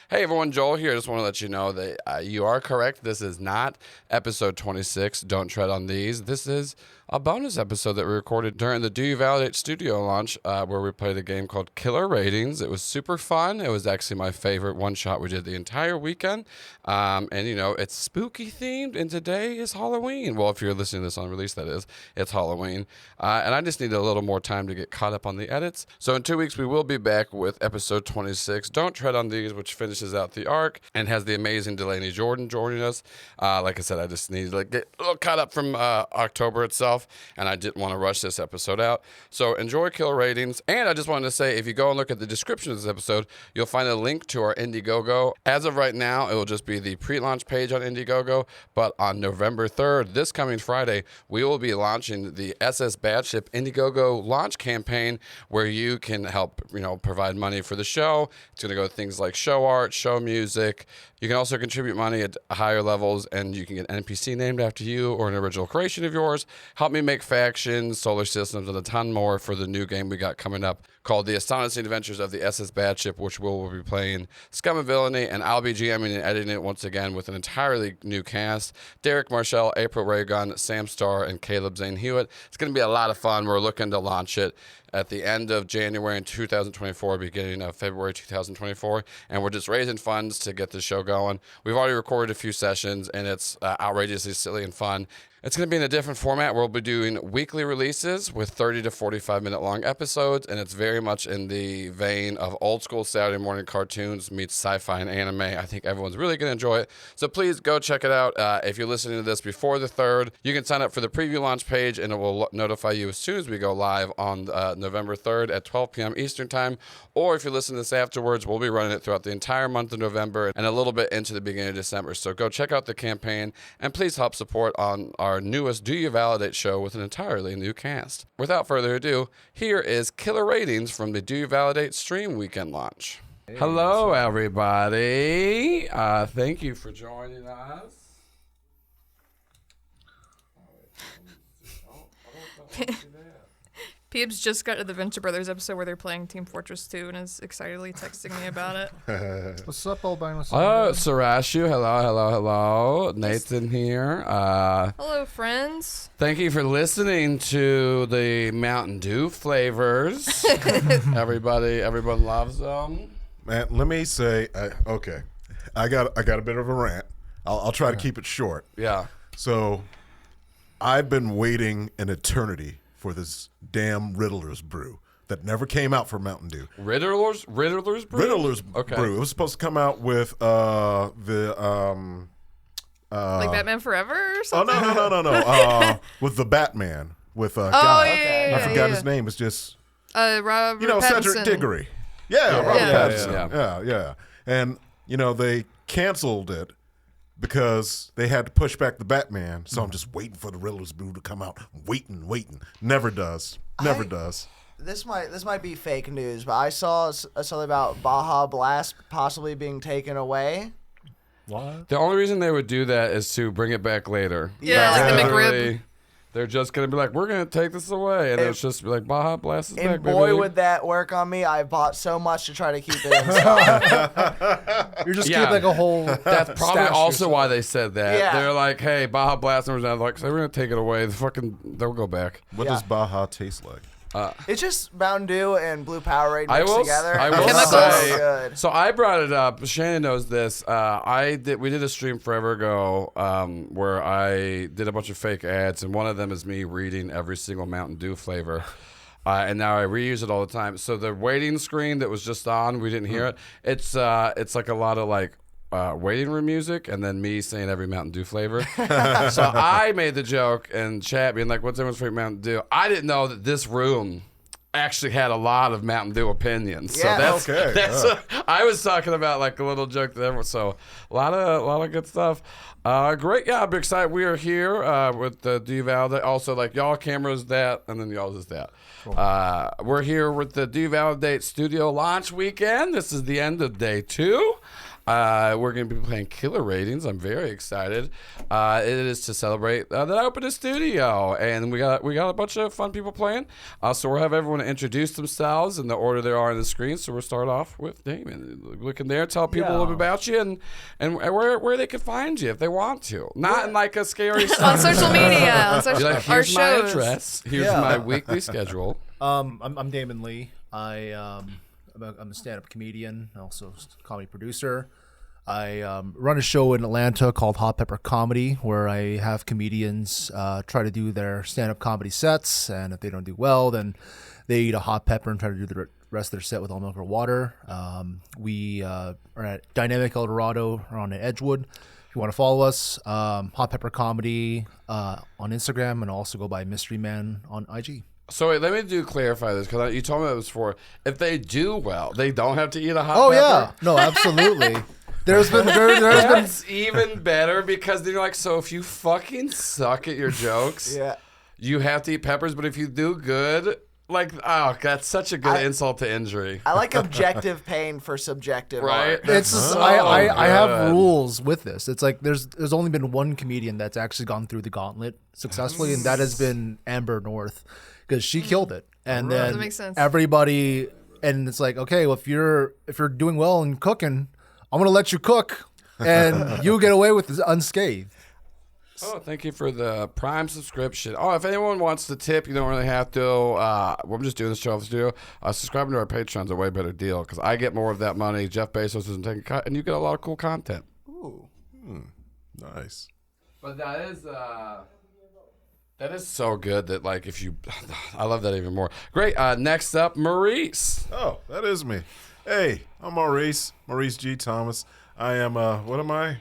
Hey everyone, Joel here. Just want to let you know that you are correct. This is not episode 26. Don't tread on these. This is a bonus episode that we recorded during the Do You Validate studio launch where we played a game called Killer Ratings. It was super fun. It was actually my favorite one-shot we did the entire weekend. And, it's spooky themed, and today is Halloween. Well, if you're listening to this on release, that is. It's Halloween. And I just need a little more time to get caught up on the edits. So in 2 weeks, we will be back with episode 26. Don't tread on these, which finishes out the arc and has the amazing Delaney Jordan joining us. Like I said, I just need to get a little caught up from October itself. And I didn't want to rush this episode out. So enjoy Killer Ratings. And I just wanted to say, if you go and look at the description of this episode, you'll find a link to our Indiegogo. As of right now, it will just be the pre-launch page on Indiegogo. But on November 3rd, this coming Friday, we will be launching the SS Batship Indiegogo launch campaign where you can help, provide money for the show. It's going to go to things like show art, show music. You can also contribute money at higher levels, and you can get an NPC named after you or an original creation of yours. Help me make factions, solar systems, and a ton more for the new game we got coming up called The Astonishing Adventures of the SS Batship, which we'll be playing Scum and Villainy, and I'll be GMing and editing it once again with an entirely new cast. Derek Marshall, April Raygun, Sam Starr, and Caleb Zane Hewitt. It's going to be a lot of fun. We're looking to launch it at the end of January in 2024, beginning of February 2024, and we're just raising funds to get the show going. We've already recorded a few sessions, and it's outrageously silly and fun. It's going to be in a different format. We'll be doing weekly releases with 30 to 45-minute long episodes, and it's very much in the vein of old school Saturday morning cartoons meets sci-fi and anime. I think everyone's really going to enjoy it. So please go check it out. If you're listening to this before the 3rd, you can sign up for the preview launch page, and it will notify you as soon as we go live on November 3rd at 12 p.m. Eastern Time. Or if you're listening to this afterwards, we'll be running it throughout the entire month of November and a little bit into the beginning of December. So go check out the campaign, and please help support on our newest Do You Validate show with an entirely new cast. Without further ado, here is Killer Ratings from the Do You Validate stream weekend launch. Hey, hello, everybody. Thank you for joining us. Peebs just got to the Venture Brothers episode where they're playing Team Fortress 2 and is excitedly texting me about it. What's up, Albino? Sarashu, hello. Nathan here. Hello, friends. Thank you for listening to the Mountain Dew flavors. Everyone loves them. Man, let me say, okay, I got a bit of a rant. I'll try to keep it short. Yeah. So, I've been waiting an eternity for this damn Riddler's brew that never came out for Mountain Dew. Riddler's brew? Riddler's okay. brew. It was supposed to come out with like Batman Forever or something? Oh, no. With the Batman. With guy. I forgot his name. It's just Robert Cedric Pattinson. Diggory. Yeah, Robert Pattinson. Yeah. And they canceled it because they had to push back the Batman. So I'm just waiting for the Riddler's brew to come out. Waiting. Never does. This might be fake news, but I saw something about Baja Blast possibly being taken away. What? The only reason they would do that is to bring it back later. Yeah, like the Literally, McRib. they're just going to be like, we're going to take this away. And it's just be like, Baja Blast is back, And boy, baby. would that work on me. I bought so much to try to keep it in stock. You're just keeping like a whole. That's probably also why they said that. Yeah. They're like, hey, Baja Blast numbers down. Like, so we're going to take it away. They'll go back. What does Baja taste like? It's just Mountain Dew and Blue Powerade mixed together. I will It's say, so good. so I brought it up. Shannon knows this. We did a stream forever ago where I did a bunch of fake ads, and one of them is me reading every single Mountain Dew flavor. And now I reuse it all the time. So the waiting screen that was just on, we didn't hear it. It's like a lot of like waiting room music, and then me saying every Mountain Dew flavor. So I made the joke in chat being like, what's everyone's favorite Mountain Dew? I didn't know that this room actually had a lot of Mountain Dew opinions. Yeah. So that's I was talking about like a little joke to everyone. So a lot of good stuff. Great. Yeah, I'm excited. We are here with the Do You Validate. Also, like y'all cameras that, and then y'all is that. Cool. We're here with the Do You Validate studio launch weekend. This is the end of day 2. We're going to be playing Killer Ratings. I'm very excited. It is to celebrate that I opened a studio, and we got a bunch of fun people playing. So we'll have everyone introduce themselves in the order they are on the screen. So we'll start off with Damien. Look in there, tell people a little bit about you and where they can find you if they want to. Not in like a scary On social media, on social Like, our here's my shows. address. Here's my weekly schedule. I'm Damon Lee. I'm a stand-up comedian, also comedy producer. I run a show in Atlanta called Hot Pepper Comedy, where I have comedians try to do their stand-up comedy sets, and if they don't do well, then they eat a hot pepper and try to do the rest of their set with all milk or water. We are at Dynamic El Dorado around in Edgewood. If you want to follow us, Hot Pepper Comedy on Instagram, and also go by Mystery Man on IG. So wait, let me clarify this, because you told me it was for if they do well, they don't have to eat a hot Oh pepper. yeah, no, absolutely. There's been That's even better, because then you're like, so if you fucking suck at your jokes, you have to eat peppers, but if you do good, like, oh, that's such a good insult to injury. I like objective pain for subjective Right? art. It's just, I have rules with this. It's like there's only been one comedian that's actually gone through the gauntlet successfully, and that has been Amber North, because she killed it. And That then makes sense. everybody, and it's like, okay, well, if you're doing well in cooking, I'm gonna let you cook, and you get away with this unscathed. Oh, thank you for the Prime subscription. Oh, if anyone wants to tip, you don't really have to. I'm just doing this show off the studio. Subscribing to our Patreon's a way better deal, because I get more of that money. Jeff Bezos isn't taking a cut, and you get a lot of cool content. Ooh, nice. But that is so good that, like, if you, I love that even more. Great. Next up, Maurice. Oh, that is me. Hey, I'm Maurice G. Thomas. I am what am I?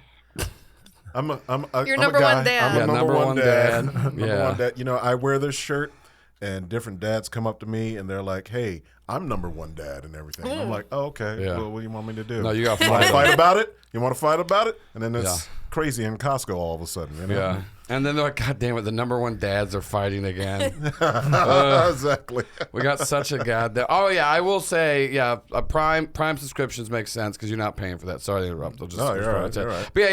I'm You're I'm number a guy. one dad. I'm a Yeah, number one dad. Number Yeah. one dad. You know, I wear this shirt, and different dads come up to me, and they're like, "Hey, I'm number one dad," and everything. I'm like, "Oh, okay. Yeah. Well, what do you want me to do? No, you got to want to fight. fight about it? You want to fight about it?" And then it's crazy in Costco all of a sudden. You know? Yeah. And then they're like, God damn it, the number one dads are fighting again. Exactly. We got such a goddamn. Oh, yeah, I will say, yeah, Prime subscriptions make sense, because you're not paying for that. Sorry to interrupt. I'll just No, you're throw right, it to you. you're right. But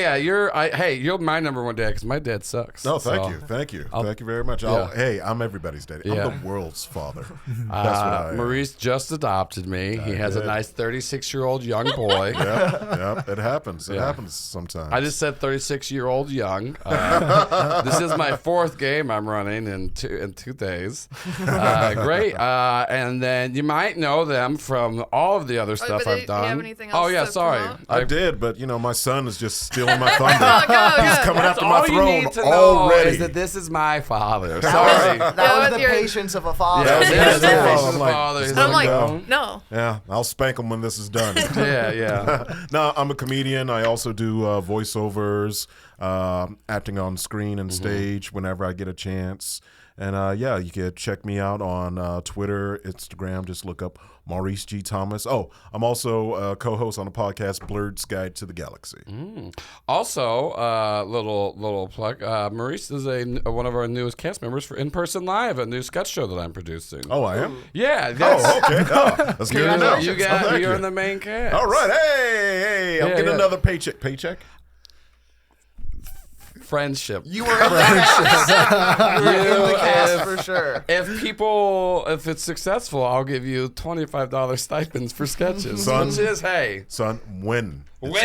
yeah, you're my number one dad, because my dad sucks. No, thank So, you. Thank you very much. Hey, I'm everybody's daddy. Yeah. I'm the world's father. That's what I am. Maurice just adopted me. He has a did. nice 36-year-old young boy. Yep, it happens. It Yeah. happens sometimes. I just said 36-year-old young. This is my fourth game I'm running in 2 days. Great. And then you might know them from all of the other stuff but I've do done. you have anything Oh else yeah, to sorry. promote? I did, but my son is just stealing my thunder. Go. He's coming That's after my all you throne need to know already. is that this is my father. Sorry. That Yeah, was with the your- patience of a father. Yeah, Yeah, there's the yeah. face of I'm the like, father. He's And I'm like, like, no. Yeah, I'll spank him when this is done. yeah. No, I'm a comedian. I also do voiceovers, acting on screen and stage whenever I get a chance. And yeah, you can check me out on Twitter, Instagram. Just look up Maurice G. Thomas. Oh, I'm also a co-host on a podcast, Blurred's Guide to the Galaxy. Also, little plug. Maurice is one of our newest cast members for In Person Live, a new sketch show that I'm producing. Oh, I am? Yeah. That's, Oh, okay. Oh, that's good to know. You Oh, thank you're you. in the main cast. All right. Hey, I'm Yeah, getting yeah. another paycheck. Paycheck? Friendship. You were in the cast. You were in the cast if- for sure. If it's successful, I'll give you $25 stipends for sketches. Son. Which is, hey, Son, when? when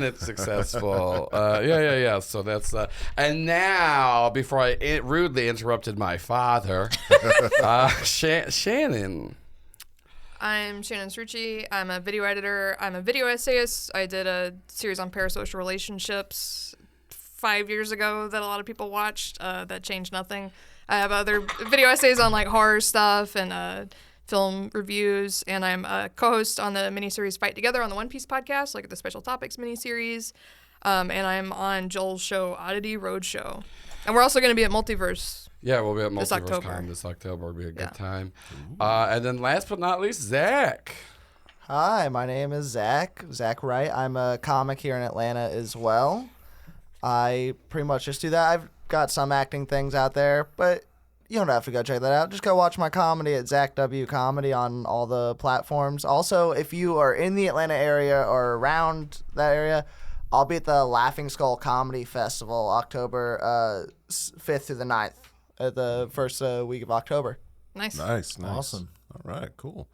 it's successful. Yeah. So that's and now, before I rudely interrupted my father, Shannon. I'm Shannon Strucci. I'm a video editor. I'm a video essayist. I did a series on parasocial relationships 5 years ago that a lot of people watched. That changed nothing. I have other video essays on like horror stuff and film reviews, and I'm a co-host on the miniseries Fight Together on the One Piece podcast, like the Special Topics miniseries. And I'm on Joel's show Oddity Roadshow. And we're also going to be at Multiverse. Yeah, we'll be at This Multiverse October. Con this October. It'll be a good Yeah. time. And then last but not least, Zach. Hi, my name is Zach Wright. I'm a comic here in Atlanta as well. I pretty much just do that. I've got some acting things out there, but you don't have to go check that out. Just go watch my comedy at Zach W Comedy on all the platforms. Also, if you are in the Atlanta area or around that area, I'll be at the Laughing Skull Comedy Festival October 5th through the 9th, at the first week of October. Nice. Awesome. All right, cool.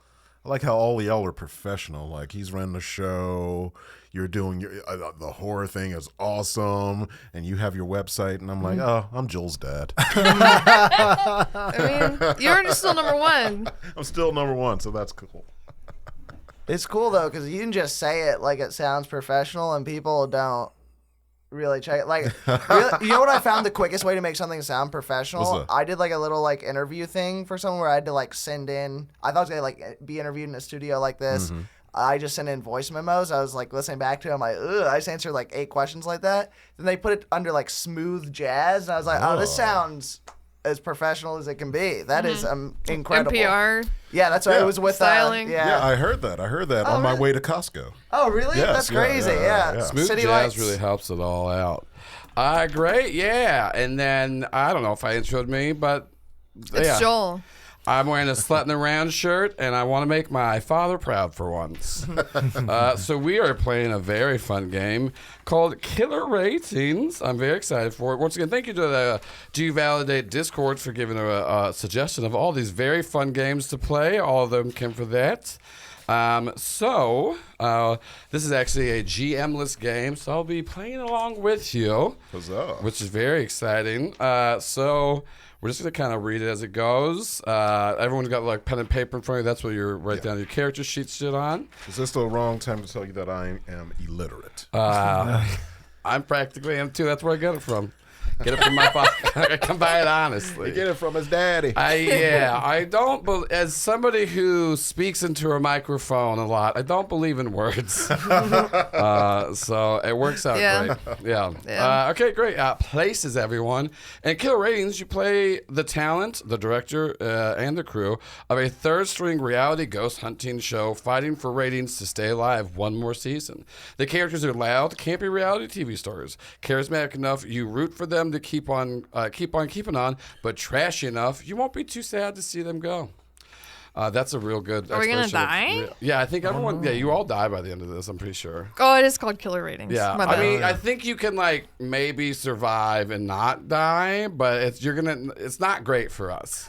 I like how all y'all are professional. Like, he's running the show. You're doing the horror thing is awesome, and you have your website. And I'm like, oh, I'm Joel's dad. I mean, you're still number one. I'm still number one, so that's cool. It's cool, though, because you can just say it like it sounds professional, and people don't really check it. Like, you know what I found the quickest way to make something sound professional? What's that? I did, like, a little, like, interview thing for someone where I had to, like, send in. I thought I was going to, like, be interviewed in a studio like this. Mm-hmm. I just sent in voice memos. I was, like, listening back to it. I'm like, ugh. I just answered, like, 8 questions like that. Then they put it under, like, smooth jazz. And I was like, oh, this sounds as professional as it can be. That is incredible. NPR. Yeah, that's what it was with. Styling. Yeah, I heard that. on my way to Costco. Oh, really? Yes, That's yeah, crazy. Yeah. Smooth City jazz Lights. really helps it all out. Great, yeah. And then I don't know if I introed me, but It's Joel. I'm wearing a slutting around shirt, and I want to make my father proud for once. So we are playing a very fun game called Killer Ratings. I'm very excited for it. Once again, thank you to the Do You Validate Discord for giving a suggestion of all these very fun games to play. All of them came for that. This is actually a GM-less game, so I'll be playing along with you, Huzzah. which is very exciting. So we're just going to kind of read it as it goes. Everyone's got like pen and paper in front of you. That's what you write down your character sheet shit on. Is this the wrong time to tell you that I am illiterate? I'm practically am too. That's where I get it from. Get it from my father. I come by it honestly. You get it from his daddy. I don't. As somebody who speaks into a microphone a lot, I don't believe in words. So it works out Yeah. great. Yeah. Yeah. Okay, great. Places, everyone. In Killer Ratings, you play the talent, the director, and the crew of a third-string reality ghost hunting show, fighting for ratings to stay alive one more season. The characters are loud, campy reality TV stars, charismatic enough you root for them to keep on keeping on, but trashy enough you won't be too sad to see them go. That's a real good. Are we gonna explanation of die? yeah, I think everyone. Yeah, you all die by the end of this. I'm pretty sure. Oh, it is called Killer Ratings. Yeah, My I bad. mean, I think you can like maybe survive and not die, but it's not great for us.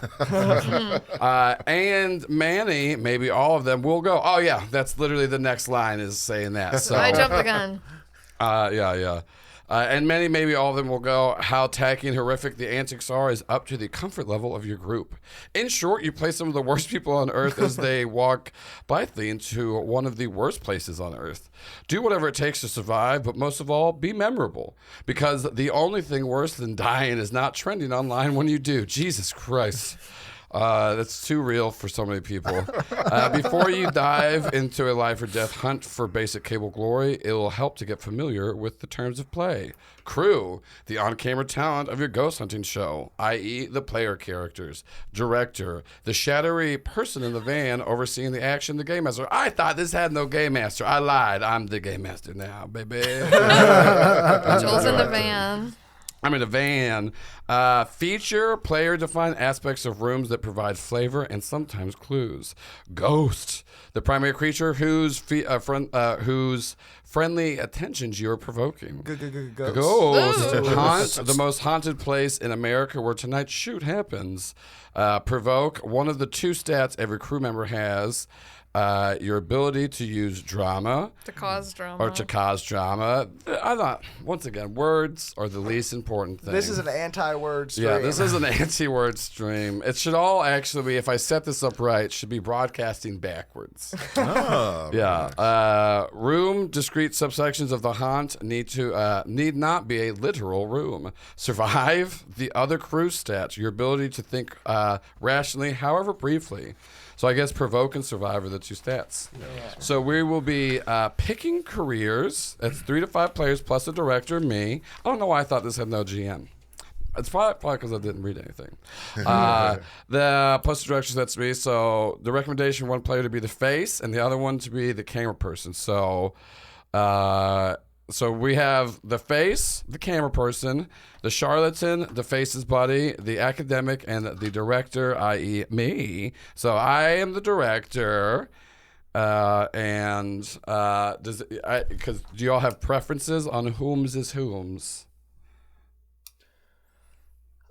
And Manny, maybe all of them will go. Oh yeah, that's literally the next line is saying that. So I jumped the gun. yeah. And many, maybe all of them will go, how tacky and horrific the antics are is up to the comfort level of your group. In short, you play some of the worst people on earth as they walk blithely into one of the worst places on earth. Do whatever it takes to survive, but most of all, be memorable. Because the only thing worse than dying is not trending online when you do. Jesus Christ. That's too real for so many people. Before you dive into a life or death hunt for basic cable glory, it will help to get familiar with the terms of play. Crew, the on-camera talent of your ghost hunting show, i.e. the player characters. Director, the shadowy person in the van overseeing the action, the game master. I thought this had no game master. I lied. I'm the game master now, baby. Joel's in the van. I'm in a van. Feature player-defined aspects of rooms that provide flavor and sometimes clues. Ghost, the primary creature whose friendly attentions you are provoking. Ghost, haunt the most haunted place in America where tonight's shoot happens. Provoke, one of the 2 stats every crew member has. Your ability to use drama. To cause drama. Or to cause drama. I thought, once again, words are the least important thing. This is an anti-word stream. Yeah, this is an anti-word stream. It should all actually be, if I set this up right, should be broadcasting backwards. Yeah. Room, discrete subsections of the haunt need not be a literal room. Survive, the other crew stats, your ability to think rationally, however briefly. So I guess provoke and survive are the 2 stats. Yeah. So we will be picking careers. That's 3 to 5 players plus a director, me. I don't know why I thought this had no GM. It's probably because I didn't read anything. The plus the director, that's me. So the recommendation, one player to be the face and the other one to be the camera person. So So we have the face, the camera person, the charlatan, the face's buddy, the academic, and the director, i.e., me. So I am the director. Because do you all have preferences on whom's is whom's?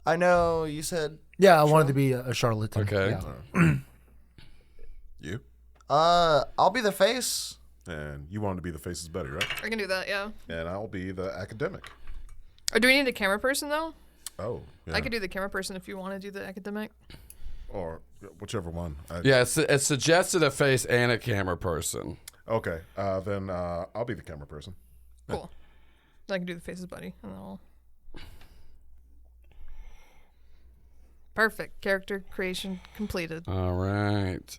I know you said. Yeah, I wanted to be a charlatan. Okay. Yeah. You? I'll be the face. And you wanted to be the face's buddy, right? I can do that, yeah. And I'll be the academic. Or do we need a camera person, though? Oh, yeah. I could do the camera person if you want to do the academic. Or whichever one. Yeah, it's suggested a face and a camera person. Okay, then I'll be the camera person. Cool. I can do the faces buddy. And then I'll... Perfect. Character creation completed. All right.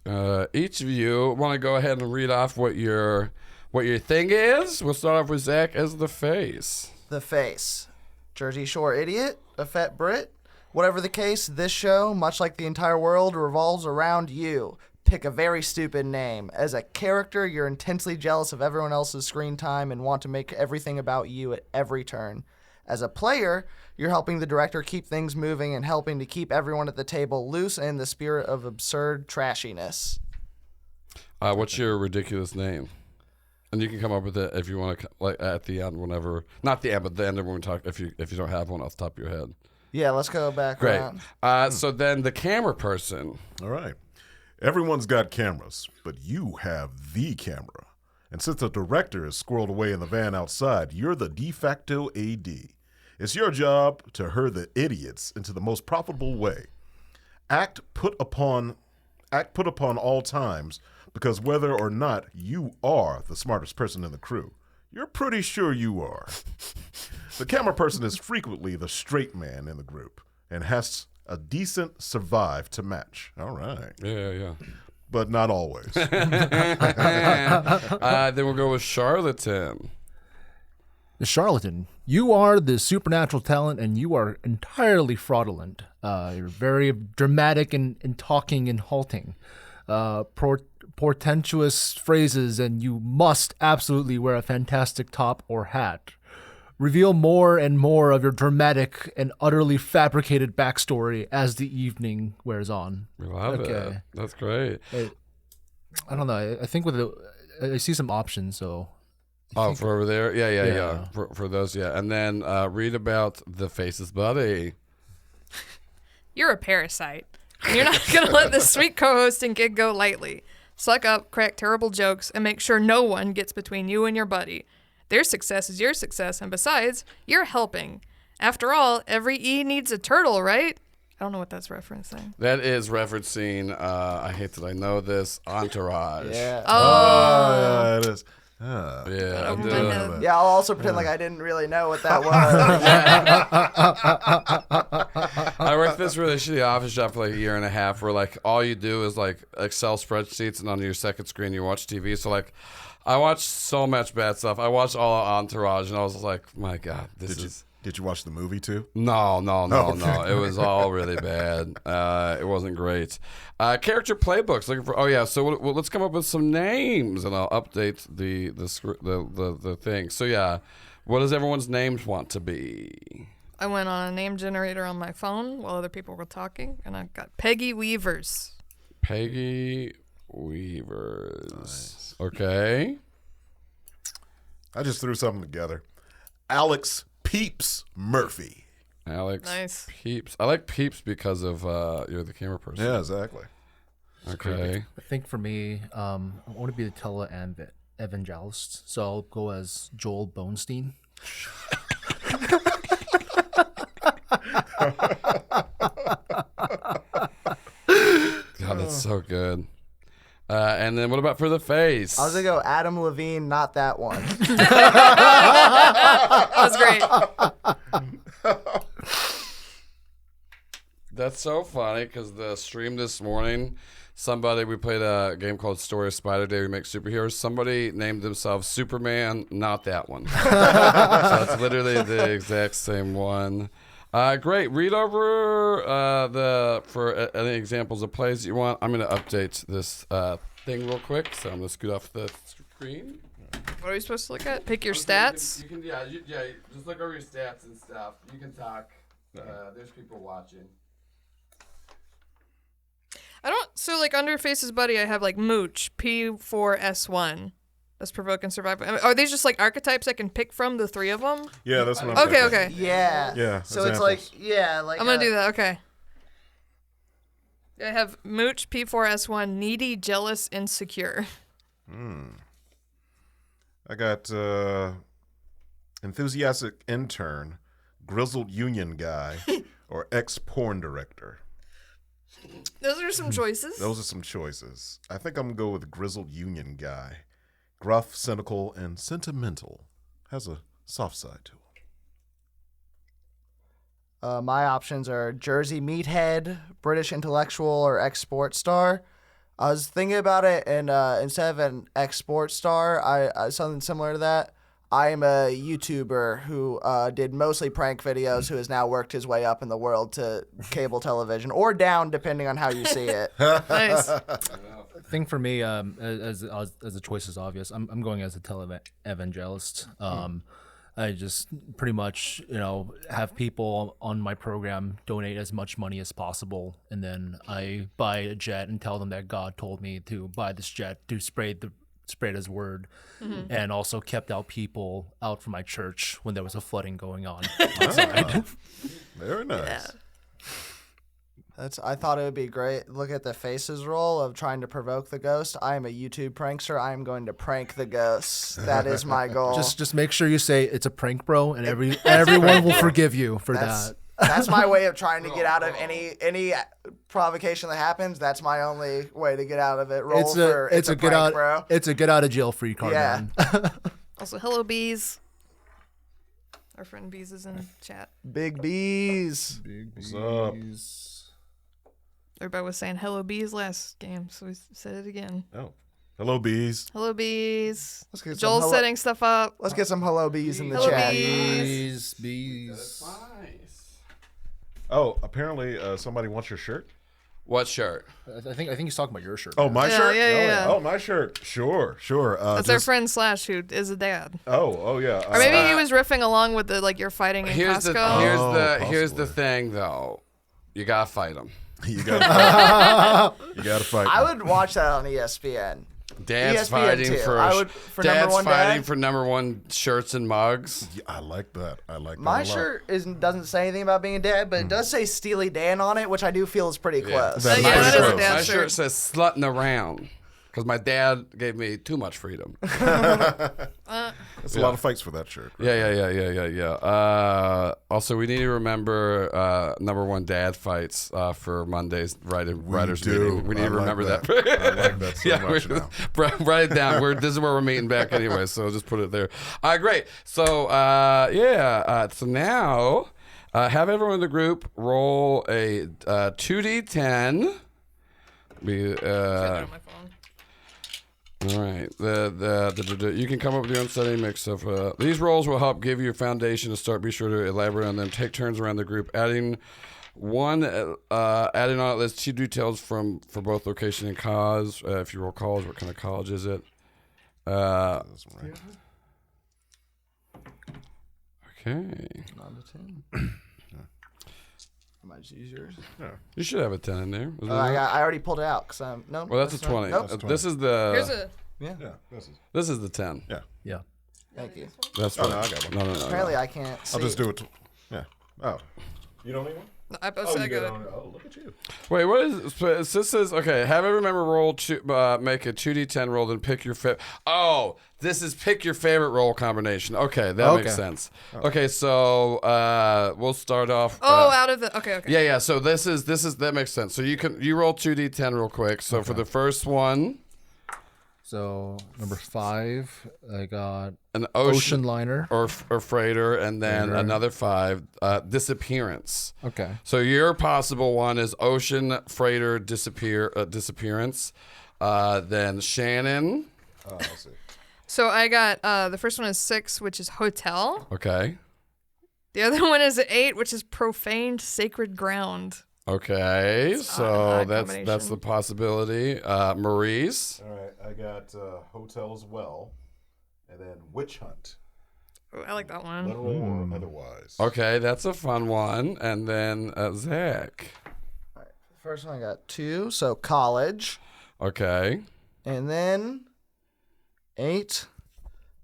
Each of you want to go ahead and read off what your thing is. We'll start off with Zach as the face. The face. Jersey Shore idiot, a fat Brit. Whatever the case, this show, much like the entire world, revolves around you. Pick a very stupid name. As a character, you're intensely jealous of everyone else's screen time and want to make everything about you at every turn. As a player, you're helping the director keep things moving and helping to keep everyone at the table loose in the spirit of absurd trashiness. What's your ridiculous name? And you can come up with it if you want to, like at the end, whenever. Not the end, but the end of when we talk. If you don't have one off the top of your head. Yeah, let's go back Great. around. So then the camera person. All right. Everyone's got cameras, but you have the camera. And since the director is squirreled away in the van outside, you're the de facto AD. It's your job to herd the idiots into the most profitable way. Act put upon all times, because whether or not you are the smartest person in the crew, you're pretty sure you are. The camera person is frequently the straight man in the group and has a decent survive to match. All right. Yeah. But not always. Then we'll go with charlatan. The charlatan. You are the supernatural talent, and you are entirely fraudulent. You're very dramatic in talking and halting. Portentous phrases, and you must absolutely wear a fantastic top or hat. Reveal more and more of your dramatic and utterly fabricated backstory as the evening wears on. We love it. That's great. I don't know. I think I see some options, so... Oh, for over there? Yeah. For those, yeah. And then read about the face's buddy. You're a parasite. And you're not going to let this sweet co-hosting gig go lightly. Suck up, crack terrible jokes, and make sure no one gets between you and your buddy. Their success is your success, and besides, you're helping. After all, every E needs a turtle, right? I don't know what that's referencing. That is referencing, I hate that I know this, Entourage. Yeah. Oh, yeah, it is. Yeah. Over my head. Yeah, I'll also pretend like I didn't really know what that was. I worked this really shitty office job for like a year and a half where like all you do is like Excel spreadsheets and on your second screen you watch TV. So like I watched so much bad stuff. I watched all of Entourage and I was like, my God, Did you watch the movie too? No. It was all really bad. It wasn't great. Character playbooks. Looking for. So let's come up with some names, and I'll update the thing. So yeah, what does everyone's names want to be? I went on a name generator on my phone while other people were talking, and I got Peggy Weavers. Peggy Weavers. Nice. Okay. I just threw something together. Alex Peeps Murphy. Alex. Nice. Peeps. I like Peeps because of you're the camera person. Yeah, exactly. Okay. I think for me, I want to be the tele-evangelist, so I'll go as Joel Bonestein. God, that's so good. And then what about for the face? I was going to go Adam Levine, not that one. That was great. That's so funny because the stream this morning, we played a game called Story of Spider Day. We make superheroes. Somebody named themselves Superman, not that one. So it's literally the exact same one. Great. Read over for any examples of plays you want. I'm going to update this thing real quick. So I'm going to scoot off the screen. What are we supposed to look at? Pick your stats. You can just look over your stats and stuff. You can talk. There's people watching. So like under Face's buddy, I have like Mooch, P4S1. That's provoke and survive. I mean, are these just like archetypes I can pick from, the three of them? Yeah, that's what I'm Okay, thinking. okay. Yeah. Yeah. So it's like, I'm going to do that, okay. I have Mooch, P4S1, needy, jealous, insecure. I got enthusiastic intern, grizzled union guy, or ex-porn director. Those are some choices. Those are some choices. I think I'm going to go with grizzled union guy. Gruff, cynical, and sentimental. Has a soft side to him. My options are Jersey meathead, British intellectual, or ex-sports star. I was thinking about it, and instead of an ex-sports star, I something similar to that. I am a YouTuber who did mostly prank videos, who has now worked his way up in the world to cable television, or down, depending on how you see it. Nice. I think for me, as the choice is obvious, I'm going as a televangelist. I just pretty much, have people on my program donate as much money as possible, and then I buy a jet and tell them that God told me to buy this jet to spread his word, and also kept out people out from my church when there was a flooding going on outside. Very nice. Yeah. I thought it would be great. Look at the Faces roll of trying to provoke the ghost. I am a YouTube prankster. I am going to prank the ghost. That is my goal. Just make sure you say it's a prank, bro, and everyone will forgive you for that. That's my way of trying to get out of any provocation that happens. That's my only way to get out of it. It's a get prank, out, bro. It's a get out of jail free card, Yeah. man. Also, hello, Bees. Our friend Bees is in chat. Big B's. What's up? Everybody was saying hello, Bees last game, so we said it again. Oh, hello, bees. Hello, Bees. Let's get some Joel's setting stuff up. Let's get some hello bees in the Hello, chat. Bees. Bees. Nice. Oh, apparently somebody wants your shirt. What shirt? I think he's talking about your shirt. Oh, my Yeah, shirt. yeah. Oh, my shirt. Sure. That's our friend Slash, who is a dad. Oh, yeah. Or maybe he was riffing along with the you're fighting in Here's Costco. here's the possibly. thing though. You gotta fight him. You gotta fight. I would watch that on ESPN. Dad's ESPN fighting too. for I would- for Dad's number one fighting dad. for number one shirts and mugs. Yeah, I like that. I like that. My a lot. shirt doesn't say anything about being a dad, but it does say Steely Dan on it, which I do feel is pretty close. That Yeah, that is a close. dad My shirt. shirt says "slutting around" because my dad gave me too much freedom. There's a lot of fights for that shirt. Yeah. Also, we need to remember number one dad fights for Monday's writers do. meeting. We need I to like remember that. I like that so much now. Write it down. This is where we're meeting back anyway, so just put it there. All right, great. So, so now have everyone in the group roll a 2d10. On my phone. All right. You can come up with your own setting mix of these rolls will help give you a foundation to start. Be sure to elaborate on them. Take turns around the group, adding on it. Let's see details for both location and cause. If you roll college, what kind of college is it? That's right. Okay. I might just use yours. You should have a 10 in there. Isn't I it? already pulled it out because I'm no. Well, that's a 20. Nope. That's 20. This is Here's the. a. Yeah. This is the 10. Yeah. Yeah. Thank you. That's Oh, right. no, I got one. No. Apparently, I can't see. I'll just do it. Yeah. Oh. You don't need one? I posted I got it. Oh, look at you. Wait, what is this? Says okay. Have every member roll make a 2d10 roll, then pick your favorite. Oh, this is pick your favorite roll combination. Okay, that makes sense. Okay, so we'll start off. Out of the. Okay. Yeah. So this is that makes sense. So you roll 2d10 real quick. So for the first one, So number 5, I got an ocean liner. or freighter, and then another 5 disappearance. Okay. So your possible one is ocean, freighter, disappearance. Then Shannon. Oh, I see. So I got the first one is 6, which is hotel. Okay. The other one is 8, which is profaned sacred ground. Okay. So odd that's the possibility. Maurice. All right. I got hotel as well. and then Witch Hunt. Ooh, I like that one. Literal or otherwise. Okay, that's a fun one. And then Zach. First one I got 2, so college. Okay. And then 8,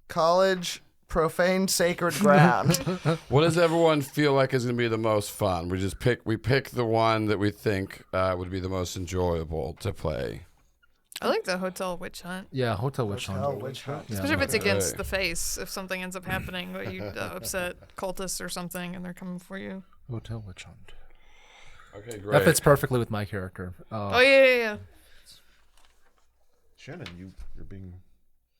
college, profane sacred ground. What does everyone feel like is going to be the most fun? We pick the one that we think would be the most enjoyable to play. I like the hotel witch hunt. Yeah, Hotel Witch Hunt. Hotel witch hunt. Yeah. Especially if it's Okay. against the face. If something ends up happening, but you upset cultists or something and they're coming for you. Hotel Witch Hunt. Okay, great. That fits perfectly with my character. Oh, yeah. Shannon, you're being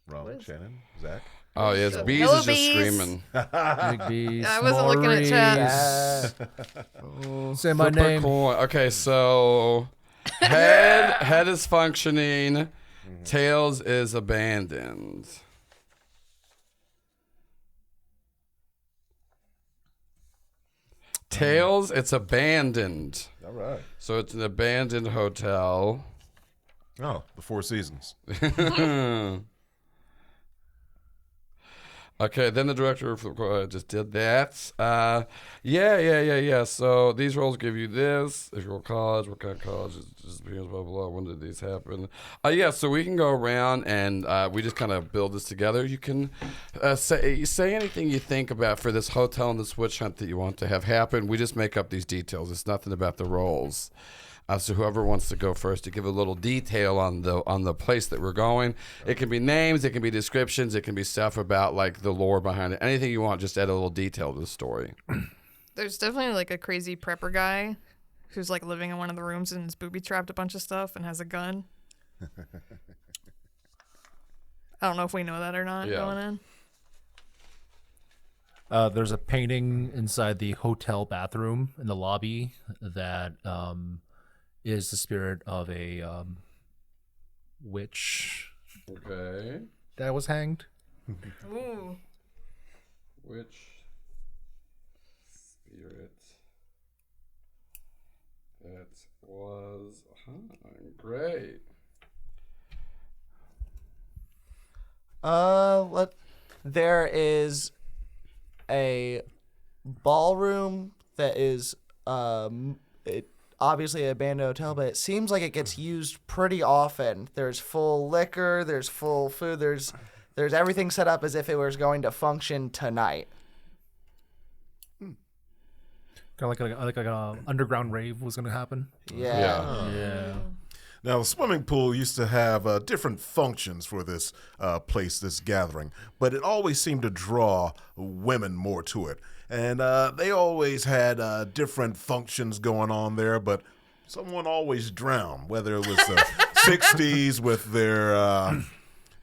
wrong. Shannon, Zach. Oh, yes, Bees Hello, is just Bees. screaming. Big Beast, I wasn't looking at chat. Say my Flip a name. coin. Okay, so head is functioning, tails is abandoned. Tails, it's abandoned. All right. So it's an abandoned hotel. Oh, the Four Seasons. Okay, then the director just did that. Yeah. So these roles give you this. If you're in college, what kind of college? Just blah, blah, blah. When did these happen? Yeah, so we can go around and we just kind of build this together. You can say anything you think about for this hotel and this witch hunt that you want to have happen. We just make up these details. It's nothing about the roles. So whoever wants to go first to give a little detail on the place that we're going. It can be names, it can be descriptions, it can be stuff about like the lore behind it. Anything you want, just add a little detail to the story. There's definitely like a crazy prepper guy who's like living in one of the rooms and has booby trapped a bunch of stuff and has a gun. I don't know if we know that or not going in. There's a painting inside the hotel bathroom in the lobby that is the spirit of a witch Okay. that was hanged. Ooh. Which spirit that was great. There is a ballroom that is obviously an abandoned hotel, but it seems like it gets used pretty often. There's full liquor, there's full food, there's everything set up as if it was going to function tonight. Kind of like an underground rave was going to happen. Yeah. Yeah. Now, the swimming pool used to have different functions for this place, this gathering, but it always seemed to draw women more to it. And they always had different functions going on there, but someone always drowned, whether it was the 60s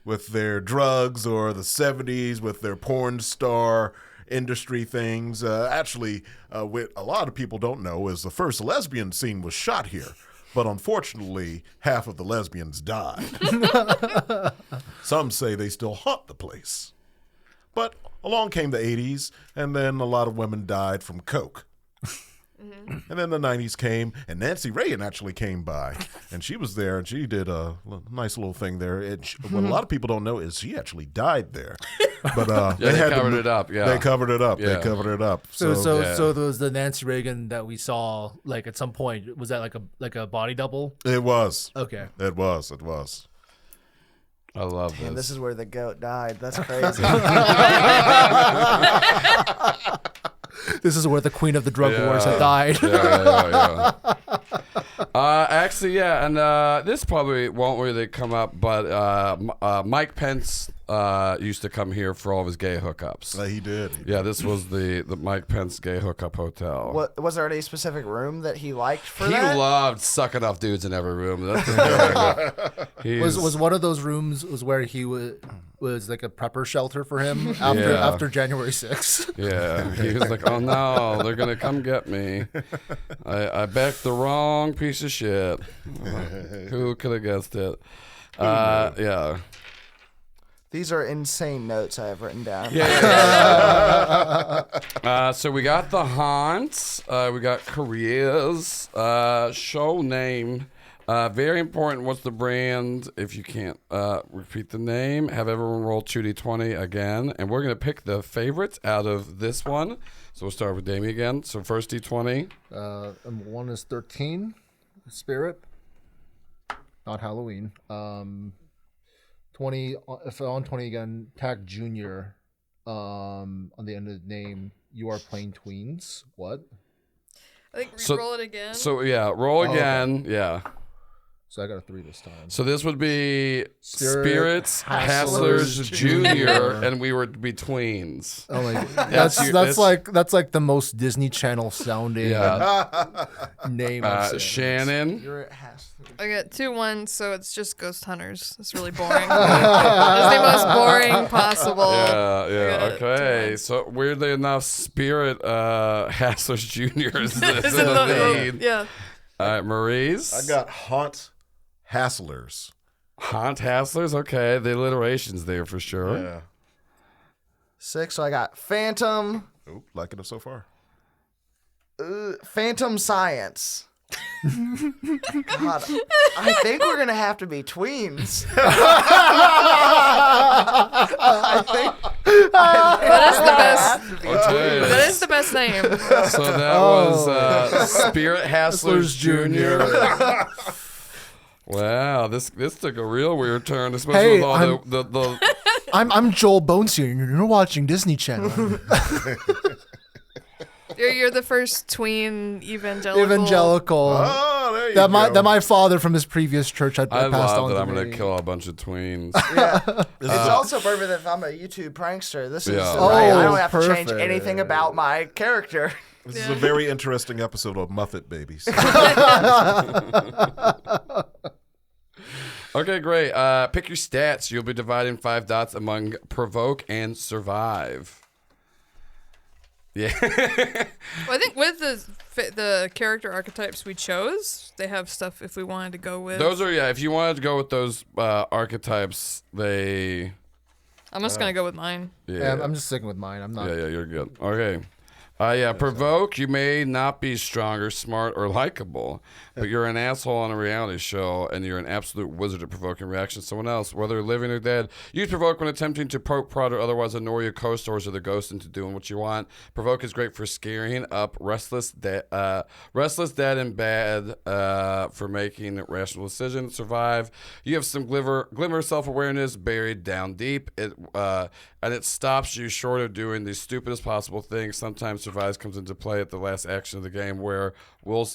with their drugs or the 70s with their porn star industry things. Actually, what a lot of people don't know is the first lesbian scene was shot here. But unfortunately, half of the lesbians died. Some say they still haunt the place. But along came the 80s, and then a lot of women died from coke. And then the 90s came, and Nancy Reagan actually came by, and she was there, and she did a nice little thing there. What a lot of people don't know is she actually died there. But they covered it up. Yeah, they covered it up. Yeah. They covered it up. So yeah. there was the Nancy Reagan that we saw like at some point. Was that like a body double? It was. Okay. It was. It was. I love this. And this is where the goat died. That's crazy. This is where the queen of the drug wars had died. Yeah. Actually, yeah, and this probably won't really come up, but Mike Pence used to come here for all of his gay hookups. He did. Yeah, this was the Mike Pence gay hookup hotel. What was there any specific room that he liked for He that? loved sucking off dudes in every room. That's the thing. Was one of those rooms was where he was like a prepper shelter for him after January 6th. Yeah, he was like, "Oh no, they're gonna come get me. I backed the wrong piece of shit. Who could have guessed it?" Yeah. These are insane notes I have written down. So we got the haunts. We got careers. Show name. Very important. What's the brand? If you can't repeat the name, have everyone roll 2d20 again. And we're going to pick the favorites out of this one. So we'll start with Damien again. So first d20. And one is 13, Spirit. Not Halloween. 20, if on 20 again, Tack Junior. On the end of the name, you are playing tweens. What? I think roll it again. So yeah, roll again. Okay. Yeah. So I got a 3 this time. So this would be Spirits Hasslers Hasslers Jr. and we would be tweens. Oh my god. That's That's like the most Disney Channel sounding name I've seen. Shannon. You're at Hass. I got 2-1, so it's just Ghost Hunters. It's really boring. It's the most boring possible. Yeah. Okay. So weirdly enough, Spirit Hasslers Jr. is in the lead. Yeah. All right, Maurice. I got Haunt Hasslers. Haunt Hasslers. Okay, the alliteration's there for sure. Yeah. 6, so I got Phantom. Oop, liking it so far. Phantom Science. God, I think we're gonna have to be tweens. I think That is the best. have to be Okay. That is the best name. So that was Spirit Hasslers Jr. Wow, this took a real weird turn, especially Hey, with all the I'm Joel Bones here, and you're watching Disney Channel. You're the first tween evangelical. Oh, there you That go. my father from his previous church had I passed love on that to I'm me. gonna kill a bunch of tweens. Yeah. It's also perfect if I'm a YouTube prankster. This is Yeah. right. I Oh, don't have to change perfect. anything about my character. This is a very interesting episode of Muffet Babies. Okay, great. Pick your stats. You'll be dividing 5 dots among provoke and survive. Yeah. Well, I think with the character archetypes we chose, they have stuff if we wanted to go with. Those are, if you wanted to go with those archetypes, they... I'm just gonna go with mine. Yeah, I'm just sticking with mine. I'm not. Yeah, you're good. Okay. Provoke, you may not be stronger, smart, or likable, but you're an asshole on a reality show, and you're an absolute wizard at provoking reactions to someone else, whether living or dead. Use Provoke when attempting to poke, prod, or otherwise annoy your co-stars or the ghost into doing what you want. Provoke is great for scaring up restless, dead, and bad, for making rational decisions. Survive. You have some glimmer of self-awareness buried down deep. And it stops you short of doing the stupidest possible things. Sometimes Survive comes into play at the last action of the game where you'll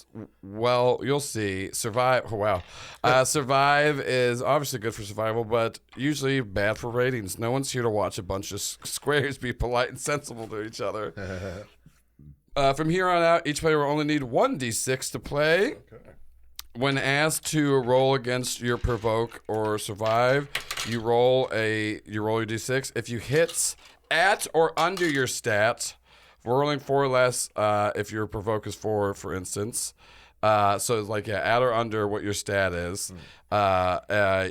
see. Survive is obviously good for survival, but usually bad for ratings. No one's here to watch a bunch of squares be polite and sensible to each other. From here on out, each player will only need 1d6 to play. Okay. When asked to roll against your provoke or survive, you roll your d6. If you hit at or under your stat, rolling 4 or less, if your provoke is 4, for instance. So it's like at or under what your stat is,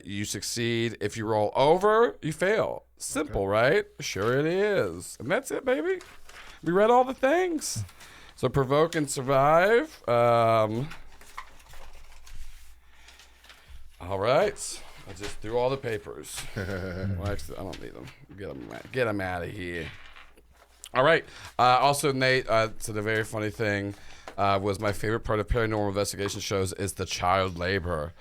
you succeed. If you roll over, you fail. Simple, right? Sure it is. And that's it, baby. We read all the things. So provoke and survive. All right. I just threw all the papers. Well, actually, I don't need them. Get them out of here. All right. Also, Nate said a very funny thing. Was my favorite part of paranormal investigation shows is the child labor.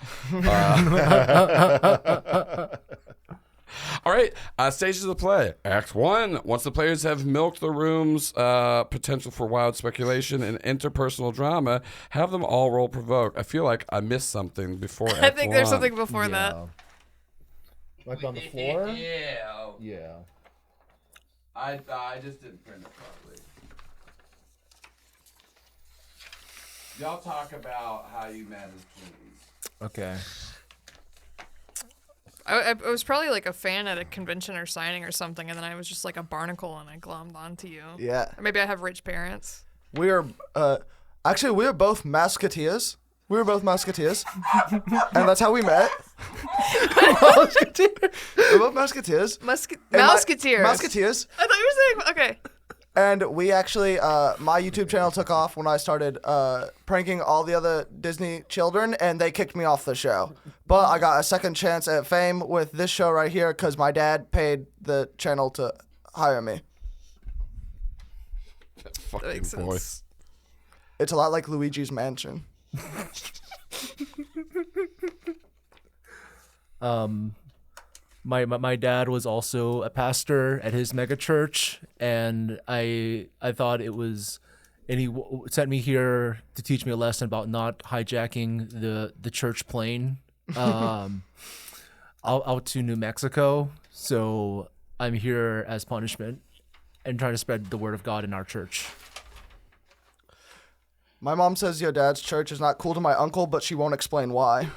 All right, stages of the play. Act 1. Once the players have milked the room's potential for wild speculation and interpersonal drama, have them all roll provoke. I feel like I missed something before Act 1. I think there's something before that. Like on the floor? Yeah. Yeah. I just didn't print it properly. Y'all talk about how you manage things. Okay. I was probably like a fan at a convention or signing or something, and then I was just like a barnacle and I glommed onto you. Yeah. Or maybe I have rich parents. We are actually we are both musketeers. We were both musketeers, and that's how we met. Musketeers. We're both musketeers. Musketeers. Musketeers. I thought you were saying okay. And we actually, my YouTube channel took off when I started pranking all the other Disney children, and they kicked me off the show. But I got a second chance at fame with this show right here because my dad paid the channel to hire me. That fucking makes sense. voice. It's a lot like Luigi's Mansion. My dad was also a pastor at his mega church, and I thought it was, and he sent me here to teach me a lesson about not hijacking the church plane out to New Mexico. So I'm here as punishment and trying to spread the word of God in our church. My mom says your dad's church is not cool to my uncle, but she won't explain why.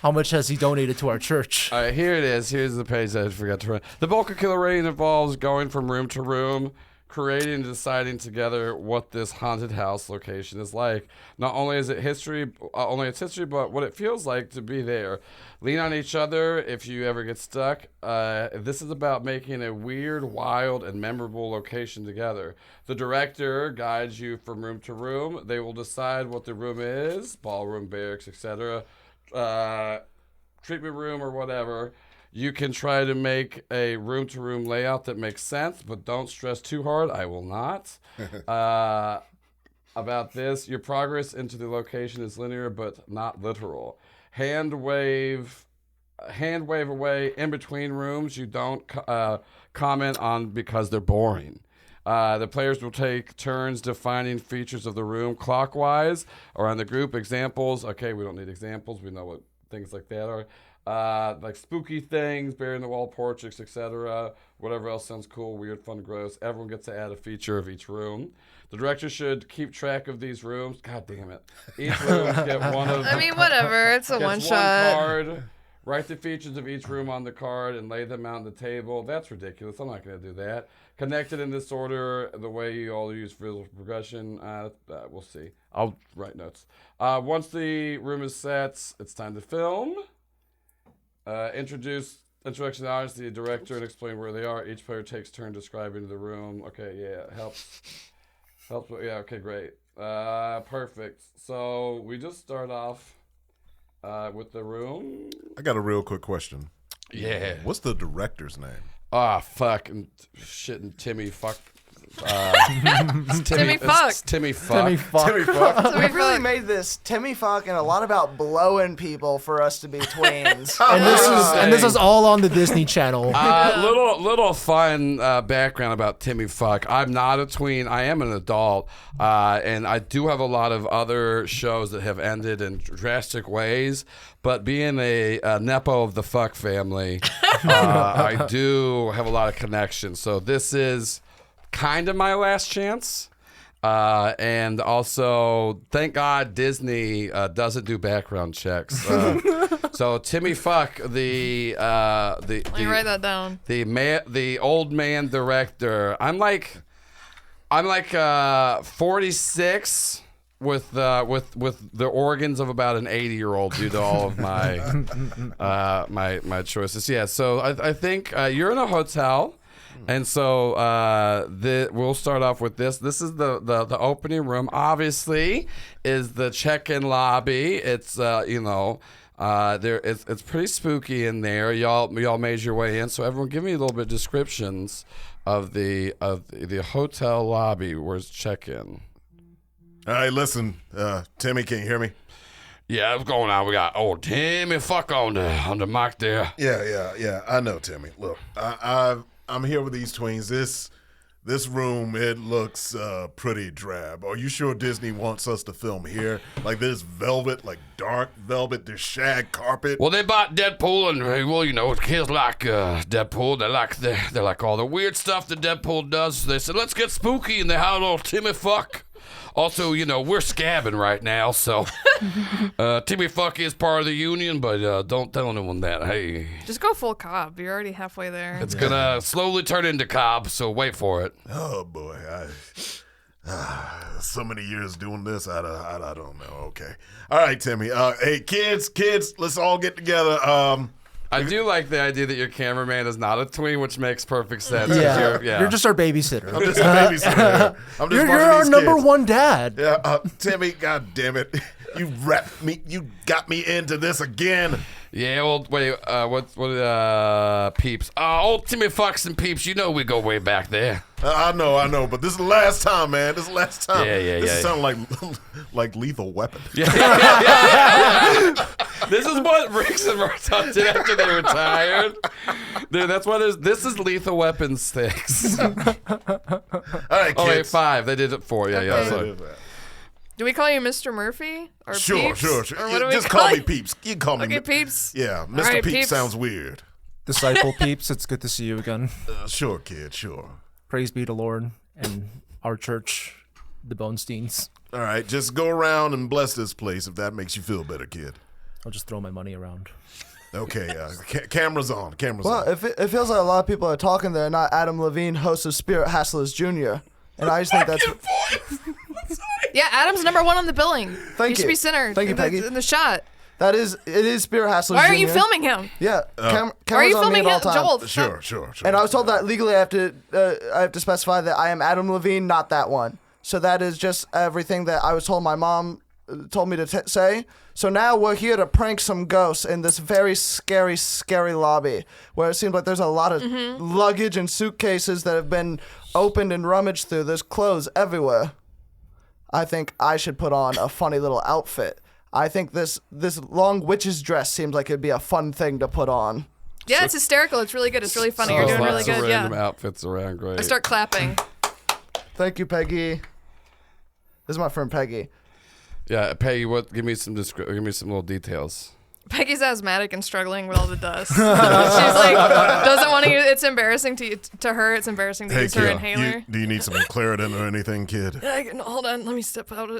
How much has he donated to our church? All right, here it is. Here's the page that I forgot to run. The bulk of Killer Rain involves going from room to room, creating and deciding together what this haunted house location is like. Not only is it history, but what it feels like to be there. Lean on each other if you ever get stuck. This is about making a weird, wild, and memorable location together. The director guides you from room to room. They will decide what the room is, ballroom, barracks, etc., treatment room or whatever. You can try to make a room-to-room layout that makes sense, but don't stress too hard. I will not. About this, your progress into the location is linear, but not literal. Hand wave away in between rooms. You don't comment on because they're boring. The players will take turns defining features of the room clockwise or on the group. Examples. Okay, we don't need examples. We know what things like that are. Like spooky things, burying the wall portraits, etc. Whatever else sounds cool, weird, fun, gross. Everyone gets to add a feature of each room. The director should keep track of these rooms. God damn it. Each room get one of... I mean, whatever. It's a gets one shot. One card. Write the features of each room on the card and lay them out on the table. That's ridiculous. I'm not going to do that. Connect it in this order, the way you all use visual progression. We'll see. I'll write notes. Once the room is set, it's time to film. Introduction to the audience, the director, and explain where they are. Each player takes turn describing the room. Okay, yeah, helps. Yeah, okay, great. Perfect. So we just start off with the room. I got a real quick question. Yeah. What's the director's name? Fucking shit and Timmy fuck. It's Timmy Fuck. It's Timmy Fuck. Timmy Fuck. Timmy Fuck. We really made this Timmy fuck and a lot about blowing people for us to be tweens. And this is all on the Disney Channel. Little fun background about Timmy Fuck. I'm not a tween. I am an adult, and I do have a lot of other shows that have ended in drastic ways. But being a nepo of the Fuck family, I do have a lot of connections. So this is kind of my last chance. And also, thank God Disney doesn't do background checks. So Timmy Fuck, Let me write that down. the old man director. I'm like 46 with the organs of about an 80-year-old due to all of my my choices. Yeah. So I think you're in a hotel. And so we'll start off with this. This is the opening room. Obviously, is the check-in lobby. It's it's pretty spooky in there. Y'all made your way in. So everyone, give me a little bit of descriptions of the hotel lobby. Where's check-in? All right, listen, Timmy, can you hear me? Yeah, what's going on? We got Timmy Fuck on the mic there. Yeah. I know, Timmy. Look, I'm here with these tweens. This room, it looks pretty drab. Are you sure Disney wants us to film here? Like this velvet, like dark velvet, this shag carpet. Well, they bought Deadpool, and kids like Deadpool. They like all the weird stuff that Deadpool does. So they said, let's get spooky, and they hired old Timmy Fuck. Also, we're scabbing right now, so Timmy Fuck is part of the union, but don't tell anyone that. Hey, Just go full Cobb. You're already halfway there. it's gonna slowly turn into Cobb, so wait for it. Oh boy, so many years doing this, I don't know. Okay, all right, Timmy. Hey, kids, let's all get together. I do like the idea that your cameraman is not a tween, which makes perfect sense. You're just our babysitter. I'm just a babysitter. I'm just You're watching our these number kids. one dad. Yeah, Timmy, God damn it. You wrapped me. You got me into this again. Yeah, well, wait, what, Peeps? Old Timmy Fox and Peeps, you know we go way back there. I know, but this is the last time, man. This is the last time. This sounds like Lethal Weapon. Yeah. This is what Riggs and Murtaugh did after they retired. Dude, that's why this is Lethal Weapon 6. All right, kids. Oh, wait, 5. They did it 4. Yeah, Okay. sorry. Do we call you Mr. Murphy or Sure. Peeps? Or what do we Just call call me you? Peeps. You can call me. Okay, Peeps. Yeah, Mr. right, Peeps Peeps. sounds weird. Disciple Peeps, it's good to see you again. Sure, kid. Sure. Praise be to Lord and our church, the Bonesteins. All right, just go around and bless this place if that makes you feel better, kid. I'll just throw my money around. Okay, cameras on. Cameras Well, on. it feels like a lot of people are talking there, not Adam Levine, host of Spirit Hasslers Jr. And I just think that's... Yeah, Adam's number 1 on the billing. Thank He should you. be centered. Thank you, in the- Peggy. In the shot. It is Spirit Hasslers Why Jr. are you filming him? Yeah, Why are cameras you on me filming at all him, times. Joel? Sure. And I was told that legally I have to specify that I am Adam Levine, not that one. So that is just everything that I was told my mom told me to say. So now we're here to prank some ghosts in this very scary, scary lobby where it seems like there's a lot of luggage and suitcases that have been opened and rummaged through. There's clothes everywhere. I think I should put on a funny little outfit. I think this long witch's dress seems like it'd be a fun thing to put on. Yeah, it's hysterical. It's really good. It's really funny. You're There's doing really lots of good. random Yeah. outfits around. Great. I start clapping. Thank you, Peggy. This is my friend Peggy. Yeah, Peggy, give me some little details. Peggy's asthmatic and struggling with all the dust. She's like, doesn't want to use. It's embarrassing to her. It's embarrassing to use her kid, inhaler. do you need some Claritin or anything, kid? No, hold on. Let me step out.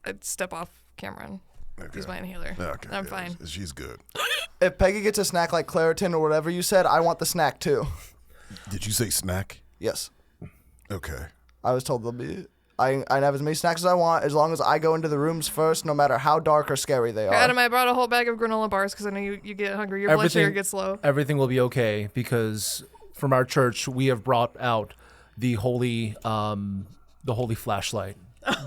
I'd step off camera and use my inhaler. Okay, I'm fine. She's good. If Peggy gets a snack like Claritin or whatever you said, I want the snack too. Did you say snack? Yes. Okay. I was told there'll be. I have as many snacks as I want as long as I go into the rooms first, no matter how dark or scary they are. Adam, I brought a whole bag of granola bars because I know you get hungry. Your blood sugar gets low. Everything will be okay because from our church we have brought out the holy flashlight.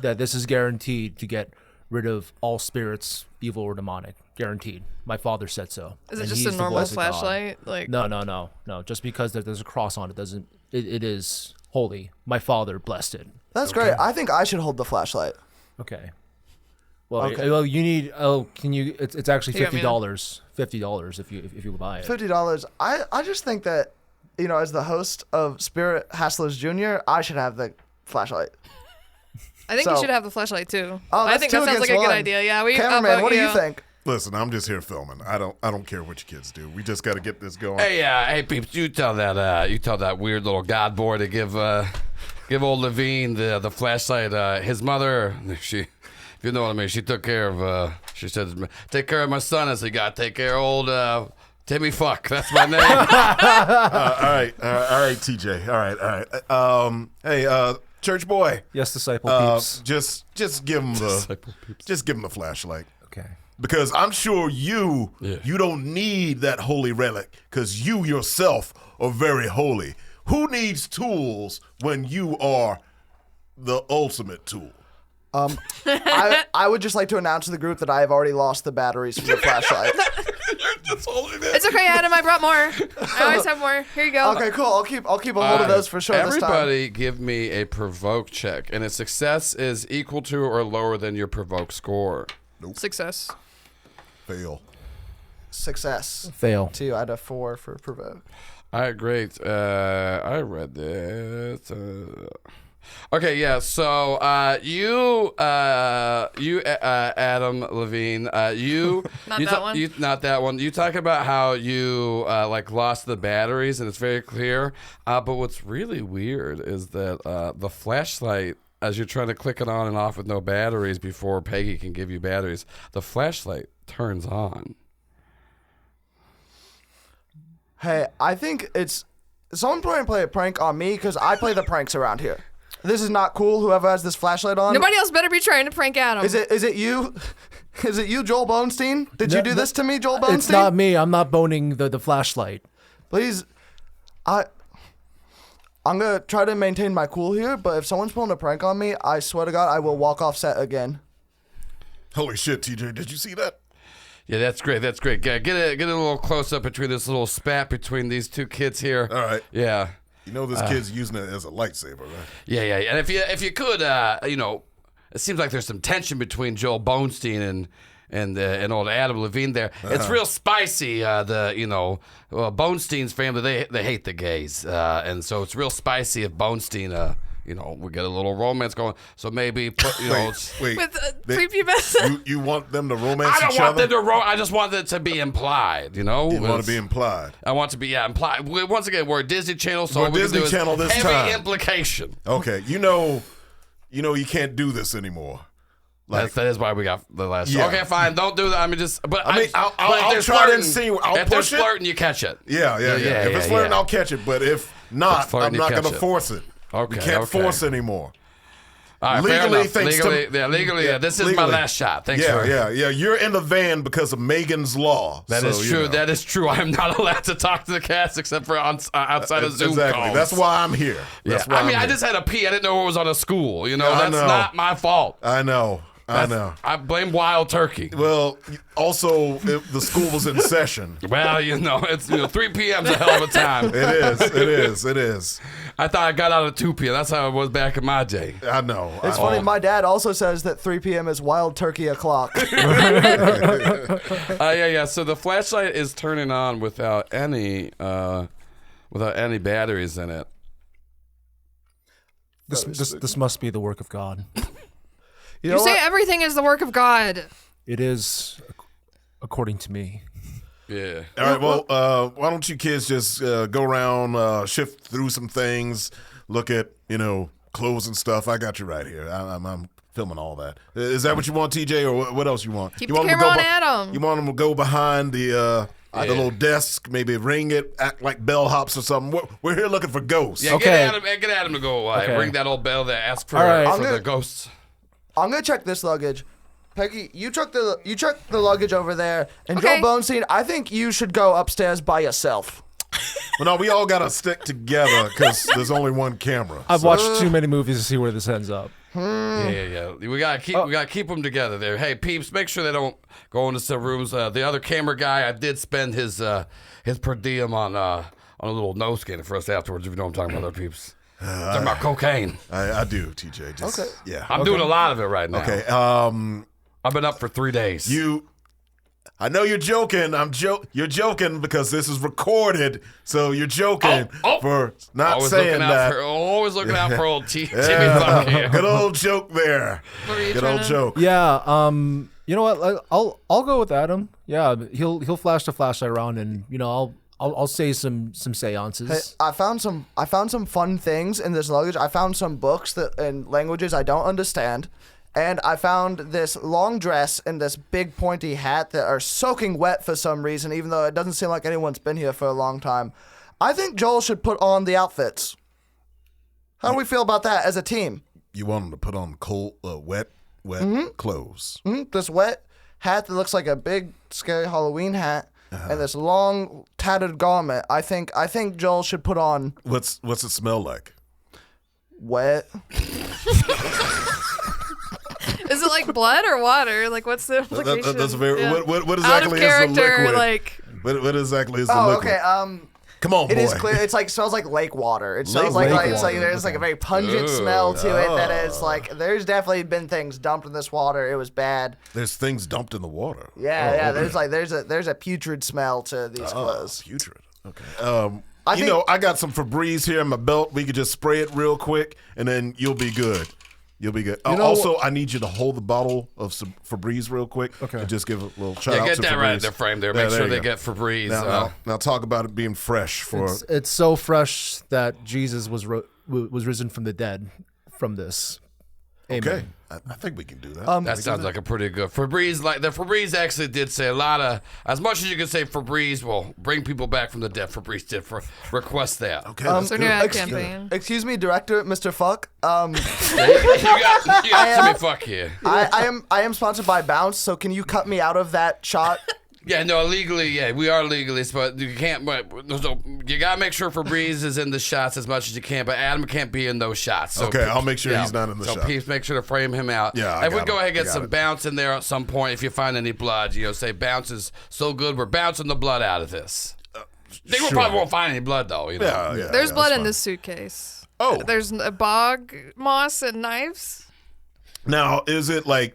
That this is guaranteed to get rid of all spirits, evil or demonic. Guaranteed. My father said so. Is it And just he's a the normal voice of God. flashlight? Like No. Just because there's a cross on it doesn't. It is holy. My father blessed it. That's great. I think I should hold the flashlight. Okay. Well, Okay. well, you need. Oh, can you? It's actually You got me $50. $50 if you buy it. $50. I just think that, as the host of Spirit Hasslers Jr., I should have the flashlight. I think you So- should have the flashlight too. Oh, I that's think two that sounds like against a good one. idea. Yeah, Cameraman, what do you think? Listen, I'm just here filming. I don't care what you kids do. We just got to get this going. Hey, Peeps, you tell that weird little god boy to give old Levine the flashlight. His mother, if you know what I mean, she took care of. She said, "Take care of my son," as he got take care of old Timmy Fuck. That's my name. All right, TJ. All right. Hey, church boy. Yes, disciple peeps. Just give him the flashlight. Okay. Because I'm sure you don't need that holy relic because you yourself are very holy. Who needs tools when you are the ultimate tool? I would just like to announce to the group that I have already lost the batteries for the flashlight. You're just holding it. It's okay, Adam. I brought more. I always have more. Here you go. Okay, cool. I'll keep a hold of those for sure this time. Everybody give me a provoke check, and a success is equal to or lower than your provoke score. Success. Fail. Success. Fail. 2 out of 4 for provoke. All right, great. I read this. Okay, yeah. So you, Adam Levine, you Not you that one. not that one. You talk about how you lost the batteries, and it's very clear. But what's really weird is that the flashlight, as you're trying to click it on and off with no batteries before Peggy can give you batteries, the flashlight turns on. Hey, I think it's someone trying to play a prank on me because I play the pranks around here. This is not cool. Whoever has this flashlight on. Nobody else better be trying to prank Adam. Is it you? Is it you, Joel Bonestein? Did you do this to me, Joel Bonestein? It's not me. I'm not boning the flashlight. Please, I'm gonna try to maintain my cool here, but if someone's pulling a prank on me, I swear to God, I will walk off set again. Holy shit, TJ! Did you see that? Yeah, that's great. That's great. Get a little close up between this little spat between these two kids here. All right. Yeah. You know this kid's using it as a lightsaber, right? Yeah. And if you could, it seems like there's some tension between Joel Bonestein and old Adam Levine there. It's real spicy. Bonestein's family they hate the gays, and so it's real spicy if Bonestein. We get a little romance going. So maybe Wait. With prepubescent. You want them to romance I don't each want other? them to I just want it to be implied. You want to be implied. I want to be implied. Once again, we're a Disney Channel, so We're we Disney can do Channel this heavy time. implication. Okay, you know you can't do this anymore. That is why we got the last. Yeah. Okay, fine. Don't do that. I'll I'll try to insinuate. I'll if there's push it. flirting, you catch it. Yeah. If it's flirting, I'll catch it. But if not, flirting, I'm you not going catch to it. force it. Okay, You can't okay. force anymore. All right, Legally, fair enough. Legally, this is my legally. last shot. Thanks Yeah, for yeah. You're in the van because of Megan's law. That is true. That is true. I'm not allowed to talk to the cast except for outside of Zoom exactly. calls. That's why I'm here. That's why I I'm just had a pee. I didn't know it was on a school. I That's know. not my fault. I know. I blame Wild Turkey. Well, also, if the school was in session. Well, it's 3 p.m.'s a hell of a time. It is. I thought I got out at 2 p.m. That's how it was back in my day. I know. It's funny, my dad also says that 3 p.m. is wild turkey o'clock. Yeah. So the flashlight is turning on without any batteries in it. This must be the work of God. You You know say what? everything is the work of God. It is, according to me. Yeah. All right, well, why don't you kids just go around, shift through some things, look at, clothes and stuff. I got you right here. I'm filming all that. Is that what you want, TJ, or what else you want? Keep you the want 'em to camera go on Adam. You want them to go behind the little desk, maybe ring it, act like bellhops or something. We're here looking for ghosts. Yeah, Okay. get Adam to go away. Okay. Ring that old bell there. Ask for, All right. for the ghosts. I'm gonna check this luggage. Peggy, you check the luggage over there, and Okay. Joel Bonestein, I think you should go upstairs by yourself. Well, no, we all got to stick together because there's only one camera. I've watched too many movies to see where this ends up. Yeah. We gotta keep them together there. Hey, peeps, make sure they don't go into some rooms. The other camera guy, I did spend his per diem on a little nose scanner for us afterwards. If you know what I'm talking about, there, peeps. Talking about cocaine. I do, TJ. Just, Okay. Yeah. I'm doing a lot of it right now. Okay. I've been up for 3 days. I know you're joking. You're joking because this is recorded, so you're joking for not always saying that. Always looking out for old Timmy Buck here. Good old joke there. What were you Good trying old to- joke. Yeah. You know what? I'll go with Adam. Yeah. He'll flash the flashlight around, and I'll say some seances. Hey, I found some fun things in this luggage. I found some books that in languages I don't understand. And I found this long dress and this big pointy hat that are soaking wet for some reason, even though it doesn't seem like anyone's been here for a long time. I think Joel should put on the outfits. How do we feel about that as a team? You want them to put on cold, wet clothes. This wet hat that looks like a big, scary Halloween hat, and this long, tattered garment. I think Joel should put on What's it smell like? wet. Is it like blood or water? Like, what's the implication? That's very. Yeah. What Out of exactly is the character, liquid? like. What exactly is the Oh, liquid? okay. Come on, boy. It is clear. It's like smells like lake water. It smells Lake like it's like water. there's like a very pungent smell to it that is like there's definitely been things dumped in this water. It was bad. There's things dumped in the water. Yeah. Okay. There's a putrid smell to these clothes. Putrid. Okay. I think- I got some Febreze here in my belt. We could just spray it real quick, and then you'll be good. You'll be good. Also, I need you to hold the bottle of some Febreze real quick. Okay. And just give a little shout Yeah, out get to that Febreze. right in their frame there. Make Yeah, sure you they go. get Febreze. Now talk about it being fresh for. It's so fresh that Jesus was risen from the dead from this. Okay, I think we can do that. That sounds like a pretty good Febreze. Like the Febreze actually did say a lot of, as much as you can say Febreze will bring people back from the dead. Febreze did request that. Okay, So new ad campaign. Excuse me, director, Mr. Fuck. You got to be fuck here. I am sponsored by Bounce, so can you cut me out of that shot? Yeah, no, legally, yeah, we are legally, but you can't. But so you gotta make sure Febreze is in the shots as much as you can. But Adam can't be in those shots. So Okay, I'll make sure he's not in the so shot. please make sure to frame him out. Yeah, if we go ahead and I get got some it. bounce in there at some point, if you find any blood, say bounce is so good, we're bouncing the blood out of this. They sure. probably won't find any blood though. Yeah. There's blood that's in fine. this suitcase. Oh. There's a bog moss and knives. Now, is it like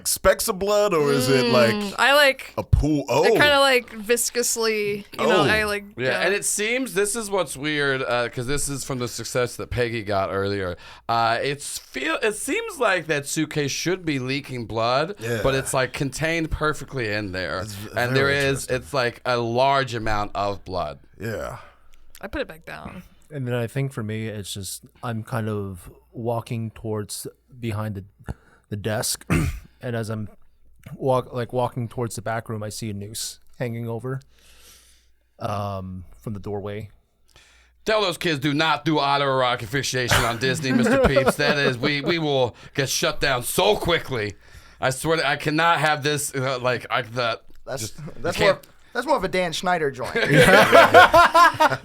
specks of blood, or is it like I like. a pool? Oh, They're kind of like viscously. I like. Yeah, and it seems this is what's weird because this is from the success that Peggy got earlier. It seems like that suitcase should be leaking blood, but it's like contained perfectly in there, and there is it's like a large amount of blood. yeah. I put it back down. And then I think for me, it's just I'm kind of walking towards behind the desk, and as I'm walking towards the back room, I see a noose hanging over from the doorway. Tell those kids do not do autoerotic asphyxiation on Disney, Mr. Peeps. That is, we will get shut down so quickly. I swear I cannot have this That's more of a Dan Schneider joint. Yeah.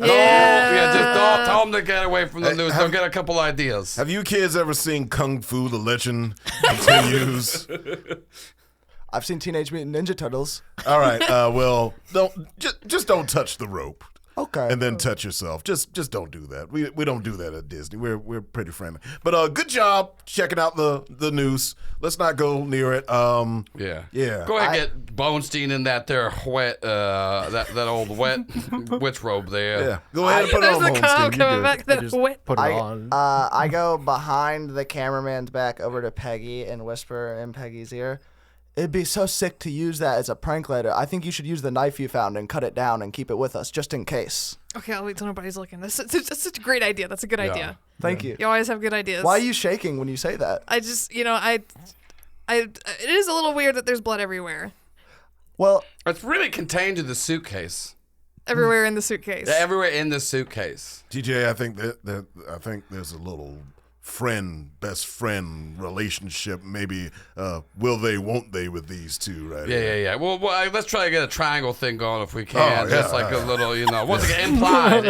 Just don't tell them to get away from the news. They'll get a couple ideas. Have you kids ever seen Kung Fu: The Legend Continues? I've seen Teenage Mutant Ninja Turtles. All right. Well, just don't touch the rope. Okay. And then touch yourself. Just don't do that. We don't do that at Disney. We're pretty friendly. But good job checking out the noose. Let's not go near it. Yeah. Go ahead and get Bonestein in that there wet that old wet witch robe there. Yeah. Go ahead and put it There's on, the Homestead. cow You coming good. back. That wet. Put it on. I go behind the cameraman's back over to Peggy and whisper in Peggy's ear, "It'd be so sick to use that as a prank later. I think you should use the knife you found and cut it down and keep it with us, just in case." Okay, I'll wait till nobody's looking. That's such a great idea. That's a good idea. Thank you. You always have good ideas. Why are you shaking when you say that? I just, it is a little weird that there's blood everywhere. Well, It's really contained to the suitcase. Everywhere in the suitcase. Everywhere in the suitcase. TJ, I think that there's a little best friend relationship. Maybe will they, won't they with these two right here. Yeah. Well, let's try to get a triangle thing going if we can. Oh, Just yeah, like yeah. a little, implied.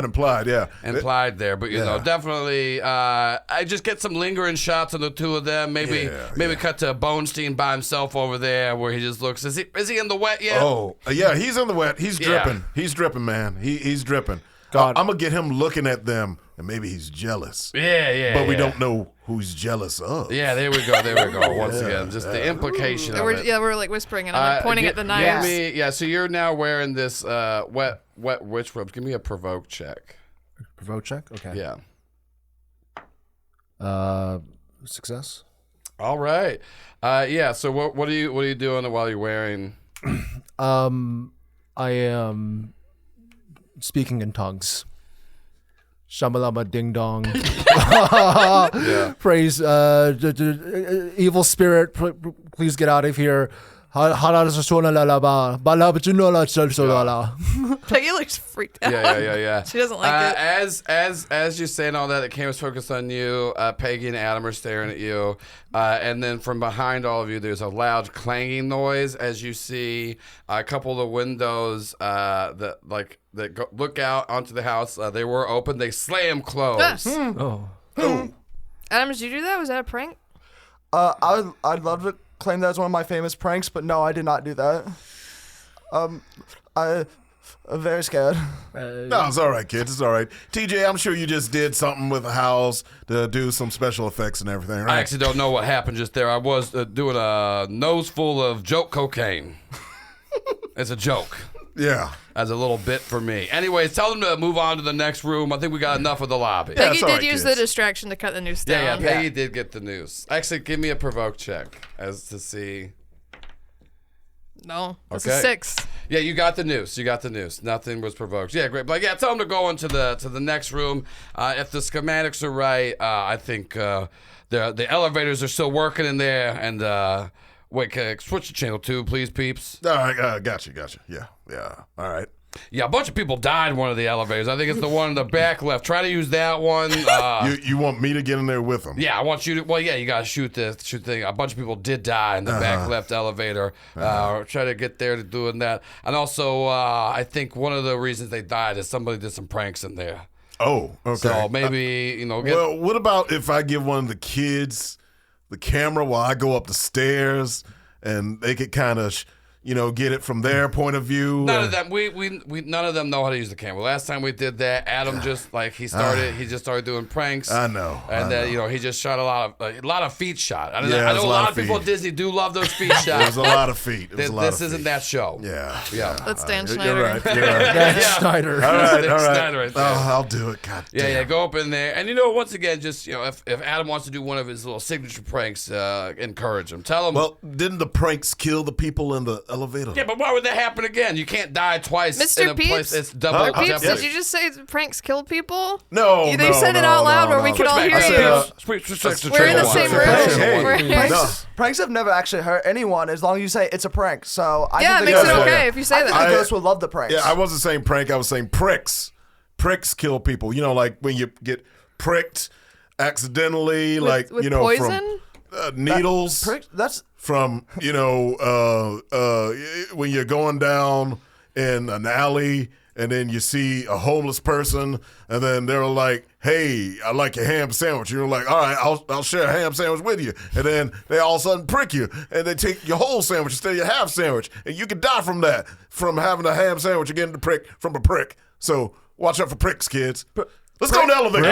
Implied, yeah. Implied there, but definitely. I just get some lingering shots of the two of them. Maybe cut to Bonestein by himself over there, where he just looks. Is he in the wet yet? Oh, yeah, he's in the wet. He's Yeah. dripping. He's dripping, man. He's dripping. God. I'm gonna get him looking at them, and maybe he's jealous. Yeah. But we don't know who he's jealous of. Yeah, there we go. Once again, just the implication of it. We're like whispering and I'm like pointing at the knives. So you're now wearing this wet witch robe. Give me a provoke check. Provoke check. Okay. Yeah. Success. All right. So what are you doing while you're wearing? I am speaking in tongues. Shamalama ding dong. Praise evil spirit, please get out of here. Peggy looks freaked out. Yeah. She doesn't like it. As you're saying all that, the camera's focused on you. Peggy and Adam are staring at you, and then from behind all of you, there's a loud clanging noise as you see a couple of the windows look out onto the house. They were open. They slam closed. Oh. Adam, did you do that? Was that a prank? I'd love to claim that as one of my famous pranks, but no, I did not do that. I'm very scared. No, it's all right, kids. It's all right. TJ, I'm sure you just did something with the house to do some special effects and everything, right? I actually don't know what happened just there. I was doing a nose full of joke cocaine. It's a joke. Yeah. As a little bit for me. Anyways, tell them to move on to the next room. I think we got enough of the lobby. Peggy that's all did right, use kids. the distraction to cut the noose down. Yeah, Peggy did get the news. Actually, give me a provoke check as to see. No, this Okay. is 6. Yeah, you got the news. Nothing was provoked. Yeah, great. But yeah, tell them to go into the next room. If the schematics are right, I think the elevators are still working in there. And wait, switch to channel 2, please, peeps. All right, got you. Yeah. All right. Yeah, a bunch of people died in one of the elevators. I think it's the one in the back left. Try to use that one. You want me to get in there with them? Yeah, I want you to. Well, yeah, you gotta shoot the thing. A bunch of people did die in the back left elevator. Try to get there to doing that. And also, I think one of the reasons they died is somebody did some pranks in there. Oh, okay. So maybe Well, what about if I give one of the kids the camera while I go up the stairs, and they could kind of. Get it from their point of view. None of them. We none of them know how to use the camera. Last time we did that, Adam just he just started doing pranks. I know. And then he just shot a lot of feet shot. I know it was a lot of feet. people at Disney do love those feet shots. It was a lot of feet. This isn't that show. Yeah. That's Dan You're Schneider. right. Dan Schneider. All right. Schneider right there. I'll do it. God damn. Yeah, go up in there. And once again, just if Adam wants to do one of his little signature pranks, encourage him. Tell him. Well, didn't the pranks kill the people in the elevator? Yeah, but why would that happen again? You can't die twice Mr. in a Peeps? place. It's double. Peeps, jeopardy. did you just say pranks kill people? No, They said it out loud where we could all hear you. We're in the same room. Pranks have never actually hurt anyone as long as you say it's a prank. So I Yeah, it think makes the it ghost- okay if you say I think that. the ghost would love the pranks. Yeah, I wasn't saying prank. I was saying pricks. Pricks kill people. Like when you get pricked accidentally, With poison? from needles. That's From when you're going down in an alley and then you see a homeless person and then they're like, "Hey, I like your ham sandwich." You're like, "All right, I'll share a ham sandwich with you." And then they all of a sudden prick you and they take your whole sandwich instead of your half sandwich, and you could die from that, from having a ham sandwich and getting the prick from a prick. So watch out for pricks, kids. Let's go to the elevator.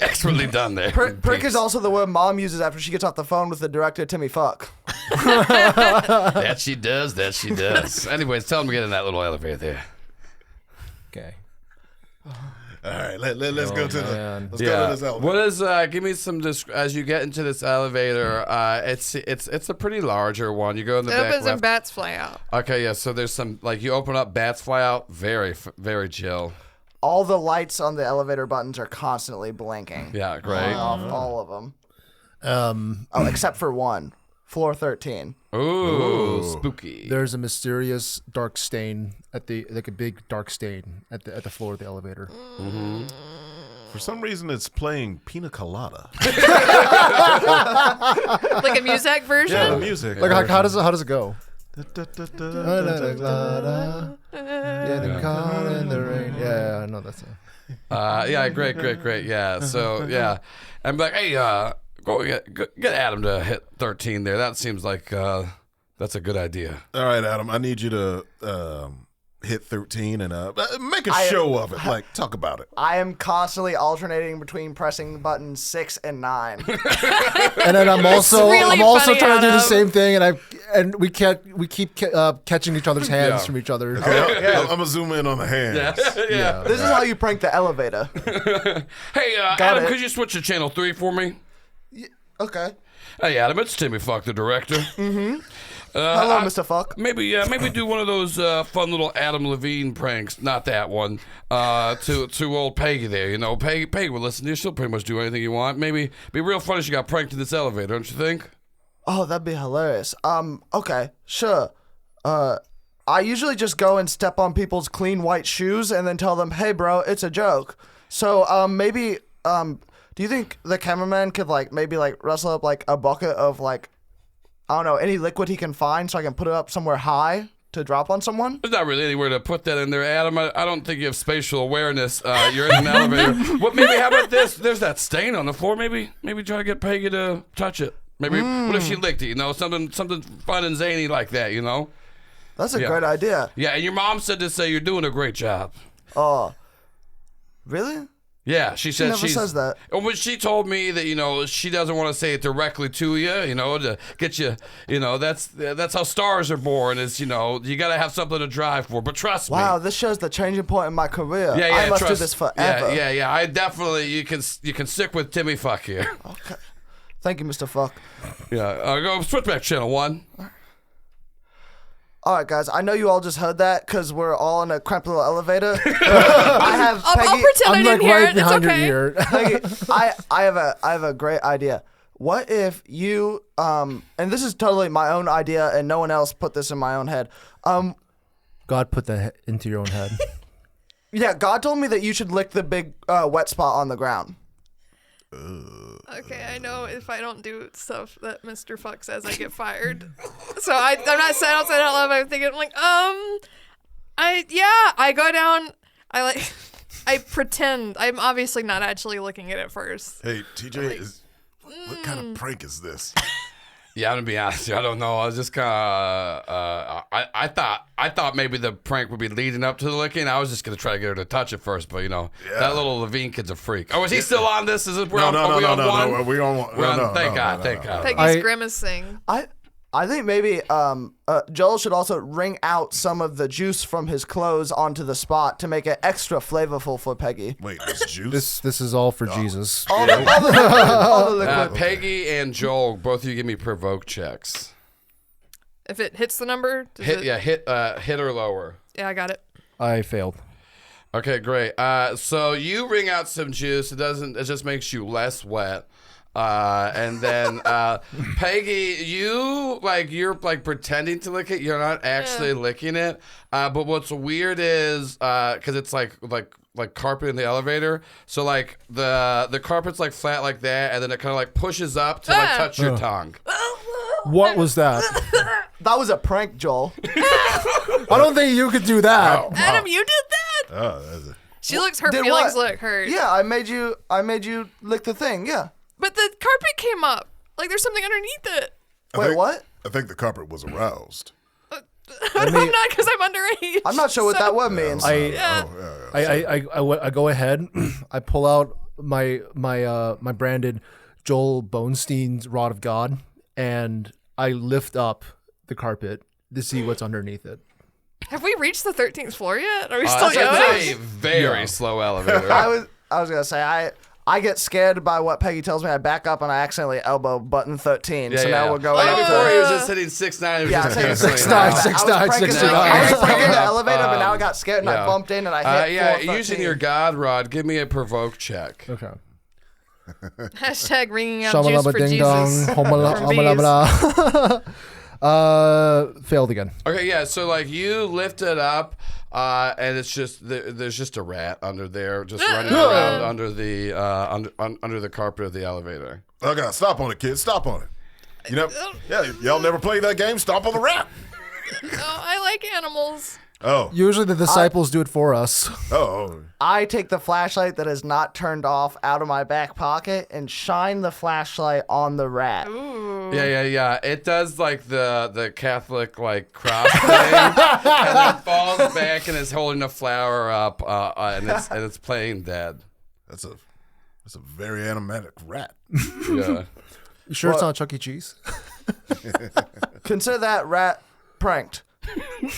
Expertly done there. prick is also the word mom uses after she gets off the phone with the director Timmy Fuck. That she does. Anyways, tell him to get in that little elevator there. Okay. All right, let's go to man. go to this elevator. What is? Give me some. As you get into this elevator, it's a pretty larger one. You go in the It back opens left. and bats fly out. Okay, yeah. So there's some you open up, bats fly out. Very chill. All the lights on the elevator buttons are constantly blinking. Yeah, great. All of them. Except for one. Floor 13. Ooh, spooky. There's a mysterious dark stain a big dark stain at the floor of the elevator. For some reason, it's playing Pina Colada. Like a music version? Yeah, the music. Like how does it go? Yeah, I know that's it. Yeah, great. Yeah. So yeah, I'm like, hey, go get Adam to hit 13 there. That seems like that's a good idea. All right, Adam, I need you to hit 13 and make a show of it. Like, talk about it. I am constantly alternating between pressing buttons 6 and 9. And then I'm also really trying funny, to do the Adam. same thing, and we keep catching each other's hands from each other. Okay, I'm gonna zoom in on the hands. Yeah. This is how you prank the elevator. Hey, Adam, it. could you switch to channel 3 for me? Okay. Hey, Adam, it's Timmy Fuck, the director. Hello, Mr. Fuck. Maybe do one of those fun little Adam Levine pranks. Not that one. To old Peggy there. Peggy will listen to you. She'll pretty much do anything you want. Maybe be real funny if she got pranked in this elevator, don't you think? Oh, that'd be hilarious. Okay, sure. I usually just go and step on people's clean white shoes and then tell them, "Hey, bro, it's a joke." So, maybe, do you think the cameraman could maybe rustle up a bucket of I don't know, any liquid he can find so I can put it up somewhere high to drop on someone? There's not really anywhere to put that in there, Adam. I don't think you have spatial awareness. You're in an elevator. Well, maybe how about this? There's that stain on the floor. Maybe try to get Peggy to touch it. Maybe what if she licked it? Something fun and zany like that. That's a great idea. Yeah, and your mom said to say you're doing a great job. Oh, really? Yeah, she said never says that. And when she told me that she doesn't want to say it directly to you, to get you, that's how stars are born. Is you got to have something to drive for. But trust me. Wow, this shows the changing point in my career. Yeah, I must do trust- this forever. Yeah. I definitely you can stick with Timmy Fuck here. Okay. Thank you, Mr. Fuck. Yeah, go switch back to channel 1. All right, guys. I know you all just heard that because we're all in a cramped little elevator. I have I'll Peggy. pretend I I'm didn't like hear right it. It's behind your okay. ear. Peggy, I have a great idea. What if you and this is totally my own idea and no one else put this in my own head. God put that into your own head. Yeah, God told me that you should lick the big wet spot on the ground. Okay, I know if I don't do stuff that Mr. Fuck says, I get fired. So I'm not saying out loud, but I'm thinking like, I go down, I pretend. I'm obviously not actually looking at it first. Hey, TJ, what kind of prank is this? Yeah, I'm gonna be honest with you. I don't know. I was just kind of. I thought maybe the prank would be leading up to the licking. I was just gonna try to get her to touch it first, but that little Levine kid's a freak. Oh, is he still on this? Is it? No. Are we on one? We're on one. We're on. No, Thank no, God. no, Thank no. God. Peggy's grimacing. I think maybe Joel should also wring out some of the juice from his clothes onto the spot to make it extra flavorful for Peggy. Wait, this juice? This is all for Jesus. All the liquid. Peggy and Joel, both of you give me provoke checks. If it hits the number, does Hit it? hit or lower. Yeah, I got it. I failed. Okay, great. So you wring out some juice. It just makes you less wet. And then Peggy, you're pretending to lick it. You're not actually licking it. But what's weird is because it's like carpet in the elevator. So like the carpet's like flat like that, and then it kind of like pushes up to like touch your tongue. What was that? That was a prank, Joel. I don't think you could do that. Adam, you did that? Oh, that's a... Her Did feelings what? look hurt. Yeah, I made you lick the thing. Yeah. But the carpet came up. Like there's something underneath it. Wait, what? I think the carpet was aroused. I'm not because I'm underage. I'm not sure what that word means. I go ahead. I pull out my branded Joel Bonestein's Rod of God, and I lift up the carpet to see what's underneath it. Have we reached the 13th floor yet? Are we still It's going? a very slow elevator. I was gonna say I get scared by what Peggy tells me. I back up and I accidentally elbow button 13. So now we're going. Before he was just hitting 6'9". He was Yeah, just I'm canceling taking it out. 6'9", 6'9", I was 6'9". pranking the elevator, but now I got scared and I bumped in and I hit 413. Using your God rod, give me a provoke check. Okay. Hashtag ringing out juice Shamalaba for ding dong. Jesus. Homala failed again. Okay, yeah. So like you lift it up, and it's just there's just a rat under there, just running around under the under the carpet of the elevator. Oh, God, stop on it, kid. Stop on it. Y'all never played that game? Stomp on the rat. Oh, I like animals. Oh. Usually the disciples do it for us. Oh. I take the flashlight that is not turned off out of my back pocket and shine the flashlight on the rat. Ooh. Yeah. It does like the Catholic like cross thing, and then falls back and is holding a flower up, and it's playing dead. That's a very animatic rat. Yeah. You sure it's not Chuck E. Cheese? Consider that rat pranked.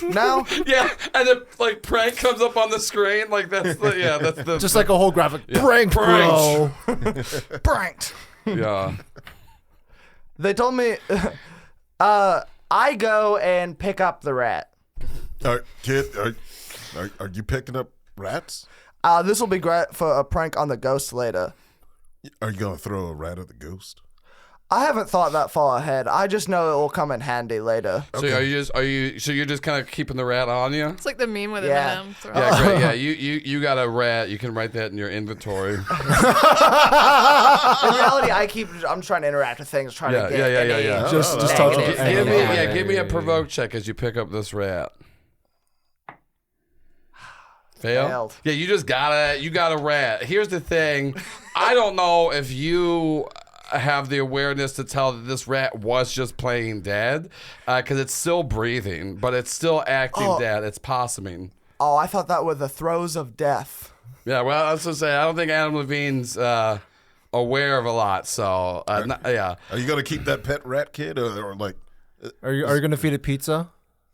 Now? Yeah, and the like prank comes up on the screen like that's the Just like a whole graphic. Prank, bro. Pranked. yeah. They told me I go and pick up the rat. Kid, are you picking up rats? This will be great for a prank on the ghost later. Are you going to throw a rat at the ghost? I haven't thought that far ahead. I just know it will come in handy later. So you're just kind of keeping the rat on you? It's like the meme with Yeah. Eminem. Yeah, great. Yeah, you got a rat. You can write that in your inventory. In reality, I'm trying to interact with things, trying to get yeah. Just talk to Give me a provoke check as you pick up this rat. Failed. Yeah, you got a rat. Here's the thing. I don't know if you have the awareness to tell that this rat was just playing dead, because it's still breathing, but it's still acting dead. It's possuming. Oh, I thought that were the throes of death. Yeah, well, I was going to say, I don't think Adam Levine's aware of a lot, so, yeah. Are you going to keep that pet rat, kid, or like... Are you going to feed it pizza?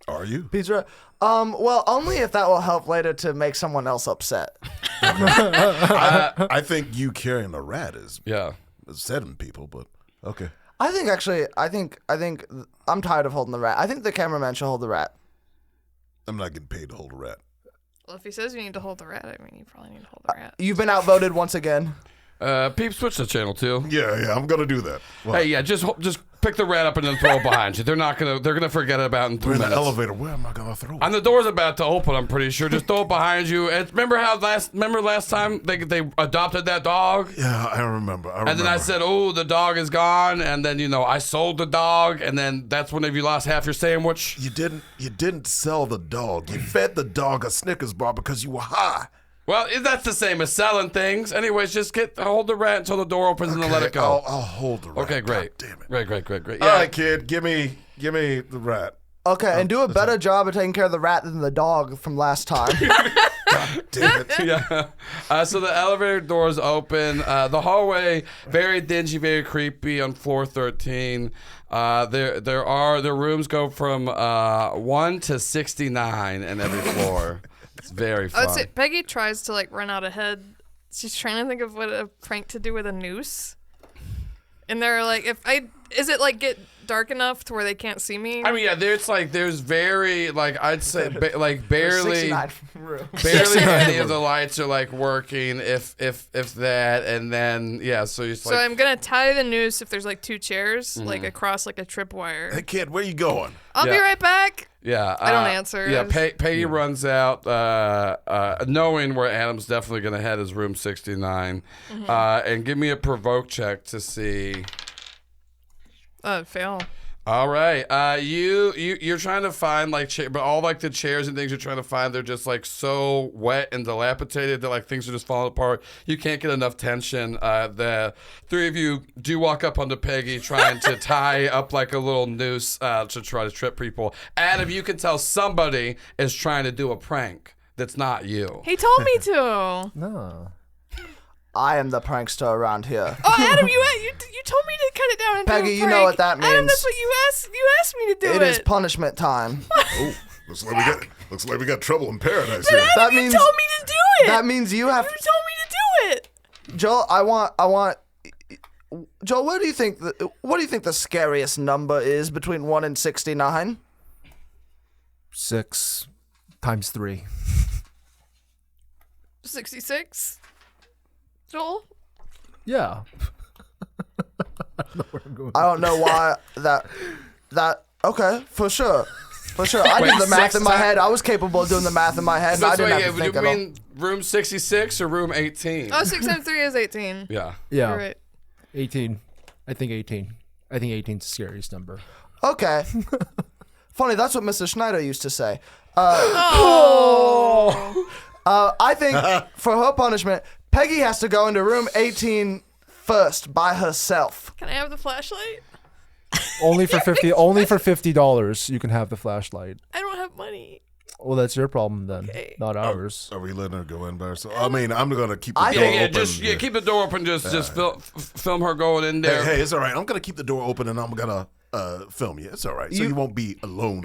Are you? Pizza. Well, only if that will help later to make someone else upset. I think you carrying a rat is upsetting people, but okay. I think I'm tired of holding the rat. I think the cameraman should hold the rat. I'm not getting paid to hold a rat. Well, if he says you need to hold the rat, I mean, you probably need to hold the rat. You've been outvoted once again. Peep, switch to channel 2. Yeah, I'm gonna do that. Well, Hey, yeah, just pick the rat up and then throw it behind you. They're gonna forget about it in 3 we're in the minutes. elevator. Where am I gonna throw it? And the door's about to open, I'm pretty sure. Just throw it behind you. And remember last time they adopted that dog? Yeah, I remember. And then I said, oh, the dog is gone. And then, I sold the dog. And then that's whenever you lost half your sandwich. you didn't sell the dog. You fed the dog a Snickers bar because you were high. Well, that's the same as selling things. Anyways, just hold the rat until the door opens and then let it go. I'll hold the rat. Okay, great. God damn it. Great. All right, kid, give me the rat. Okay, and do a better job of taking care of the rat than the dog from last time. Damn it. Yeah. So the elevator doors open. The hallway, very dingy, very creepy on floor 13. Their rooms go from 1 to 69 in every floor. It's very fun. I would say Peggy tries to run out ahead. She's trying to think of what a prank to do with a noose. And they're like, is it get dark enough to where they can't see me? I mean, yeah, there's very, I'd say, barely 69 room. barely any of the lights are working, if that, and then so you're So I'm gonna tie the noose if there's 2 chairs across a tripwire. Hey, kid, where you going? I'll be right back. Yeah, I don't answer. Yeah, Peggy runs out, knowing where Adam's definitely gonna head is room 69, and give me a provoke check to see. Fail. All right. You're trying to find but all the chairs and things you're trying to find, they're just so wet and dilapidated that things are just falling apart. You can't get enough tension. The 3 of you do walk up onto Peggy trying to tie up a little noose to try to trip people. Adam, you can tell somebody is trying to do a prank that's not you. He told me to. No. I am the prankster around here. Oh, Adam, you told me to cut it down and Peggy, do a you prank. know what that Adam, means. that's what you asked me to do. It is punishment time. Oh, looks like we got trouble in paradise here. That You means told me to do it. that means you have You told me to do it. Joel, I want Joel, what do you think the scariest number is between 1 and 69? 6 times 3. 66. Joel. Yeah. I don't know why that okay, for sure. I Wait, did the math 6 in my head. I was capable of doing the math in my head, and I didn't have to do think you at all. mean room 66 or room 18? Oh, 6 times 3 is 18. Yeah. Yeah. You're right. 18. I think 18. I think 18's the scariest number. Okay. Funny, that's what Mr. Schneider used to say. I think for her punishment, Peggy has to go into room 18 first by herself. Can I have the flashlight? Only for $50 you can have the flashlight. I don't have money. Well, that's your problem then, Okay. not ours. Are we letting her go in by herself? I mean, I'm going to keep the I- door Yeah, open. just keep the door open. Just film her going in there. Hey, it's all right. I'm going to keep the door open, and I'm going to film you. It's all right. So you won't be alone.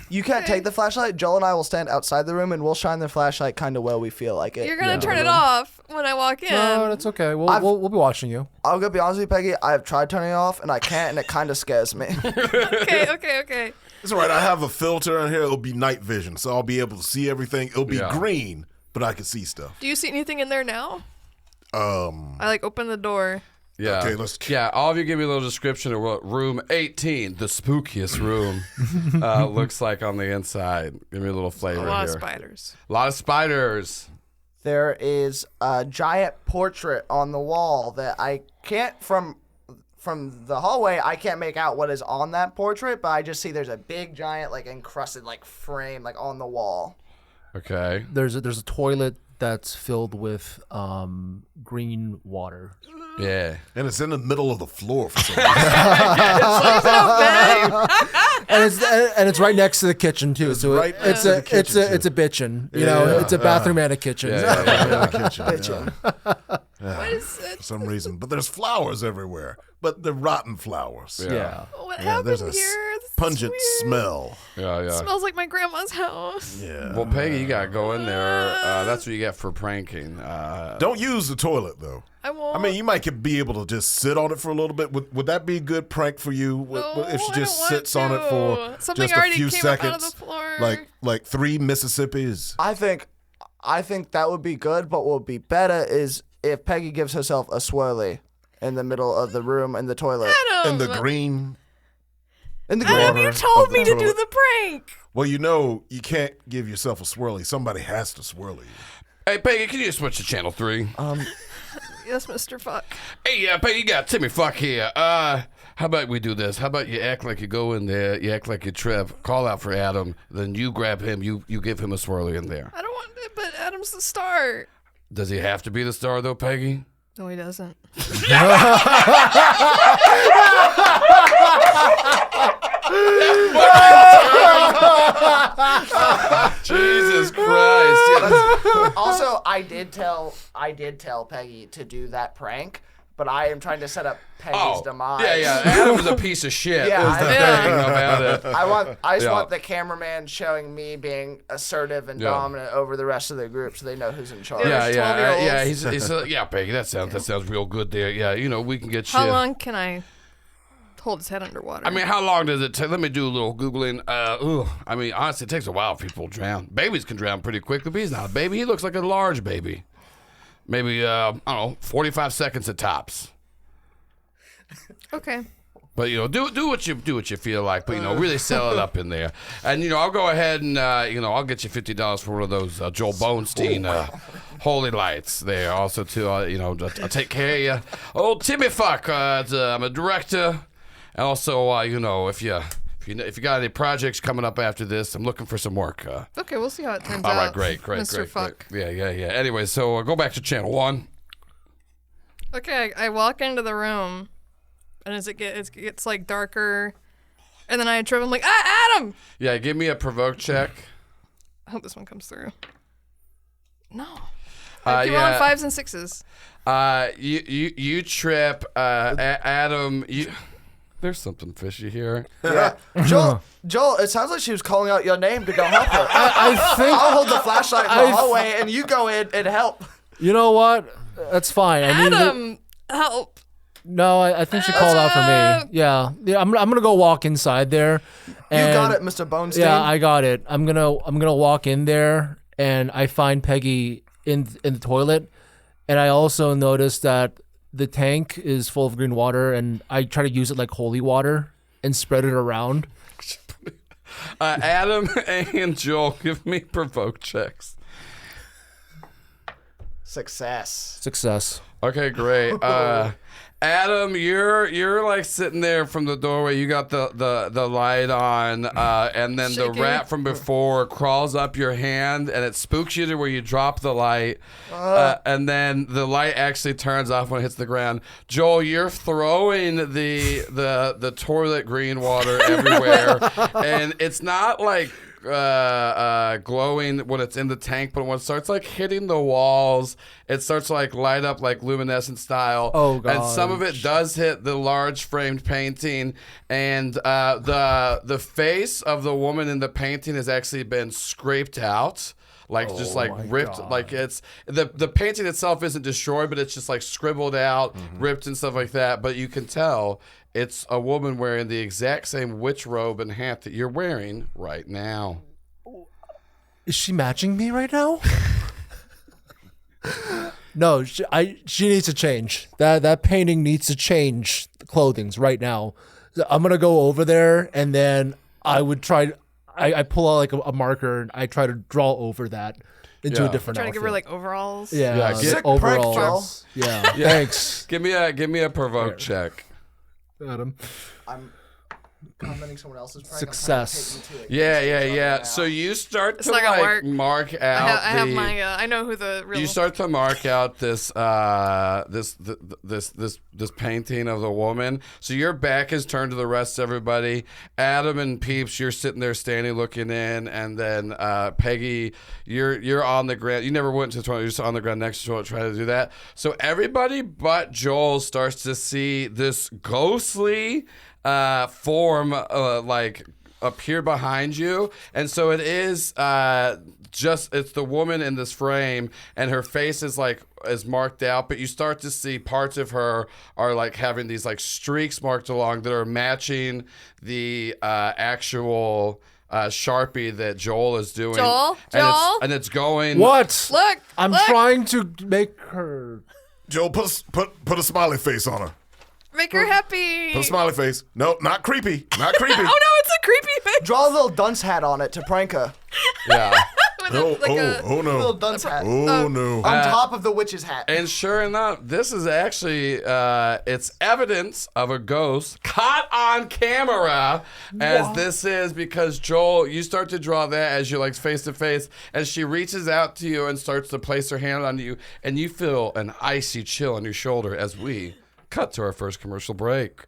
You can't take the flashlight. Joel and I will stand outside the room and we'll shine the flashlight kind of where we feel like it. You're gonna turn it off when I walk in. No, that's okay. We'll be watching you. I'm gonna be honest with you, Peggy. I've tried turning it off and I can't, and it kind of scares me. Okay. It's all right. I have a filter in here. It'll be night vision, so I'll be able to see everything. It'll be green, but I can see stuff. Do you see anything in there now? I open the door. Yeah. Okay, all of you give me a little description of what room 18, the spookiest room, looks like on the inside. Give me a little flavor A lot here. of spiders. A lot of spiders. There is a giant portrait on the wall that I can't from the hallway. I can't make out what is on that portrait, but I just see there's a big giant encrusted frame on the wall. Okay. There's a toilet that's filled with green water. Yeah. And it's in the middle of the floor for some reason. and it's right next to the kitchen too. So right it's next to the kitchen, it's a bitchin. You know, it's a bathroom and a kitchen. in the kitchen. What is it? For some reason. But there's flowers everywhere. But they're rotten flowers. Yeah. What Yeah, happened there's a here? pungent smell. Yeah, yeah. Smells like my grandma's house. Yeah. Well, Peggy, you gotta go in there. That's what you get for pranking. Don't use the toilet though. I won't. I mean, you might be able to just sit on it for a little bit. Would that be a good prank for you? No, If she I just don't sits want on it for to. Something just a already few came up out seconds, of the floor. like 3 Mississippis. I think that would be good, but what would be better is if Peggy gives herself a swirly in the middle of the room in the toilet. Adam, In the green. In the Adam, green. you told of me the to do toilet. the prank. Well, you can't give yourself a swirly. Somebody has to swirly you. Hey, Peggy, can you switch to channel 3? Yes, Mr. Fuck. Hey, Peggy, you got Timmy Fuck here. How about we do this? How about you act like you go in there, you act like you trip, call out for Adam, then you grab him, you give him a swirly in there. I don't want it, but Adam's the star. Does he have to be the star, though, Peggy? No, he doesn't. Jesus Christ. Yeah, that's- Also, I did tell Peggy to do that prank, but I am trying to set up Peggy's demise. yeah. Adam was a piece of shit. Yeah, was the I- thing about it. I just Yeah. want the cameraman showing me being assertive and Yeah. dominant over the rest of the group, so they know who's in charge. Yeah, There's yeah, 12-year-olds. yeah. He's yeah, Peggy. That sounds real good there. Yeah, we can get How you. long can I hold his head underwater? I mean, how long does it take? Let me do a little Googling. I mean, honestly, it takes a while for people to drown. Babies can drown pretty quickly, but he's not a baby. He looks like a large baby. Maybe, I don't know, 45 seconds at tops. okay. But, do what you feel like, but, really sell it up in there. And, I'll go ahead and, I'll get you $50 for one of those Joel Bonestein holy lights there. Also, too, I'll take care of you. Old Timmy Fuck, I'm a director. And also, if you got any projects coming up after this, I'm looking for some work. Okay, we'll see how it turns All out. right, great. Mr. Fuck. Yeah. Anyway, so go back to channel 1. Okay, I walk into the room, and as it gets like darker, and then I trip. I'm like, Adam! Yeah, give me a provoke check. I hope this one comes through. No. Yeah. Keep rolling 5s and 6s. You trip, Adam. There's something fishy here. Yeah. Joel, it sounds like she was calling out your name to go help her. I think. I'll hold the flashlight in the hallway, and you go in and help. You know what? That's fine. I mean, Adam, help. no, I think she called out for me. Yeah. I'm gonna go walk inside there. You And got it, Mr. Bonestein. Yeah, I got it. I'm gonna walk in there, and I find Peggy in the toilet, and I also noticed that the tank is full of green water, and I try to use it like holy water and spread it around. Adam and Joel, give me provoke checks. Success. Okay, great. Adam, you're like sitting there from the doorway. You got the light on, and then the Shaking. rat from before crawls up your hand, and it spooks you to where you drop the light, and then the light actually turns off when it hits the ground. Joel, you're throwing the toilet green water everywhere, and it's not like glowing when it's in the tank, but when it starts like hitting the walls, it starts to like light up like luminescent style. Oh, And some of it does hit the large framed painting, and the face of the woman in the painting has actually been scraped out. Like just like ripped, like it's the painting itself isn't destroyed, but it's just like scribbled out, ripped and stuff like that. But you can tell it's a woman wearing the exact same witch robe and hat that you're wearing right now. Is she matching me right now? No, she needs to change. That painting needs to change the clothings right now. So I'm gonna go over there, and then I would try. I pull out like a marker, and I try to draw over that into Yeah. a different Trying to outfit. give her like overalls. Yeah, get sick prank, overalls. Yeah, thanks, Give me a provoke check. Adam. I'm commenting someone else's prank. Success. I'm trying to take me to it. Yeah. So you start It's to not gonna like work. mark I out have the. my. I know who the real. You start to mark out this this painting of the woman. So your back is turned to the rest of everybody. Adam and Peeps, you're sitting there standing looking in, and then Peggy, you're on the ground. You never went to the toilet. You're just on the ground next to the toilet trying to do that. So everybody but Joel starts to see this ghostly form like appear behind you, and so it is it's the woman in this frame, and her face is marked out, but you start to see parts of her are like having these like streaks marked along that are matching the actual Sharpie that Joel is doing. Joel? And it's going. What? Look, I'm look. trying to make her. Joel, put a smiley face on her. Make her happy. Put a smiley face. No, not creepy. Not creepy. Oh no, it's a creepy face. Draw a little dunce hat on it to prank her. Yeah. With Oh, like a, oh A little no. dunce hat. Oh no. On top of the witch's hat. And sure enough, this is actually it's evidence of a ghost caught on camera, as this is because Joel, you start to draw that as you're like face to face, as she reaches out to you and starts to place her hand on you, and you feel an icy chill on your shoulder as we cut to our first commercial break.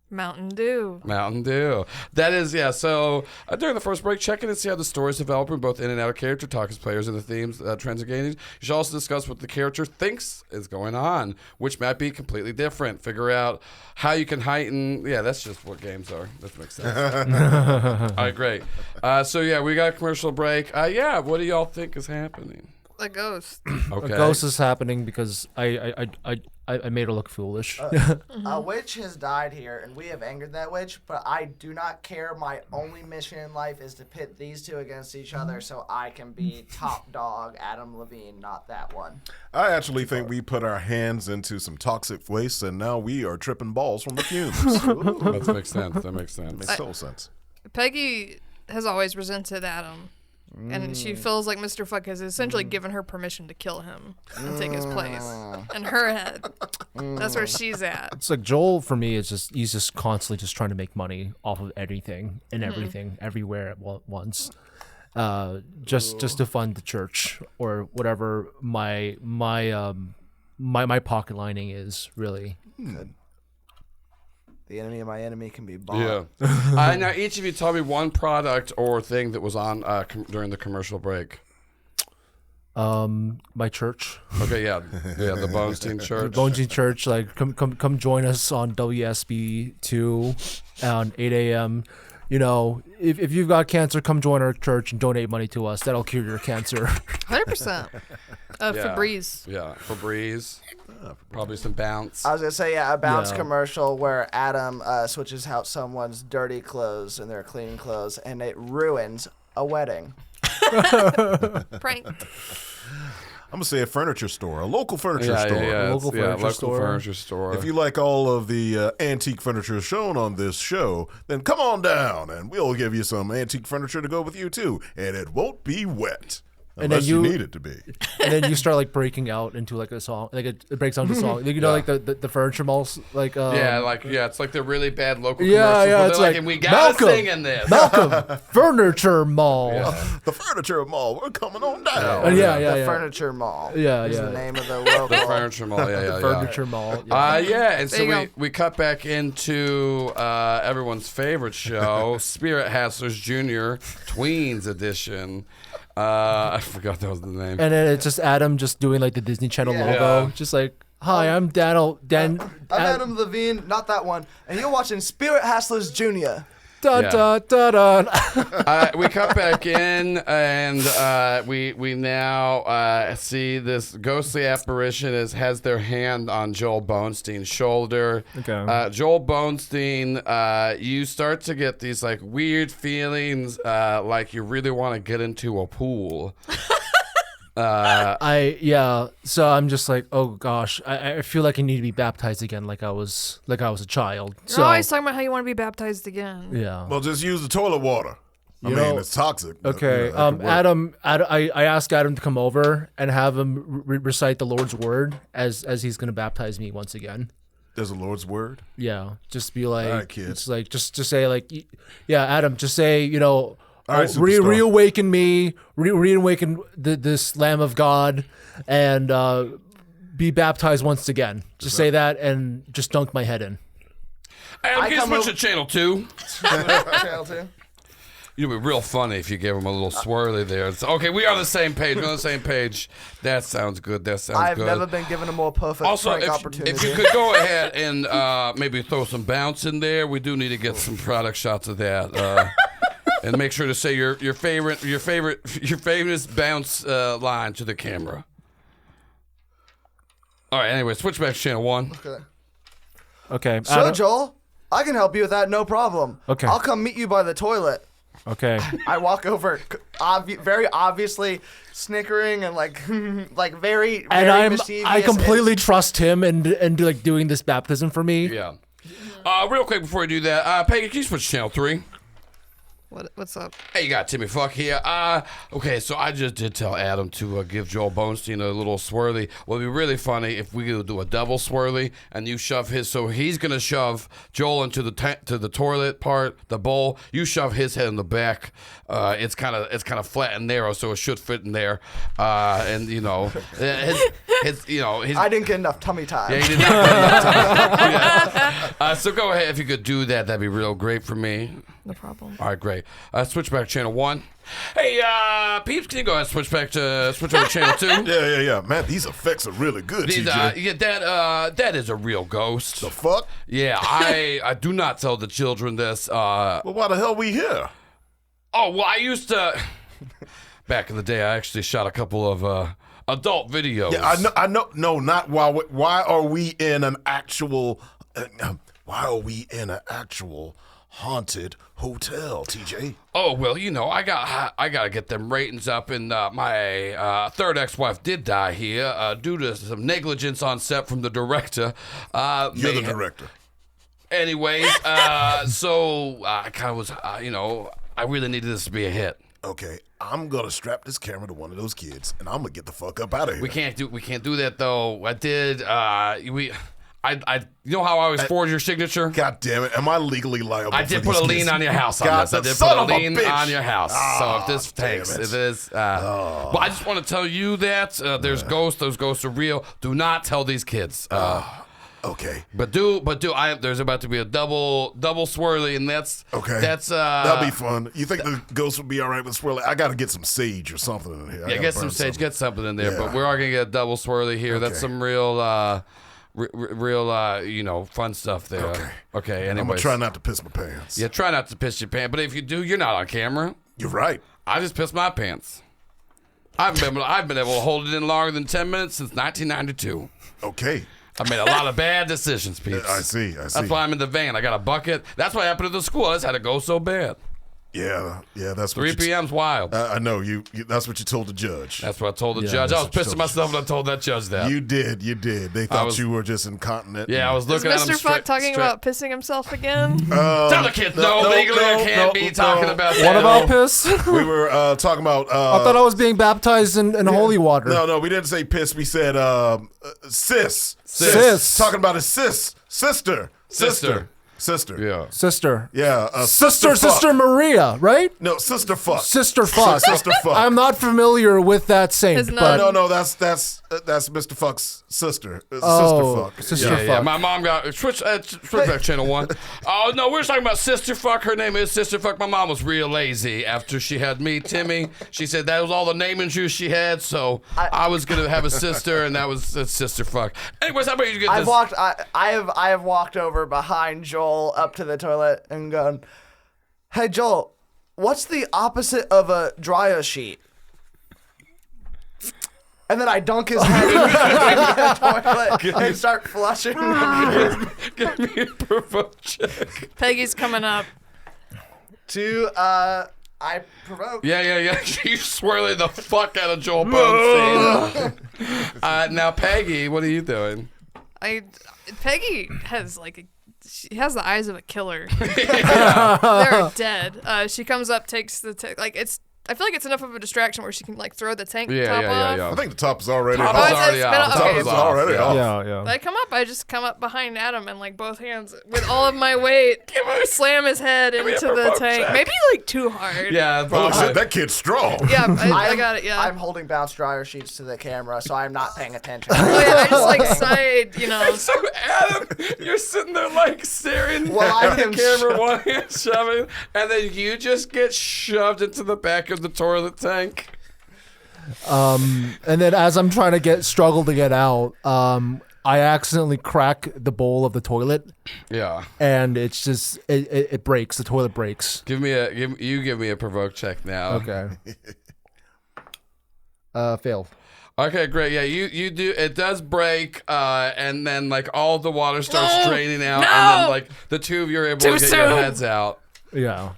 Mountain Dew. Mountain Dew. That is, yeah. So during the first break, check in and see how the stories develop both in and out of character, talk as players and the themes, trends, and gainings. You should also discuss what the character thinks is going on, which might be completely different. Figure out how you can heighten. Yeah, that's just what games are. That makes sense. All right, great. So yeah, we got a commercial break. Yeah, what do y'all think is happening? A ghost. Okay. A ghost is happening because I made her look foolish. A witch has died here, and we have angered that witch, but I do not care. My only mission in life is to pit these two against each other so I can be top dog Adam Levine, not that one. I actually think we put our hands into some toxic waste, and now we are tripping balls from the fumes. That makes sense. That makes sense. Makes total sense. Peggy has always resented Adam. And she feels like Mr. Fuck has essentially given her permission to kill him and take his place. In her head. That's where she's at. It's like Joel for me is just he's just constantly just trying to make money off of anything and everything everywhere at once, just to fund the church or whatever my pocket lining is really. The enemy of my enemy can be bought. Yeah. Now, each of you tell me one product or thing that was on during the commercial break. My church. Okay, yeah, the Bonestein Church. Bonestein Church, like come join us on WSB2 at 8 a.m. You know, if you've got cancer, come join our church and donate money to us. That'll cure your cancer. 100%. Febreze. Yeah, Febreze. Probably some Bounce. I was going to say, a Bounce Yeah. commercial where Adam switches out someone's dirty clothes and their clean clothes, and it ruins a wedding. Prank. I'm gonna say a furniture store, a local furniture store. Local furniture store. furniture store. If you like all of the antique furniture shown on this show, then come on down and we'll give you some antique furniture to go with you too, and it won't be wet. And then Unless you need it to be. And then you start like breaking out into like a song, like it breaks down to a song. Like, you know, like the furniture malls, like it's like the really bad local yeah, commercials. yeah. Where It's they're like and we gotta sing in this. Malcolm Furniture Mall. The furniture mall, we're coming on down. The Furniture Mall. Yeah, is yeah. the name of the local. The furniture mall. Yeah. Furniture Mall. And There you so go. we cut back into everyone's favorite show, Spirit Hasslers Jr. Tweens Edition. I forgot that was the name. And then it's just Adam just doing like the Disney Channel logo, just like, "Hi, I'm I'm Adam Levine, not that one. And you're watching Spirit Hasslers Jr. Da, da, da, da. We cut back in, and we now see this ghostly apparition has their hand on Joel Bonestein's shoulder. Okay. Joel Bonestein, you start to get these like weird feelings, like you really want to get into a pool. So I'm just like, oh gosh, I feel like I need to be baptized again, like I was a child. You're So always talking about how you want to be baptized again. yeah. Well, just use the toilet water. I You mean, know- it's toxic. but, Okay, you know, it could work. Adam, I asked Adam to come over and have him recite the Lord's word as he's gonna baptize me once again. There's a Lord's word. Yeah, just be like, All right, kid. it's like just say like, yeah, Adam, just say, you know, All right, re- superstar. reawaken me, reawaken this Lamb of God, and be baptized once again. Just say that and just dunk my head in. Adam, I can you come switch over- to channel 2? Channel 2. It'd be real funny if you gave him a little swirly there. It's, okay, we are on the same page. We're on the same page. That sounds good. That sounds I've good. never been given a more perfect Also, prank opportunity. if you could go ahead and maybe throw some bounce in there, we do need to get some product shots of that. And make sure to say your favorite bounce line to the camera. All right. Anyway, switch back to channel 1. Okay. Sure, Joel. I can help you with that, no problem. Okay. I'll come meet you by the toilet. Okay. I walk over, very obviously snickering and like very And mischievous. I completely trust him and like doing this baptism for me. Yeah. Real quick before you do that, Peggy, can you switch to channel 3? What's up? Hey, you got Timmy Fuck here. Okay, so I just did tell Adam to give Joel Bonestein a little swirly. Well, it'd be really funny if we could do a double swirly and you shove his. So he's gonna shove Joel into the to the toilet part, the bowl. You shove his head in the back. It's kind of flat and narrow, so it should fit in there. And his I didn't get enough tummy time. Yeah, he did not get enough time. Yeah. So go ahead if you could do that. That'd be real great for me. No problem. All right, great. Switch back to channel 1. Hey, peeps, can you go ahead and switch over to channel 2? Yeah. Man, these effects are really good, These, TJ. that is a real ghost. The fuck? Yeah, I do not tell the children this. Well, why the hell we here? Oh, well, I used to. Back in the day, I actually shot a couple of adult videos. Yeah, I know. No, not why. Why are we in an actual? Why are we in an actual haunted hotel, TJ? Oh well, I gotta get them ratings up, and my third ex-wife did die here due to some negligence on set from the director. You're the director. Anyways, so I kind of was, I really needed this to be a hit. Okay, I'm gonna strap this camera to one of those kids, and I'm gonna get the fuck up out of here. We can't do that though. I did. You know how I always forge your signature? God damn it! Am I legally liable? I did for put a these lien kids? on your house on God, this. I did son put a of a lien bitch. on your house. So if this damn tanks, it. if this, well, I just want to tell you that there's ghosts. Those ghosts are real. Do not tell these kids. Okay. But there's about to be a double swirly, and that's Okay. That'll be fun. You think the ghost would be all right with swirly? I got to get some sage or something in here. Yeah, get some sage, get something in there. Yeah. But we are gonna get a double swirly here. That's some real, fun stuff there. Okay. Anyways, I'm gonna try not to piss my pants. Yeah, try not to piss your pants. But if you do, you're not on camera. You're right. I just pissed my pants. I've been able to hold it in longer than 10 minutes since 1992. Okay. I made a lot of bad decisions, peeps. I see. That's why I'm in the van. I got a bucket. That's what happened to the school. I just had to go so bad. Yeah. That's what 3 p.m.'s wild. I know you. That's what you told the judge. That's what I told the judge. I was pissing myself when I told that judge that. You did. They thought you were just incontinent. Yeah, I was Is looking at him Mr. Fuck talking about pissing himself again? Tell the kids legally I can't be talking about that. What about piss? We were talking about. I thought I was being baptized in holy water. No, we didn't say piss. We said sis. Sis. Talking about his sister. Yeah. Sister. Yeah. Sister Maria, right? No, sister fuck. Sister fuck. Sister fuck. I'm not familiar with that saint, His but No, that's Mr. Fuck's sister. Sister fuck. Sister fuck. Yeah. My mom got switch back to channel 1. Oh no, we're talking about Sister Fuck. Her name is Sister Fuck. My mom was real lazy after she had me, Timmy. She said that was all the name and juice she had, so I was gonna have a sister, and that was Sister Fuck. Anyways, how about you get this? I have walked over behind Joel up to the toilet and gone, "Hey Joel, what's the opposite of a dryer sheet?" And then I dunk his head into the toilet and start flushing. Give me a provoke check. Peggy's coming up. I provoke. Yeah. You swirling the fuck out of Joel Bonestein. Now, Peggy, what are you doing? Peggy has she has the eyes of a killer. They're dead. She comes up, takes the I feel like it's enough of a distraction where she can throw the tank top off. I think the top is already Top off. is already it's been off. off. Top Okay. is already off. Yeah. I come up, I just come up behind Adam and both hands with all of my weight, slam his head into the tank. Maybe too hard. Yeah, Oh probably. shit, that kid's strong. Yeah, I got it. Yeah. I'm holding bounce dryer sheets to the camera, so I'm not paying attention. Oh yeah, I just side, So Adam, you're sitting there like staring Well, I at the can camera, one hand shoving, and then you just get shoved into the back of the toilet tank. And then as I'm trying to struggle to get out, I accidentally crack the bowl of the toilet, Yeah. and it's just it breaks. The toilet breaks. Give me a provoke check now. Okay. Failed. Okay, great. Yeah, you do. It does break, and then like all the water starts draining out, and then like the two of you are able to get your heads out. Yeah.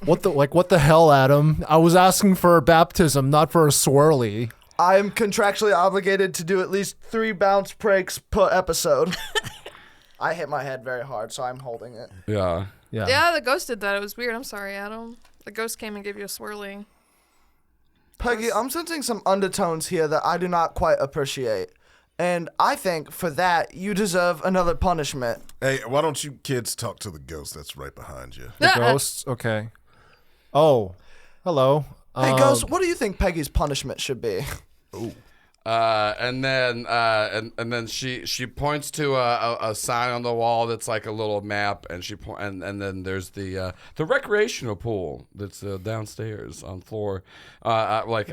What the hell, Adam? I was asking for a baptism, not for a swirly. I'm contractually obligated to do at least 3 bounce breaks per episode. I hit my head very hard, so I'm holding it. Yeah. Yeah, the ghost did that. It was weird. I'm sorry, Adam. The ghost came and gave you a swirly. Peggy, I'm sensing some undertones here that I do not quite appreciate. And I think for that, you deserve another punishment. Hey, why don't you kids talk to the ghost that's right behind you? The ghosts? Okay. Oh, hello. Hey, Ghost, what do you think Peggy's punishment should be? Ooh. And then she points to a sign on the wall that's like a little map, and and then there's the recreational pool that's downstairs on floor, like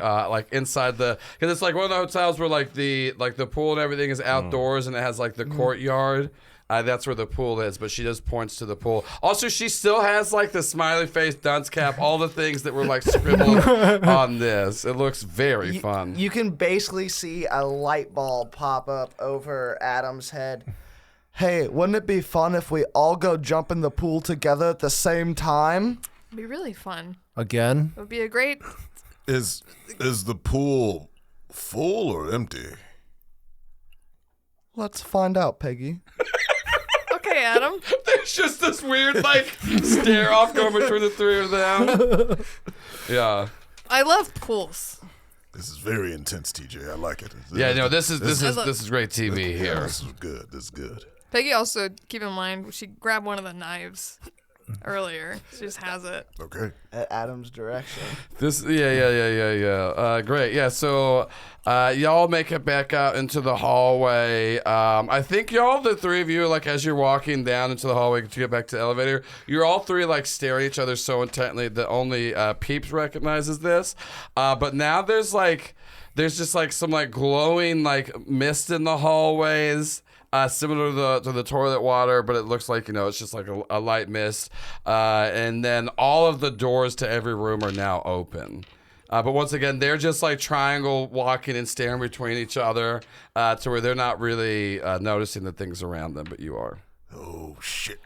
inside because it's like one of the hotels where like the pool and everything is outdoors and it has like the courtyard. That's where the pool is, but she just points to the pool. Also, she still has like the smiley face, dunce cap, all the things that were like scribbled on this. It looks very fun. You can basically see a light bulb pop up over Adam's head. Hey, wouldn't it be fun if we all go jump in the pool together at the same time? It'd be really fun. Again? It would be a great... Is the pool full or empty? Let's find out, Peggy. Okay, Adam. There's just this weird like stare off going between the three of them. Yeah. I love pools. This is very intense, TJ. I like it. Yeah, no, this is great TV here. This is good. This is good. Peggy also, keep in mind, she grabbed one of the knives earlier. She just has it. Okay. At Adam's direction. Great. Yeah. So, y'all make it back out into the hallway. I think the three of you, like as you're walking down into the hallway to get back to the elevator, you're all three like staring at each other so intently that only Peeps recognizes this. But now there's just like some like glowing like mist in the hallways. Similar to the toilet water, but it looks like, it's just like a light mist. And then all of the doors to every room are now open. But once again, they're just like triangle walking and staring between each other to where they're not really noticing the things around them, but you are. Oh, shit.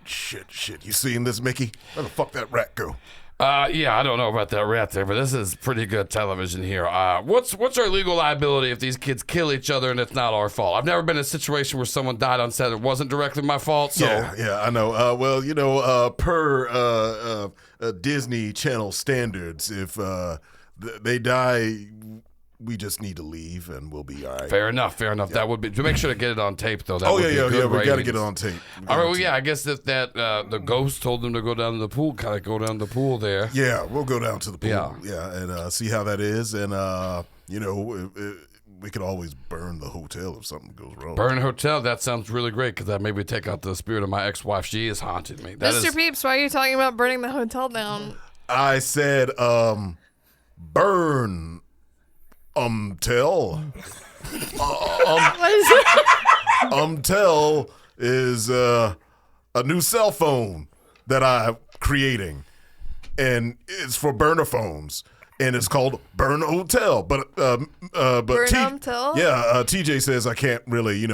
You seeing this, Mickey? Where the fuck that rat go? Yeah, I don't know about that rat there, but this is pretty good television here. What's our legal liability if these kids kill each other and it's not our fault? I've never been in a situation where someone died on set. It wasn't directly my fault, so... Yeah, I know. Per Disney Channel standards, if they die, we just need to leave and we'll be all right. Fair enough. That would be... To make sure to get it on tape, though. We got to get it on tape. All right, well, yeah, I guess if the ghost told them to go down to the pool, kind of go down to the pool there. Yeah, we'll go down to the pool. Yeah. And see how that is. And, we could always burn the hotel if something goes wrong. Burn hotel? That sounds really great because that maybe take out the spirit of my ex-wife. She is haunting me. Mr. Peeps, why are you talking about burning the hotel down? I said, burn... tell. What is it? Tell is a new cell phone that I'm creating, and it's for burner phones, and it's called Burn Hotel. But Burn Hotel? Yeah, TJ says I can't really,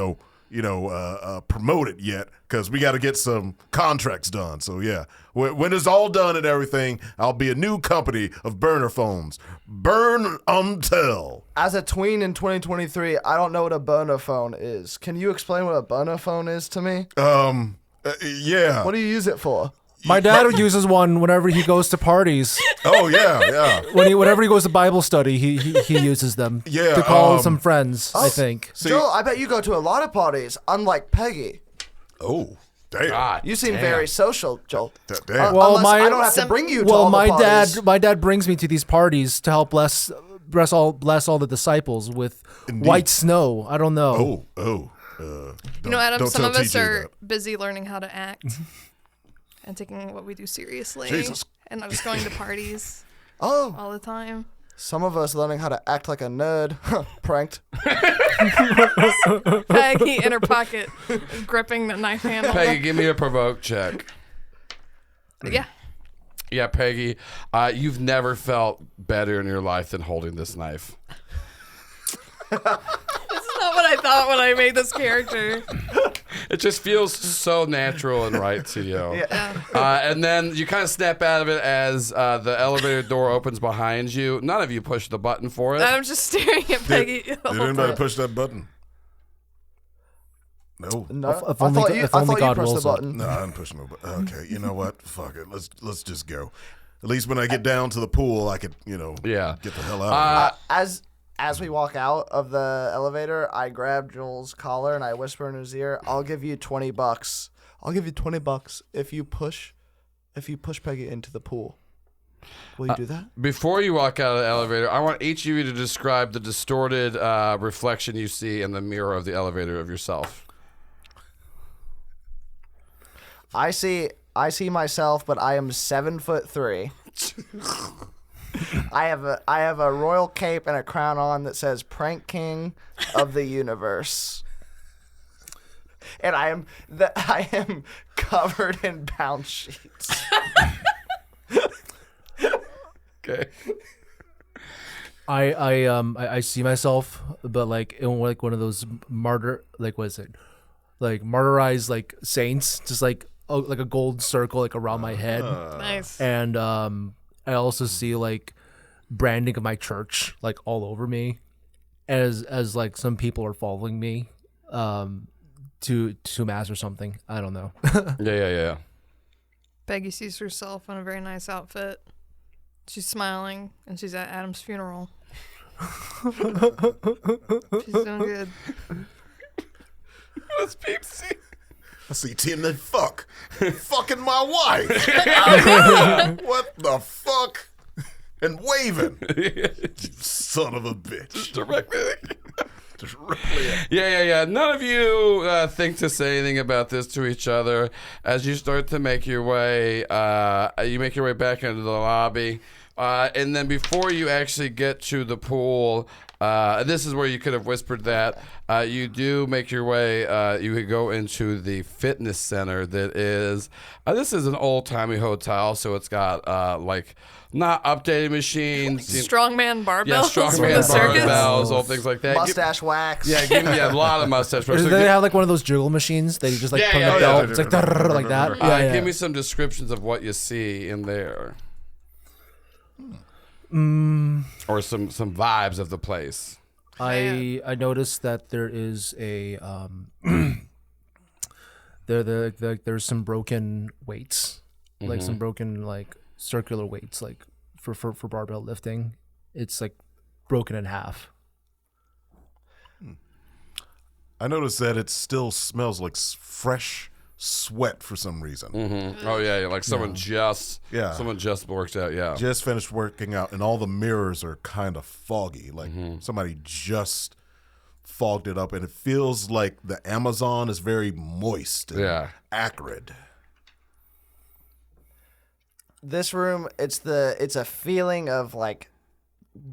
promote it yet because we got to get some contracts done. So yeah, when it's all done and everything, I'll be a new company of burner phones. Burn Tell. As a tween in 2023, I don't know what a burner phone is. Can you explain what a burner phone is to me? Yeah. What do you use it for? My dad uses one whenever he goes to parties. Oh yeah. Whenever he goes to Bible study, he uses them. Yeah, to call some friends. I think. See, Joel, I bet you go to a lot of parties, unlike Peggy. oh, damn. God, You seem very social, Joel. Damn. Well, Unless I don't have to bring you to all my the parties. my dad brings me to these parties to help bless all the disciples with Indeed. white snow. I don't know. Oh. Adam, don't some tell of us TJ are that. busy learning how to act and taking what we do seriously. Jesus. And not just going to parties Oh, all the time. some of us learning how to act like a nerd. Pranked. Peggy in her pocket, gripping the knife handle. Peggy, give me a provoke check. Yeah. Yeah, Peggy, you've never felt better in your life than holding this knife. This is not what I thought when I made this character. It just feels so natural and right to you. Yeah. And then you kind of snap out of it as the elevator door opens behind you. None of you push the button for it. I'm just staring at Peggy. the Did whole anybody time. push that button? No. No, If I only thought God- you, if I only thought you God pressed the wills it. button. No, I didn't push no button. Okay, you know what? Fuck it. Let's just go. At least when I get down to the pool, I could, Yeah. get the hell out of As we walk out of the elevator, I grab Joel's collar and I whisper in his ear, "I'll give you $20. I'll give you $20 if you push Peggy into the pool. Will you do that?" Before you walk out of the elevator, I want each of you to describe the distorted reflection you see in the mirror of the elevator of yourself. I see myself, but I am 7'3". I have a royal cape and a crown on that says "Prank King of the Universe," and I am covered in bounce sheets. Okay. I see myself, but like in like one of those martyrized like saints, just like a gold circle like around my head, Nice. and I also see like branding of my church like all over me, as like some people are following me, to mass or something. I don't know. Yeah. Peggy sees herself in a very nice outfit. She's smiling, and she's at Adam's funeral. She's doing good. What's Peep see? I see Tim then fucking my wife. What the fuck? And waving. You son of a bitch. Directly. Directly at- Yeah. None of you think to say anything about this to each other as you start to make your way. You make your way back into the lobby, and then before you actually get to the pool, this is where you could have whispered that. You do make your way. You could go into the fitness center that is. This is an old timey hotel, so it's got like. Not updated machines. Strongman barbells Yeah, from strongman the circus. barbells, all things like that. Mustache wax. Yeah, a lot of mustache. Do they have like one of those jiggle machines? They just like Yeah, put yeah, the yeah. belt. It's like like that. Yeah. Give me some descriptions of what you see in there, or some vibes of the place. I noticed that there is a there's some broken weights, like some broken like circular weights, like for barbell lifting. It's like broken in half. I noticed that it still smells like fresh sweat for some reason. Mm-hmm. Oh yeah, like someone just worked out. Yeah, Just finished working out, and all the mirrors are kind of foggy. Like somebody just fogged it up, and it feels like the Amazon is very moist and acrid. This room, it's a feeling of like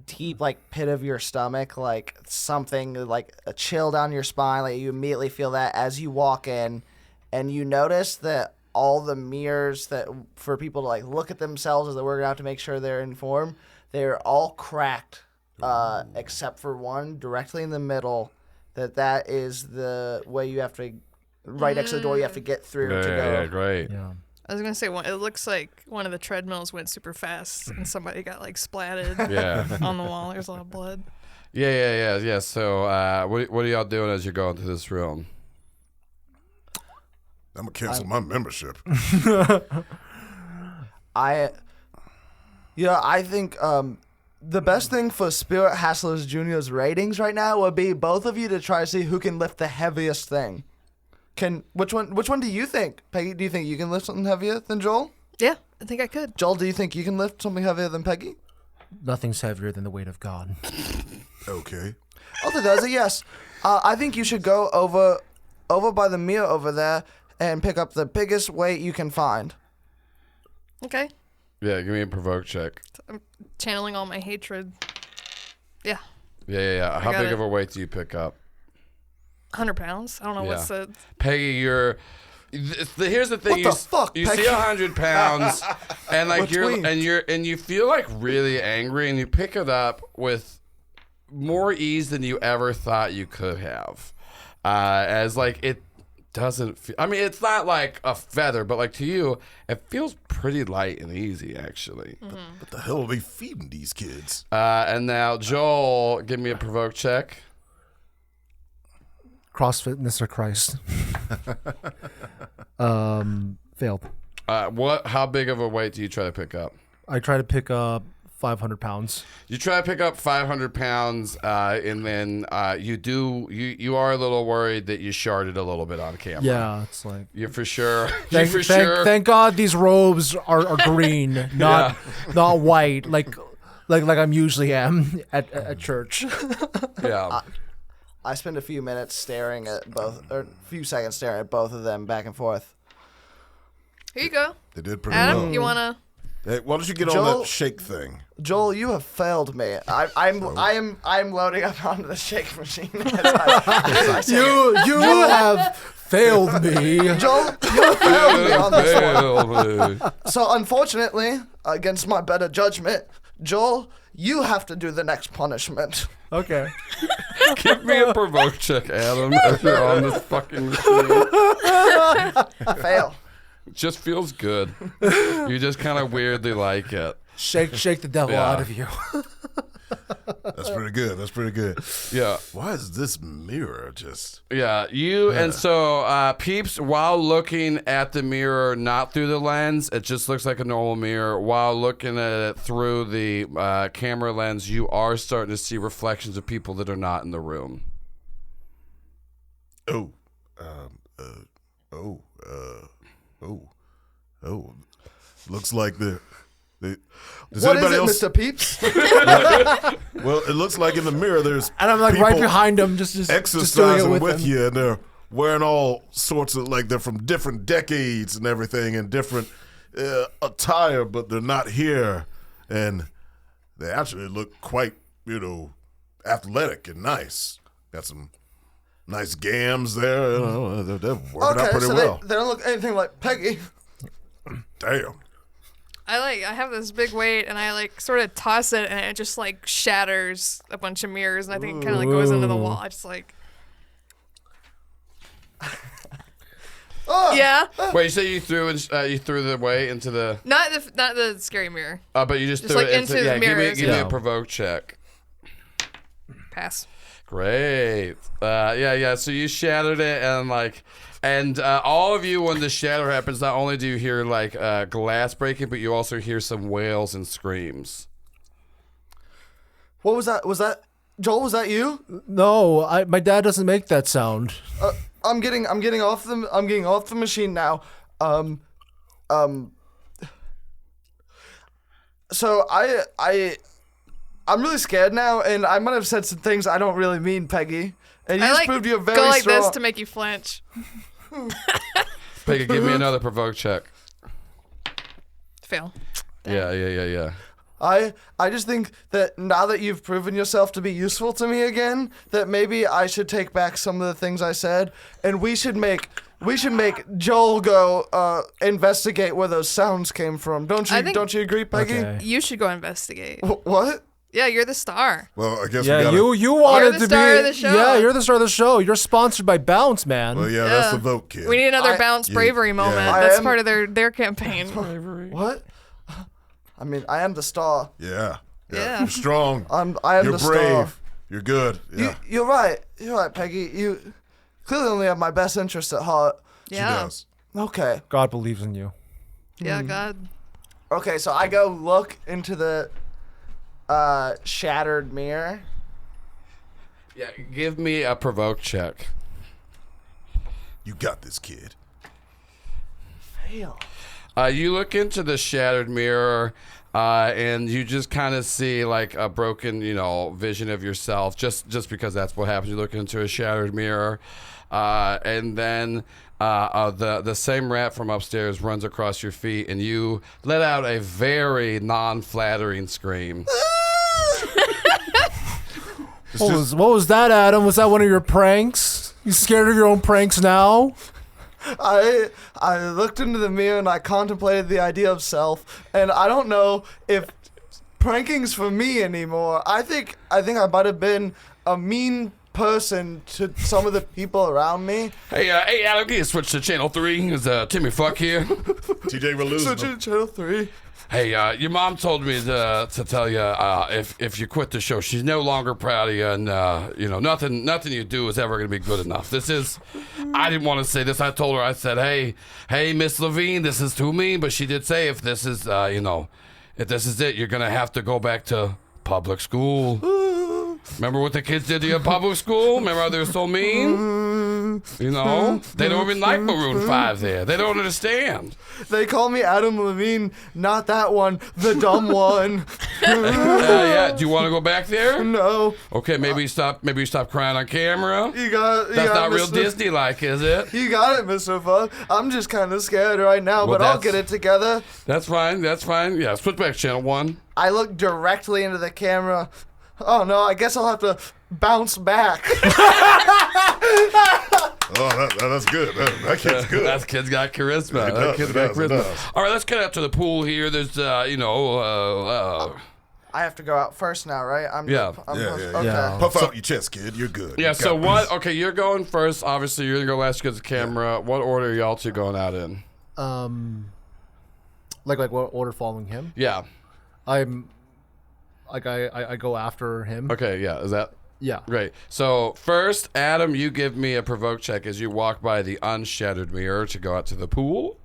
deep like pit of your stomach, like something like a chill down your spine. Like you immediately feel that as you walk in, and you notice that all the mirrors that for people to like look at themselves as they're working out to make sure they're in form, they're all cracked, except for one directly in the middle. That is the way you have to, right next to the door you have to get through to go. Yeah, great. Yeah. I was gonna say it looks like one of the treadmills went super fast and somebody got like splatted Yeah. on the wall. There's a lot of blood. Yeah. So, what are y'all doing as you're going through this room? I'm gonna cancel my membership. I think the best thing for Spirit Hasslers Jr.'s ratings right now would be both of you to try to see who can lift the heaviest thing. Which one do you think? Peggy, do you think you can lift something heavier than Joel? Yeah, I think I could. Joel, do you think you can lift something heavier than Peggy? Nothing's heavier than the weight of God. Okay. I'll think that's a yes. I think you should go over over by the mirror over there and pick up the biggest weight you can find. Okay. Yeah, give me a provoke check. I'm channeling all my hatred. Yeah. Yeah. How got big it. of a weight do you pick up? 100 pounds. I don't know what's the. Peggy, here's the thing. What the fuck, You Peggy? see 100 pounds, and like Between. you feel like really angry, and you pick it up with more ease than you ever thought you could have. As like it doesn't feel. I mean, it's not like a feather, but like to you, it feels pretty light and easy actually. What the hell are they feeding these kids? And now Joel, give me a provoke check. CrossFit, Mr. Christ. Failed. How big of a weight do you try to pick up? I try to pick up 500 pounds. You try to pick up 500 pounds, and then you are a little worried that you sharded a little bit on camera. Yeah, it's like. You're for sure. Thank God these robes are green, not white, like I'm usually am at church. Yeah. I spend a few minutes staring at both, or a few seconds staring at both of them back and forth. Here you go. They did pretty Adam, well. you wanna? Hey, why don't you get on Joel- that shake thing? Joel, you have failed me. I'm loading up onto the shake machine. As I say it. You have failed me. Joel, you have failed me on this one. Well, So unfortunately, against my better judgment, Joel, you have to do the next punishment. Okay. give me a provoke check, Adam, if you're on this fucking machine. Fail. Just feels good. You just kind of weirdly like it. Shake the devil Yeah. out of you. That's pretty good. That's pretty good. Yeah. Why is this mirror just... Yeah, and so Peeps, while looking at the mirror, not through the lens, it just looks like a normal mirror. While looking at it through the camera lens, you are starting to see reflections of people that are not in the room. Oh. Looks like the does What is anybody it, else? Mr. Peeps? Well, it looks like in the mirror there's And I'm like people right behind him, just doing it exercising with with him. you, and they're wearing all sorts of, like, they're from different decades and everything, and different attire, but they're not here, and they actually look quite, athletic and nice. Got some nice gams there. They're working out Okay, pretty so well. they don't look anything like Peggy. Damn. I have this big weight and I sort of toss it and it just shatters a bunch of mirrors and I think it kind of goes into the wall. I just yeah. Wait, you say you threw the way into the? Not the scary mirror. But you just Just threw it into the yeah. mirrors. Give me Yeah. a provoke check. Pass. Great. Yeah. So you shattered it, and all of you, when the shatter happens, not only do you hear glass breaking, but you also hear some wails and screams. What was that? Was that Joel? Was that you? No, my dad doesn't make that sound. I'm getting off the machine now. So I'm really scared now, and I might have said some things I don't really mean, Peggy. And you just proved you're very go like strong. this to make you flinch. Peggy, give me another provoke check. Fail. Yeah. I just think that now that you've proven yourself to be useful to me again, that maybe I should take back some of the things I said, and we should make Joel go investigate where those sounds came from. Don't you agree, Peggy? Okay. You should go investigate. What? Yeah, you're the star. Well, I guess Yeah, we gotta... you wanted the to star be. of the show. Yeah, you're the star of the show. You're sponsored by Bounce, man. Well, yeah, that's the vote, kid. We need another I- Bounce bravery moment. yeah. That's I part of their campaign. What? I mean, I am the star. Yeah. Yeah. You're strong. I am You're the brave. star. You're good. Yeah. You're right. You're right, Peggy. You clearly only have my best interest at heart. She Yeah. does. Okay. God believes in you. Yeah, God. Okay, so I go look into the shattered mirror. Yeah, give me a provoke check. You got this, kid. Fail. You look into the shattered mirror, and you just kind of see a broken, vision of yourself. Just because that's what happens. You look into a shattered mirror, and then the same rat from upstairs runs across your feet, and you let out a very non-flattering scream. What was that, Adam? Was that one of your pranks? You scared of your own pranks now? I looked into the mirror and I contemplated the idea of self, and I don't know if pranking's for me anymore. I think I might have been a mean person to some of the people around me. Hey, Adam, can you switch to Channel 3? Is Timmy Fuck here? TJ Reluz. Switch to Channel 3. Hey, your mom told me to tell you if you quit the show, she's no longer proud of you, and nothing you do is ever going to be good enough. I didn't want to say this. I told her, I said, hey, Miss Levine, this is too mean, but she did say if this is if this is it, you're going to have to go back to public school. Remember what the kids did to you in public school? Remember how they were so mean? They don't even like Maroon 5 there. They don't understand. They call me Adam Levine, not that one, the dumb one. Yeah. Do you want to go back there? No. Okay, maybe you stop crying on camera. That's not real Disney-like, is it? You got it, Mr. Fuck. I'm just kind of scared right now, but I'll get it together. That's fine. Yeah, switch back to Channel 1. I look directly into the camera. Oh no, I guess I'll have to bounce back. That's good. That kid's good. That kid's got charisma. It does. All right, let's get out to the pool here. There's, I have to go out first now, right? Yeah. Okay. Puff out your chest, kid. You're good. Yeah, so what? Okay, you're going first. Obviously, you're going to go last because of the camera. Yeah. What order are y'all two going out in? Like what order following him? Yeah. I go after him. Okay, yeah. Is that? Yeah. Great. So first, Adam, you give me a provoke check as you walk by the unshattered mirror to go out to the pool.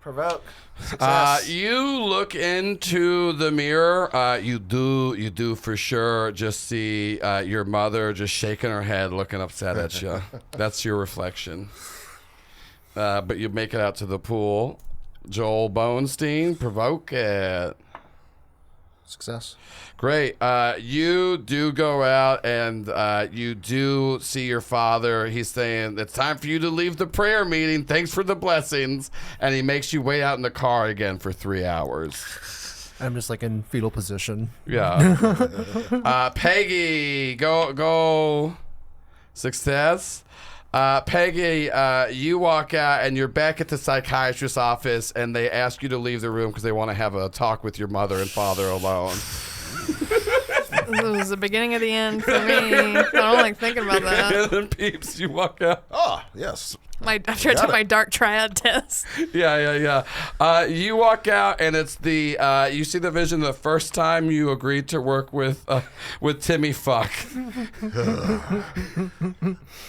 Provoke. Success. You look into the mirror. You do for sure just see your mother just shaking her head, looking upset at you. That's your reflection. But you make it out to the pool. Joel Bonestein, provoke it. Success. Great. You do go out and you do see your father. He's saying, it's time for you to leave the prayer meeting. Thanks for the blessings. And he makes you wait out in the car again for 3 hours. I'm just like in fetal position. Yeah. Peggy, go. Success. Peggy, you walk out and you're back at the psychiatrist's office and they ask you to leave the room because they want to have a talk with your mother and father alone. This was the beginning of the end for me. I don't like thinking about that. And then Peeps, you walk out. Oh, yes. After I took my dark triad test. Yeah. You walk out and it's you see the vision the first time you agreed to work with Timmy Fuck.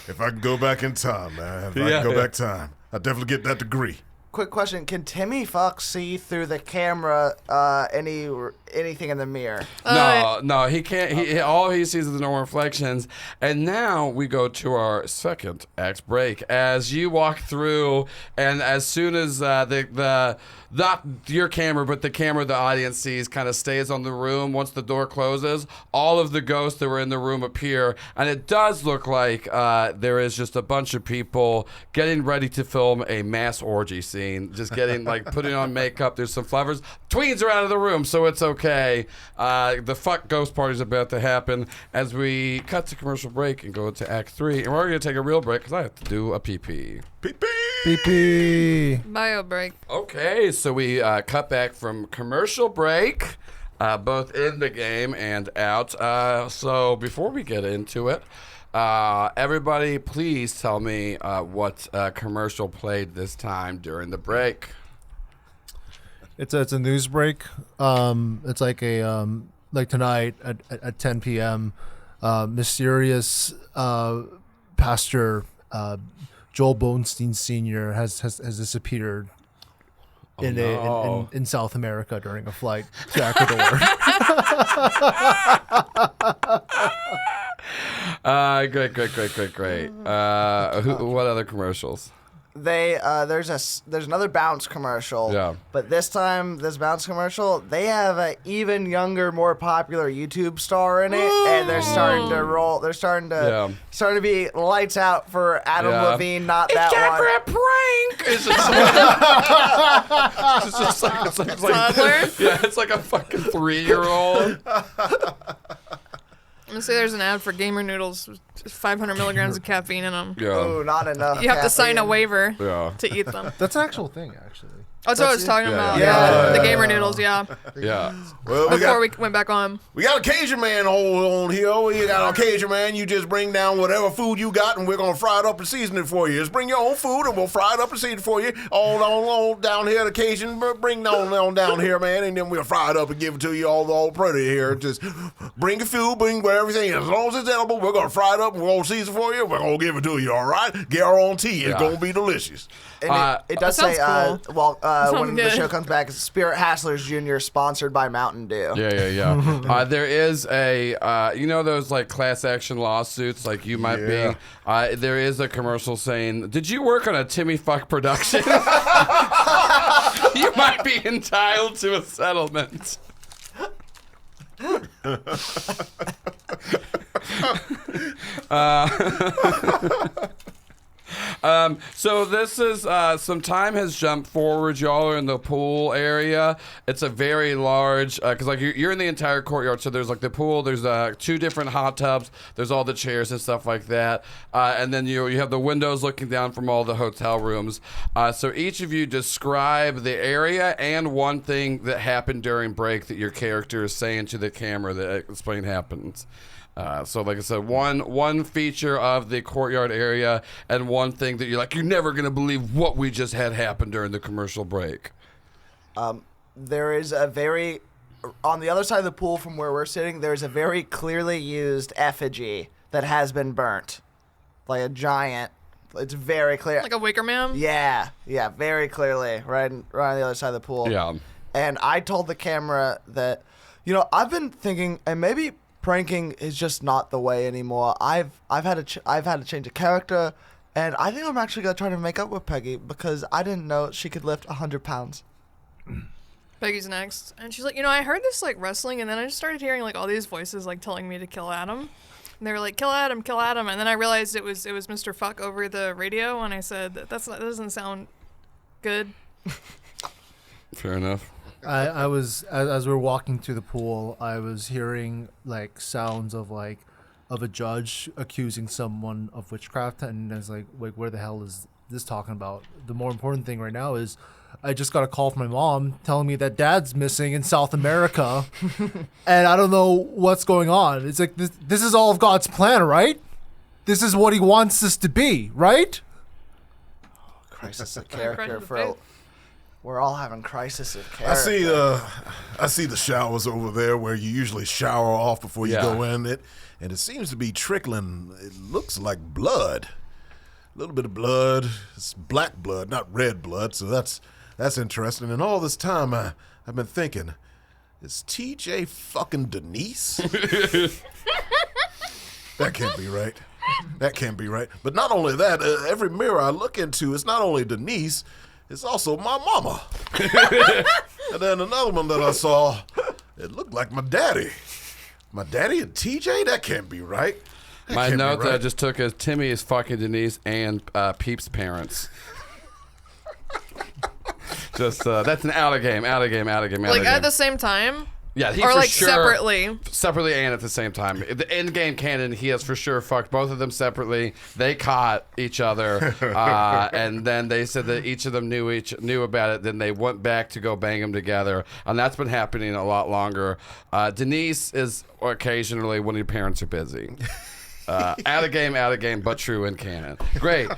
If I can go back in time, man. If I can go back time, I'd definitely get that degree. Quick question: can Timmy Fuck see through the camera anything in the mirror? No, he can't. All he sees is the normal reflections. And now we go to our second act break. As you walk through, and as soon as the not your camera, but the camera the audience sees kind of stays on the room. Once the door closes, all of the ghosts that were in the room appear, and it does look like there is just a bunch of people getting ready to film a mass orgy scene. Just getting putting on makeup. There's some flowers. Tweens are out of the room, so it's okay. The fuck ghost party's about to happen as we cut to commercial break and go to Act 3. And we're going to take a real break because I have to do a pee-pee. Pee-pee! Bio break. Okay, so we cut back from commercial break, both in the game and out. So before we get into it, everybody please tell me what commercial played this time during the break. It's a news break. It's like a like tonight at 10 p.m. Mysterious pastor Joel Bonestein Sr. has disappeared in South America during a flight to Ecuador. Great. What other commercials? there's another Bounce commercial. Yeah. But this time, this Bounce commercial, they have an even younger, more popular YouTube star in it, and they're starting to roll. They're starting to be lights out for Adam Levine. Not that one. It's just like it's like a fucking 3-year-old. I'm gonna say there's an ad for gamer noodles with 500 milligrams of caffeine in them. Yeah. Ooh, not enough. You have to sign a waiver Yeah. to eat them. That's an actual thing, actually. That's what I was talking about. Yeah. The gamer noodles, yeah. Yeah. Well, Before we went back on. we got a Cajun man on here. We got a Cajun man. You just bring down whatever food you got, and we're gonna fry it up and season it for you. Just bring your own food, and we'll fry it up and season it for you. All down here, the Cajun. Bring on down here, man, and then we'll fry it up and give it to you all pretty here. Just bring your food, bring everything. As long as it's edible, we're gonna fry it up and we're gonna season it for you. We're gonna give it to you. All right? Guarantee it's gonna be delicious. And it does That say, sounds cool. when the good. show comes back, it's Spirit Hasslers Jr. sponsored by Mountain Dew. Yeah. There is a, those like class action lawsuits, like you might be. There is a commercial saying, "Did you work on a Timmy Fuck production? You might be entitled to a settlement." So this is some time has jumped forward. Y'all are in the pool area. It's a very large because like you're in the entire courtyard. So there's like the pool. There's 2 different hot tubs. There's all the chairs and stuff like that. And then you have the windows looking down from all the hotel rooms. So each of you describe the area and one thing that happened during break that your character is saying to the camera that explain happens. So like I said, one feature of the courtyard area and one thing that you're never going to believe what we just had happen during the commercial break. There is on the other side of the pool from where we're sitting, there's a very clearly used effigy that has been burnt. Like a giant. It's very clear. Like a Wicker Man? Yeah, very clearly. Right on the other side of the pool. Yeah. And I told the camera that, I've been thinking, and maybe pranking is just not the way anymore. I've had to change a character, and I think I'm actually gonna try to make up with Peggy because I didn't know she could lift 100 pounds. Peggy's next. And she's like, I heard this like wrestling, and then I just started hearing like all these voices like telling me to kill Adam. And they were like, kill Adam, kill Adam. And then I realized it was Mr. Fuck over the radio, and I said, that doesn't sound good. Fair enough. I was as we were walking through the pool, I was hearing like sounds of a judge accusing someone of witchcraft, and I was like, where the hell is this talking about? The more important thing right now is I just got a call from my mom telling me that Dad's missing in South America, and I don't know what's going on. It's like this is all of God's plan, right? This is what He wants us to be, right? Crisis of character we're all having crisis of character. I see the showers over there where you usually shower off before you go in it, and it seems to be trickling. It looks like blood, a little bit of blood. It's black blood, not red blood. So that's interesting. And all this time, I've been thinking, is TJ fucking Denise? That can't be right. That can't be right. But not only that, every mirror I look into, it's not only Denise. It's also my mama. And then another one that I saw, it looked like my daddy. My daddy and TJ? That can't be right. My note that I just took is Timmy is fucking Denise and Peep's parents. Just that's an out of game. Like at the same time? Yeah, he or for like sure, separately and at the same time. The in-game canon, he has for sure fucked both of them separately. They caught each other, and then they said that each of them knew about it. Then they went back to go bang them together, and that's been happening a lot longer. Denise is occasionally when your parents are busy. Out of game, but true in canon. Great.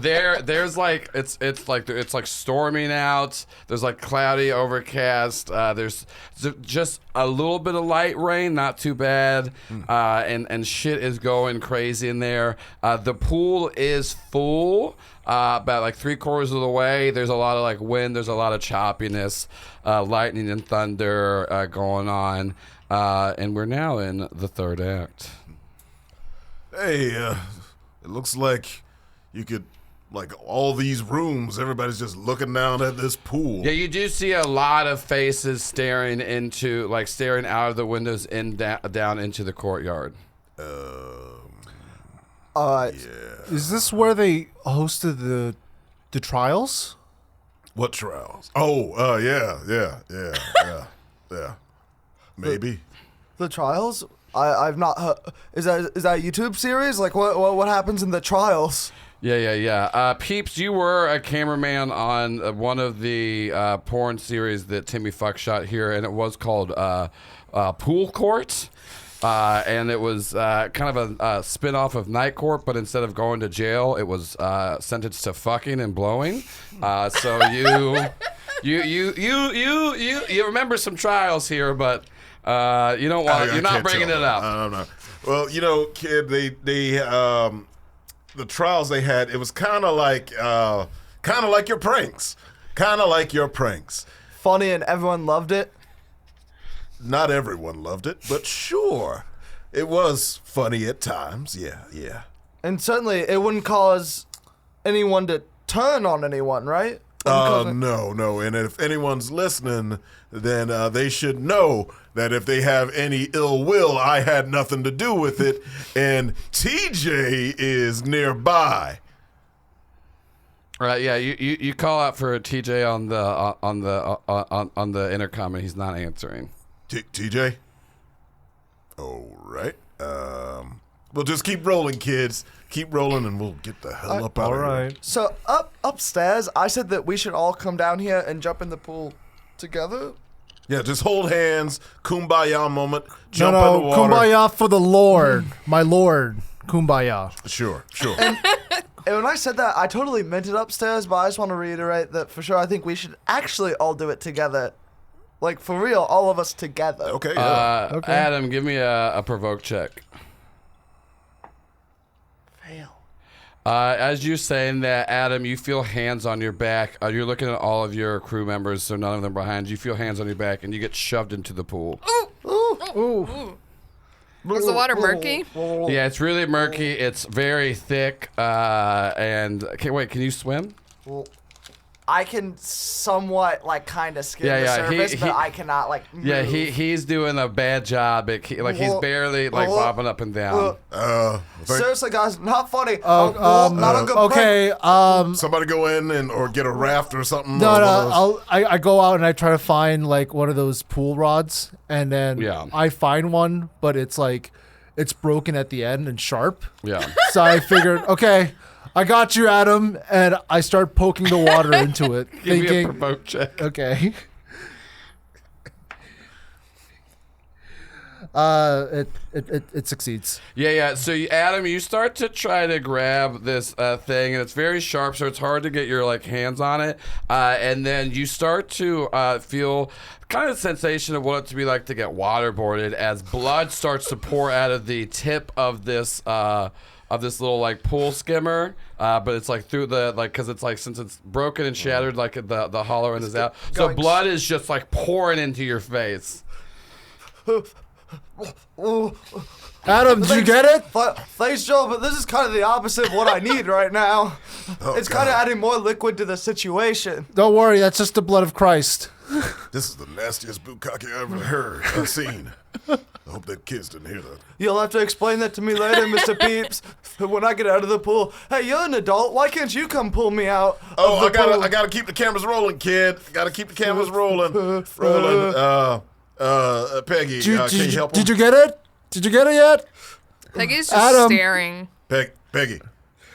There's like it's like storming out. There's like cloudy, overcast. There's just a little bit of light rain, not too bad. And shit is going crazy in there. The pool is full. About like 3/4 of the way. There's a lot of like wind. There's a lot of choppiness, lightning and thunder going on. And we're now in the third act. Hey, it looks like you could like all these rooms. Everybody's just looking down at this pool. Yeah, you do see a lot of faces staring out of the windows and down into the courtyard. Is this where they hosted the trials? What trials? Oh, yeah. Maybe. The trials? I've not heard. Is that a YouTube series? Like what happens in the trials? Yeah. Peeps, you were a cameraman on one of the porn series that Timmy Fuck shot here, and it was called Pool Court. And it was kind of a spin-off of Night Court, but instead of going to jail, it was sentenced to fucking and blowing. So you remember some trials here, but you don't want. You're not bringing it up. I don't know. Well, kid, the trials they had, it was kind of like your pranks, Funny and everyone loved it. Not everyone loved it, but sure, it was funny at times. Yeah. And certainly it wouldn't cause anyone to turn on anyone, right? No. And if anyone's listening, then they should know that if they have any ill will, I had nothing to do with it, and TJ is nearby. Right? Yeah. You call out for TJ on the intercom, and he's not answering. TJ? All right. We'll just keep rolling, kids. Keep rolling, and we'll get the hell up out of here. So upstairs, I said that we should all come down here and jump in the pool together. Yeah, just hold hands. Kumbaya moment. Jump in the water. Kumbaya for the Lord. My Lord. Kumbaya. Sure. And when I said that, I totally meant it upstairs, but I just want to reiterate that for sure I think we should actually all do it together. Like, for real, all of us together. Okay, yeah. Okay. Adam, give me a provoke check. Fail. As you're saying that, Adam, you feel hands on your back. You're looking at all of your crew members, so none of them behind you. You feel hands on your back, and you get shoved into the pool. Ooh. Is the water murky? Yeah, it's really murky. It's very thick. And can you swim? Well, I can somewhat, like, kind of skim the Yeah, surface, but I cannot, like, move. Yeah, he's doing a bad job. He's barely, bobbing up and down. Seriously, guys, not funny. Not a good okay. Somebody go in or get a raft or something. No. I go out and I try to find like one of those pool rods, and then I find one, but it's broken at the end and sharp. Yeah. So I figured, okay, I got you, Adam, and I start poking the water into it, Give me a thinking, provoke check. okay. It succeeds. Yeah. So Adam, you start to try to grab this thing, and it's very sharp, so it's hard to get your hands on it. And then you start to feel kind of the sensation of what it to be like to get waterboarded as blood starts to pour out of the tip of this little pool skimmer, but it's through the because it's since it's broken and shattered, the hollow end is out. So blood is just pouring into your face. Adam, did you get it? Thanks, Joel, but this is kind of the opposite of what I need right now. It's kind of adding more liquid to the situation. Don't worry, that's just the blood of Christ. This is the nastiest bukkake I've seen. I hope that kids didn't hear that. You'll have to explain that to me later, Mr. Peeps. When I get out of the pool. Hey, you're an adult. Why can't you come pull me out? I gotta keep the cameras rolling, kid. Gotta keep the cameras rolling. Peggy, can you help him? Did you get it? Did you get it yet? Peggy's just Adam. staring. Peggy.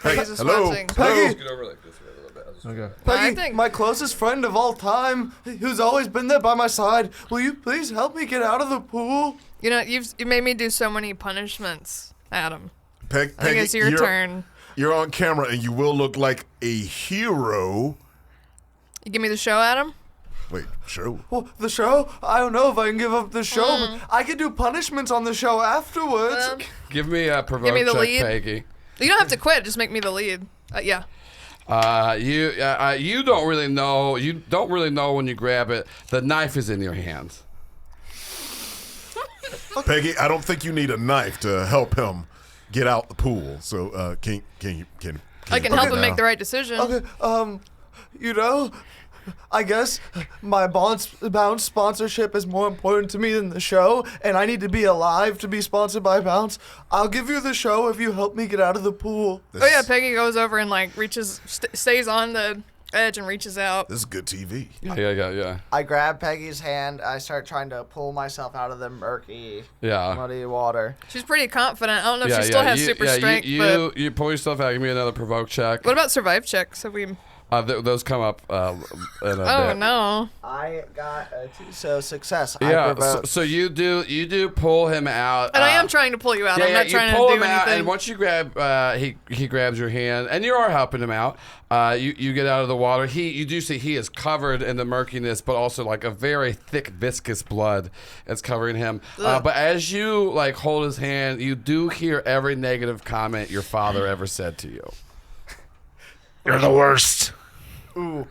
Peggy's just Hello. watching. Peggy. Get over like this a little bit. Okay. Peggy, my closest friend of all time, who's always been there by my side. Will you please help me get out of the pool? You know, you made me do so many punishments, Adam. Peggy, I think it's your turn. You're on camera, and you will look like a hero. You give me the show, Adam? Wait, show? Well, the show? I don't know if I can give up the show. But I can do punishments on the show afterwards. Give me a provoke the check, lead. Peggy. You don't have to quit. Just make me the lead. Yeah. You don't really know. You don't really know when you grab it. The knife is in your hands. Peggy, I don't think you need a knife to help him get out the pool. So can you I can help him make the right decision. Okay, you know, I guess my bounce sponsorship is more important to me than the show, and I need to be alive to be sponsored by Bounce. I'll give you the show if you help me get out of the pool. Oh yeah, Peggy goes over and like reaches, stays on the edge and reaches out. This is good TV. Yeah. I grab Peggy's hand. I start trying to pull myself out of the murky, Yeah. muddy water. She's pretty confident. I don't know if she still has super strength, but You pull yourself out. Give me another provoke check. what about survive checks? Have we? Those come up in a Oh bit. no. I got a 2, so success. Yeah, I provoke. so you do pull him out. And I am trying to pull you out. I'm not trying you pull to him do out, anything. and once you grab, he grabs your hand, and you are helping him out. You get out of the water. You do see he is covered in the murkiness, but also like a very thick, viscous blood that's covering him. But as you like hold his hand, you do hear every negative comment your father ever said to you. You're the worst. Ooh.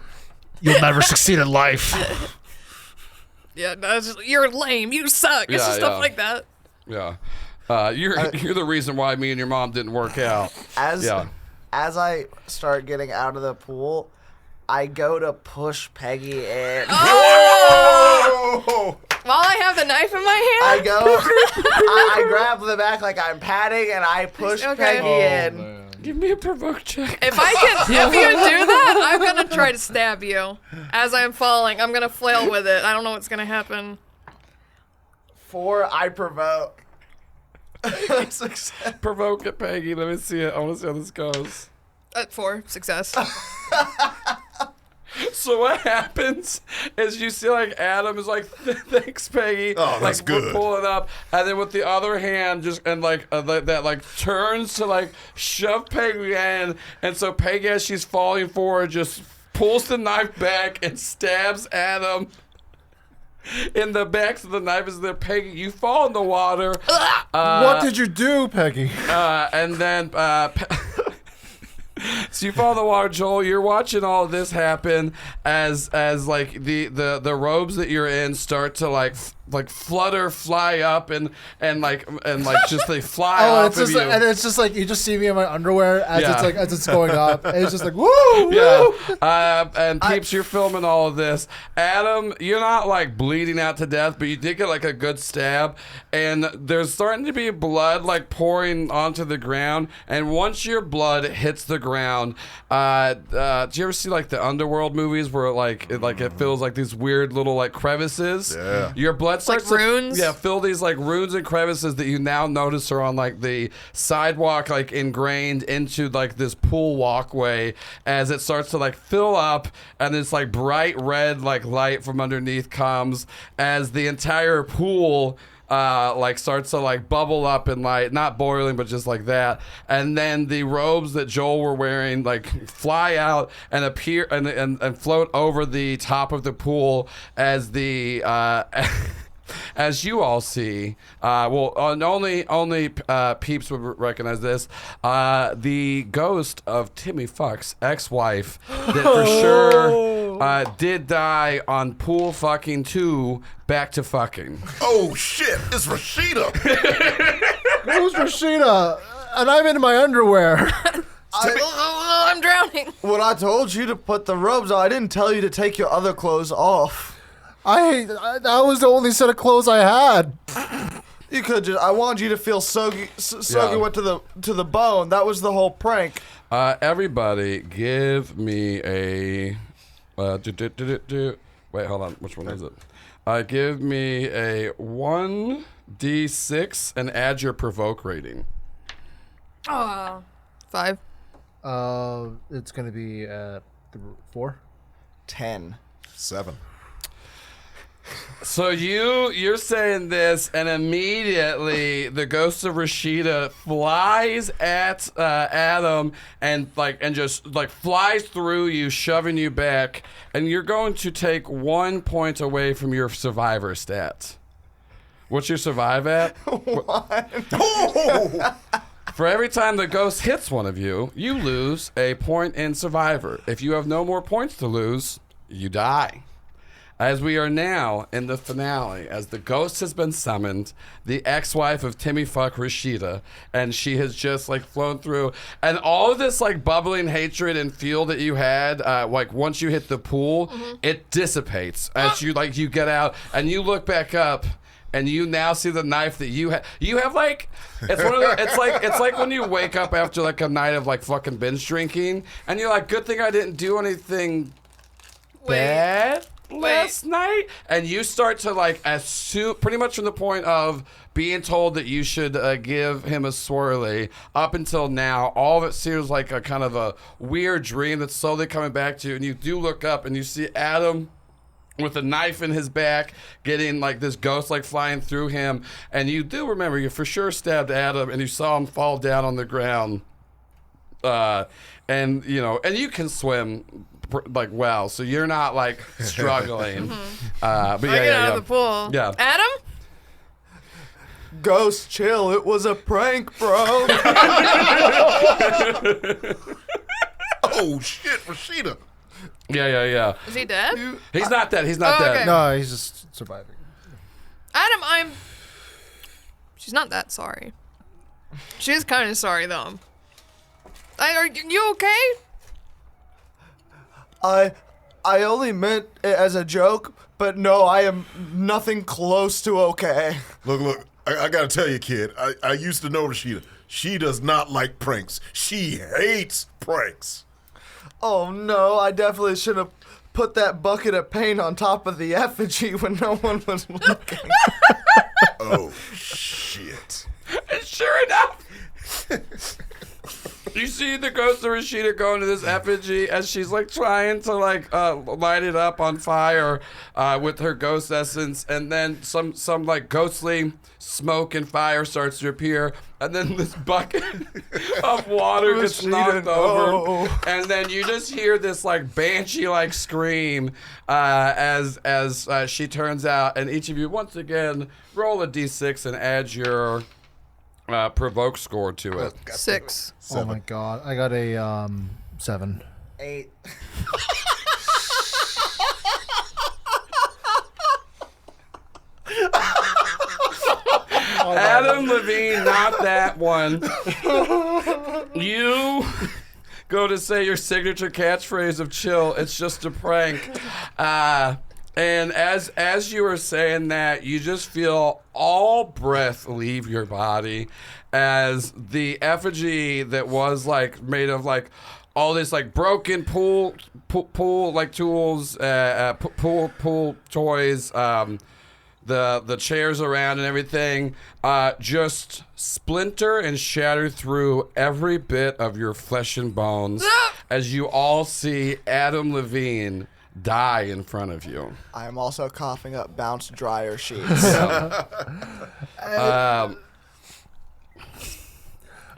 You'll never succeed in life. Yeah, no, it's just, you're lame. You suck. It's Yeah, just stuff yeah. like that. Yeah. You're the reason why me and your mom didn't work out. As I start getting out of the pool, I go to push Peggy in. Oh! While I have the knife in my I hand? go, I grab the back like I'm patting, and I push Okay. Peggy in. Give me a provoke check. If you do that, I'm going to try to stab you. As I'm falling, I'm going to flail with it. I don't know what's going to happen. 4, I provoke. Success. Provoke it, Peggy. Let me see it. I want to see how this goes. 4, success. So what happens is you see like Adam is like, thanks, Peggy. Oh, that's like, good. We're pulling up, and then with the other hand, just and like that like turns to like shove Peggy in, and so Peggy, as she's falling forward, just pulls the knife back and stabs Adam in the back. So the knife is there. Peggy, you fall in the water. What did you do, Peggy? And then. So you fall in the water, Joel. You're watching all of this happen as like the robes that you're in start to like flutter, fly up, and just they fly off it's just of you. and it's just like you just see me in my underwear as Yeah. it's like as it's going up. And it's just like woo, Yeah, woo. and Peeps, you're filming all of this. Adam, you're not like bleeding out to death, but you did get like a good stab, and there's starting to be blood like pouring onto the ground. And once your blood hits the ground, do you ever see like the Underworld movies where it feels like these weird little like crevices? Yeah. Your blood starts Like to runes? fill these like runes and crevices that you now notice are on like the sidewalk, like ingrained into like this pool walkway as it starts to like fill up, and this like bright red like light from underneath comes as the entire pool like starts to like bubble up and light, not boiling, but just like that. And then the robes that Joel were wearing like fly out and appear and float over the top of the pool as the as you all see, only Peeps would recognize this. The ghost of Timmy Fuck's ex-wife that for sure did die on Pool Fucking 2 Back to Fucking. Oh shit! It's Rashida. Who's Rashida? And I'm in my underwear. I'm drowning. When I told you to put the robes on, I didn't tell you to take your other clothes off. That was the only set of clothes I had. You could just. I wanted you to feel soaking went to the bone. That was the whole prank. Everybody, give me a. Wait, hold on. Which one is it? Give me a 1d6 and add your provoke rating. 5. It's gonna be 4. 10. 7. So you're saying this, and immediately the ghost of Rashida flies at Adam and just flies through you, shoving you back, and you're going to take 1 point away from your survivor stat. What's your survive at? For every time the ghost hits one of you, you lose a point in survivor. If you have no more points to lose, you die. as we are now in the finale, as the ghost has been summoned, the ex-wife of Timmy Fuck Rashida, and she has just like flown through, and all of this like bubbling hatred and fuel that you had, like once you hit the pool, it dissipates as you get out and you look back up. And you now see the knife that you have. You have like it's one of the, it's like when you wake up after like a night of like fucking binge drinking, and you're like, good thing I didn't do anything bad last night. And you start to like assume, pretty much from the point of being told that you should give him a swirly up until now, all of it seems like a kind of a weird dream that's slowly coming back to you. And you do look up and you see Adam with a knife in his back, getting like this ghost like flying through him, and you do remember you for sure stabbed Adam, and you saw him fall down on the ground, and you know, and you can swim like well, so you're not like struggling. But yeah, I get out of the pool. Yeah, Adam. Ghost, chill. It was a prank, bro. Oh shit, Rashida. yeah. Is he dead? He's not dead. He's not Oh, dead. okay. No, he's just surviving. Adam, she's not that sorry. She's kind of sorry though. Are you okay? I only meant it as a joke, but no, I am nothing close to okay. Look, I gotta tell you, kid, I used to know Rashida. She does not like pranks. She hates pranks. Oh no, I definitely should have put that bucket of paint on top of the effigy when no one was looking. Oh, shit. And sure enough, you see the ghost of Rashida go into this effigy as she's like trying to like light it up on fire with her ghost essence, and then some like ghostly smoke and fire starts to appear, and then this bucket of water gets knocked over, and then you just hear this like banshee like scream as she turns out, and each of you once again roll a d6 and add your provoke score to it. 6. Oh my god, I got a 7. 8. Adam Levine, not that one. You go to say your signature catchphrase of chill, it's just a prank. And as you were saying that, you just feel all breath leave your body as the effigy that was like made of like all this like broken pool like tools, pool toys, the chairs around and everything, just splinter and shatter through every bit of your flesh and bones as you all see Adam Levine die in front of you. I am also coughing up bounce dryer sheets.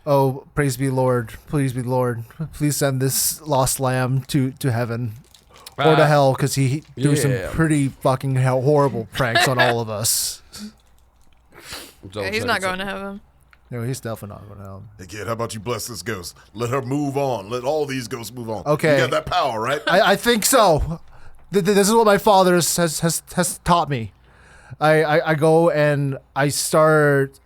Oh, praise be Lord. Please be Lord. Please send this lost lamb to heaven. Or to hell, because he threw some pretty fucking horrible pranks on all of us. Yeah, he's not going to heaven. No, he's definitely not going to hell. Hey, kid, how about you bless this ghost? Let her move on. Let all these ghosts move on. Okay. You got that power, right? I think so. This is what my father has taught me. I go and I start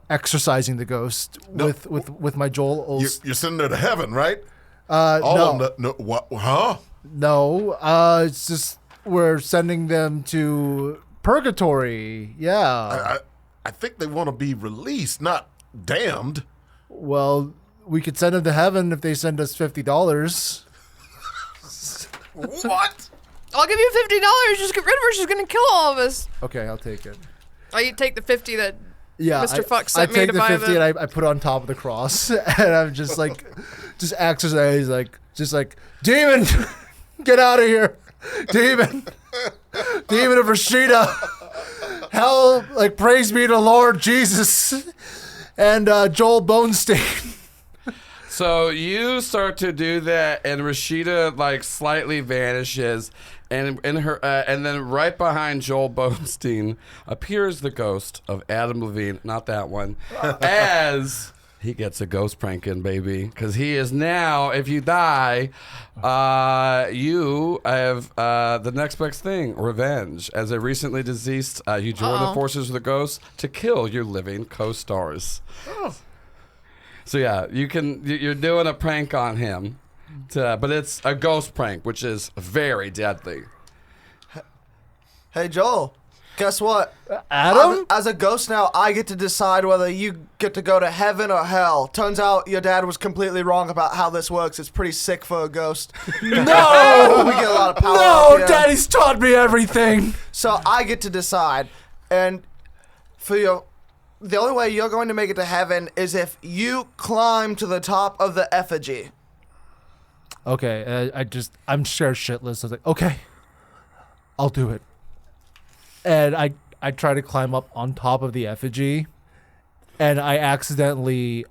exercising the ghost with my Joel. You're sending her to heaven, right? No. No. What? Huh? No. It's just we're sending them to purgatory. Yeah. I think they want to be released, not damned. Well, we could send them to heaven if they send us $50. What? I'll give you $50. Just get rid of her. She's gonna kill all of us. Okay, I'll take it. Oh, you take the 50 that Yeah, Mr. Fuck sent I me take to the buy 50 and I put it on top of the cross, and I'm just like, just exercise, just like, demon, get out of here, demon of Rashida, hell, like praise be to Lord Jesus, and Joel Bonestein. So you start to do that, and Rashida like slightly vanishes, and in her, and then right behind Joel Bonestein appears the ghost of Adam Levine, not that one, as He gets a ghost prank in, baby, because he is now. If you die, you have the next best thing: revenge. As a recently deceased, you join the forces of the ghosts to kill your living co-stars. Oh. So yeah, you're doing a prank on him, but it's a ghost prank, which is very deadly. Hey, Joel. Guess what? Adam? As a ghost now, I get to decide whether you get to go to heaven or hell. Turns out your dad was completely wrong about how this works. It's pretty sick for a ghost. No! We get a lot of power No, up here. Daddy's taught me everything. So I get to decide. And the only way you're going to make it to heaven is if you climb to the top of the effigy. Okay, I'm scared shitless. I was like, okay, I'll do it. And I try to climb up on top of the effigy, and I accidentally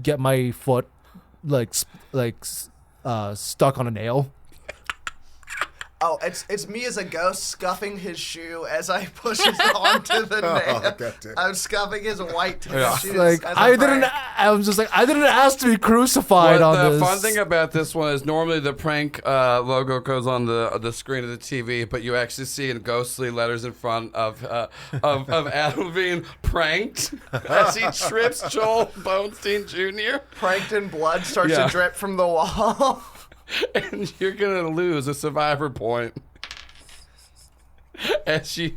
get my foot stuck on a nail. Oh, it's me as a ghost scuffing his shoe as I push it onto the nail. goddamn. I'm scuffing his white tennis Yeah. shoes. Like as a I didn't. prank. I was just like, I didn't ask to be crucified Well, on the this. fun thing about this one is normally the prank logo goes on the screen of the TV, but you actually see in ghostly letters in front of Adam being pranked as he trips Joel Bonestein Jr. Pranked and blood starts Yeah. to drip from the wall. And you're gonna lose a survivor point as you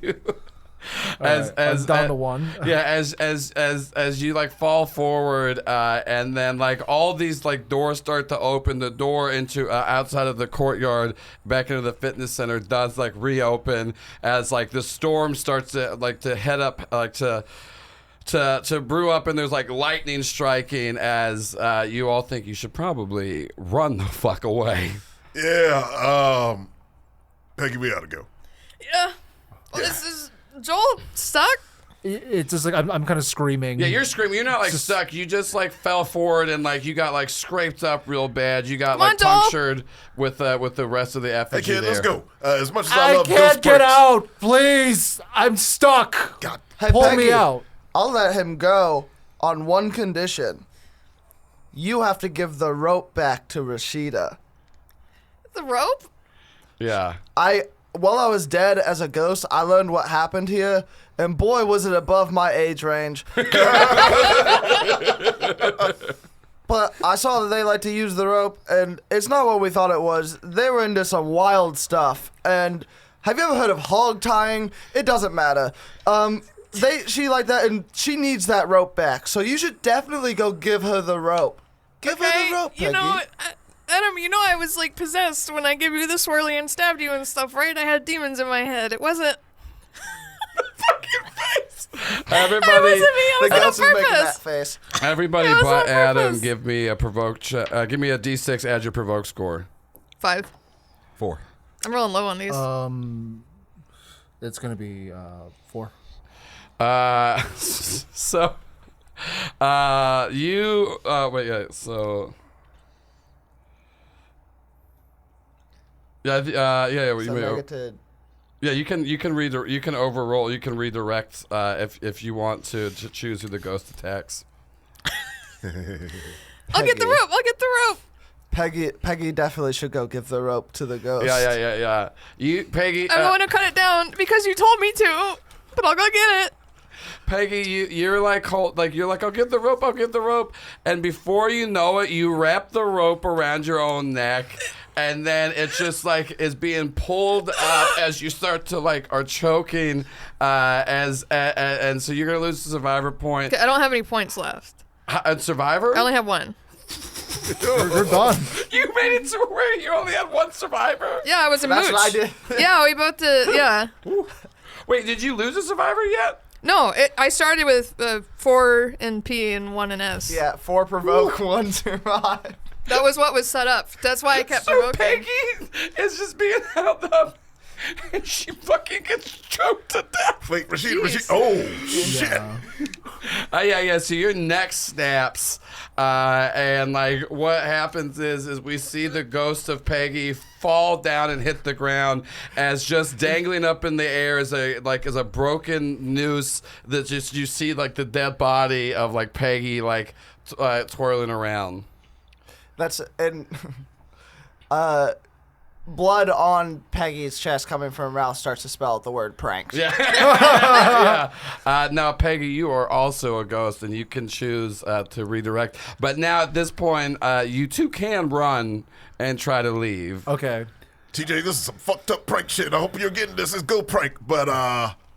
I'm down to one. yeah, as you like fall forward, and then like all these like doors start to open. The door into outside of the courtyard back into the fitness center does like reopen as like the storm starts to head up to brew up, and there's like lightning striking as you all think you should probably run the fuck away. Yeah, Peggy, we gotta go. Yeah. Well, this is Joel stuck. It's just like I'm kind of screaming. Yeah, you're screaming. You're not like stuck. You just like fell forward and like you got like scraped up real bad. You got Come on, like Joel. punctured with the rest of the Hey, effigy kid, there. let's go. As much as I I love can't ghost get pranks- out. Please, I'm stuck. God. Hey, Pull Peggy, me out. I'll let him go on one condition. You have to give the rope back to Rashida. The rope? Yeah. While I was dead as a ghost, I learned what happened here, and boy, was it above my age range. But I saw that they like to use the rope, and it's not what we thought it was. They were into some wild stuff. And have you ever heard of hog tying? It doesn't matter. She like that, and she needs that rope back. So you should definitely go give her the rope. Give her the rope, Peggy. You know, Adam, you know I was like possessed when I gave you the swirly and stabbed you and stuff, right? I had demons in my head. It wasn't. Fucking face. Everybody, It wasn't me. I The was ghost is on making that purpose. face. everybody It was but on Adam, purpose. give me a provoke. Give me a D6. Add your provoke score. 5. 4. I'm rolling low on these. It's gonna be 4. So, you wait, yeah. So, yeah, yeah. So You they may, get to yeah, you can overroll. You can redirect if you want to choose who the ghost attacks. I'll get the rope. I'll get the rope. Peggy definitely should go give the rope to the ghost. Yeah. You, Peggy. I'm going to cut it down because you told me to, but I'll go get it. Peggy, you're like Holt, you're like, I'll get the rope, and before you know it, you wrap the rope around your own neck, and then it's just like is being pulled up as you start to like are choking, and so you're gonna lose the survivor point. Okay, I don't have any points left. Survivor? I only have 1. We're done. You made it to where you only had one survivor. Yeah, I was a That's mooch. what I did. Yeah, we both did. Yeah. Wait, did you lose a survivor yet? No, I started with 4 in P and 1 in S. Yeah, 4 provoke, 1 survive. That was what was set up. That's why I kept So provoking. Peggy is just being held up and she fucking gets choked to death. Wait, Rashida. Oh, shit. Yeah. So your neck snaps, and like what happens is we see the ghost of Peggy fall down and hit the ground as just dangling up in the air as a broken noose that just you see like the dead body of like Peggy like twirling around. That's and blood on Peggy's chest coming from Ralph starts to spell the word pranks. Yeah. Now, Peggy, you are also a ghost, and you can choose to redirect. But now at this point, you two can run and try to leave. Okay. TJ, this is some fucked up prank shit. I hope you're getting this. It's go prank, but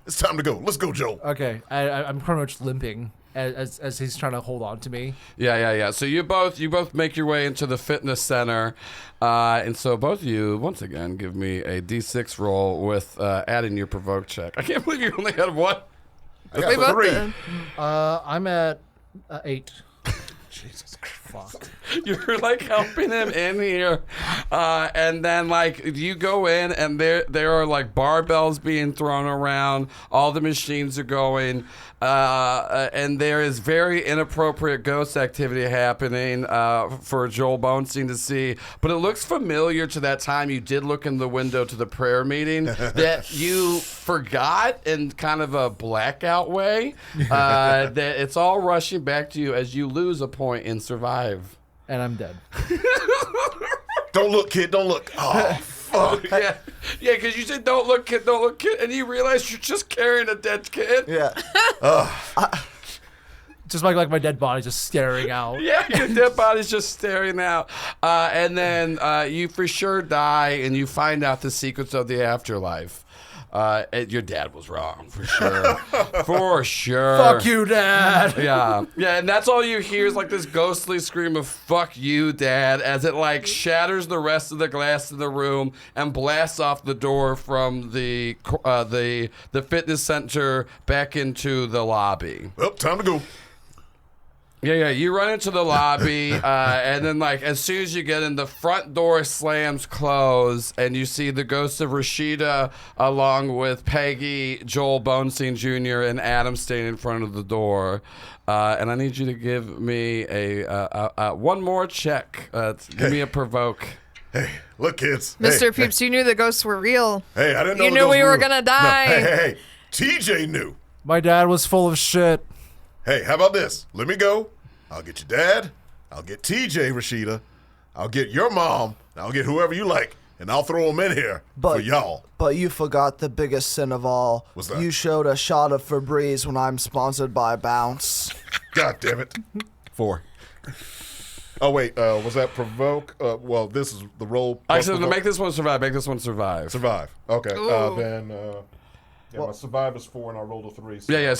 it's time to go. Let's go, Joe. Okay. I'm pretty much limping as he's trying to hold on to me. Yeah. So you both make your way into the fitness center, and so both of you once again give me a D6 roll with adding your provoke check. I can't believe you only had one. I got 3. I'm at 8. Jesus Christ. Fuck. You're like helping him in here, and then like you go in and there are like barbells being thrown around. All the machines are going, and there is very inappropriate ghost activity happening for Joel Bonestein to see. But it looks familiar to that time you did look in the window to the prayer meeting that you forgot in kind of a blackout way. That it's all rushing back to you as you lose a point in survive. And I'm dead. Don't look, kid. Don't look. Oh, fuck. Yeah, because you said don't look, kid, and you realize you're just carrying a dead kid. Yeah. Just like my dead body just staring out. Yeah, your dead body's just staring out. And then you for sure die, and you find out the secrets of the afterlife. Your dad was wrong, for sure. For sure. Fuck you, Dad. Yeah, and that's all you hear is like this ghostly scream of "fuck you, Dad," as it like shatters the rest of the glass in the room and blasts off the door from the fitness center back into the lobby. Well, time to go. Yeah, you run into the lobby, and then, like, as soon as you get in, the front door slams closed, and you see the ghost of Rashida along with Peggy, Joel Bonestein Jr., and Adam standing in front of the door. And I need you to give me a one more check. Give me a provoke. Hey, look, kids. Mr. Hey, Peeps, you knew the ghosts were real. Hey, I didn't know You the knew ghosts we were real. gonna die. No, hey. TJ knew. My dad was full of shit. Hey, how about this? Let me go. I'll get your dad. I'll get TJ, Rashida. I'll get your mom. I'll get whoever you like, and I'll throw them in here for y'all. But you forgot the biggest sin of all. What's that? You showed a shot of Febreze when I'm sponsored by Bounce. God damn it. 4. Oh, wait. Was that provoke? Well, this is the roll. Actually, make this one survive. Make this one survive. Survive. Okay. Ooh. Then... my survive is 4 and I rolled a 3. So. Yeah.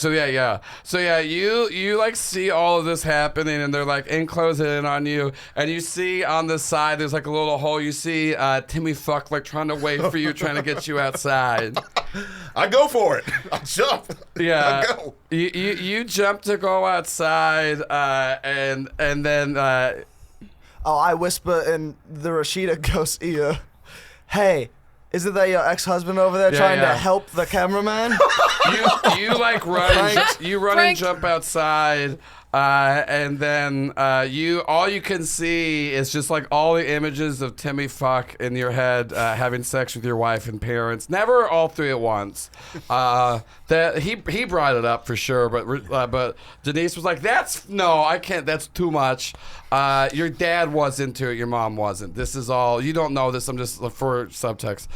So you like see all of this happening, and they're like closing in on you, and you see on the side there's like a little hole. You see Timmy Fuck like trying to wait for you, trying to get you outside. I go for it. I jump. Yeah. I go. You jump to go outside, and then I whisper in the Rashida ghost's ear, "Hey, isn't that your ex-husband over there trying to help the cameraman?" you like run, you run and jump outside, and then all you can see is just like all the images of Timmy Fuck in your head, having sex with your wife and parents. Never all three at once. That he brought it up for sure, but Denise was like, I can't. That's too much. Your dad was into it. Your mom wasn't. This is all. You don't know this. I'm just for subtext.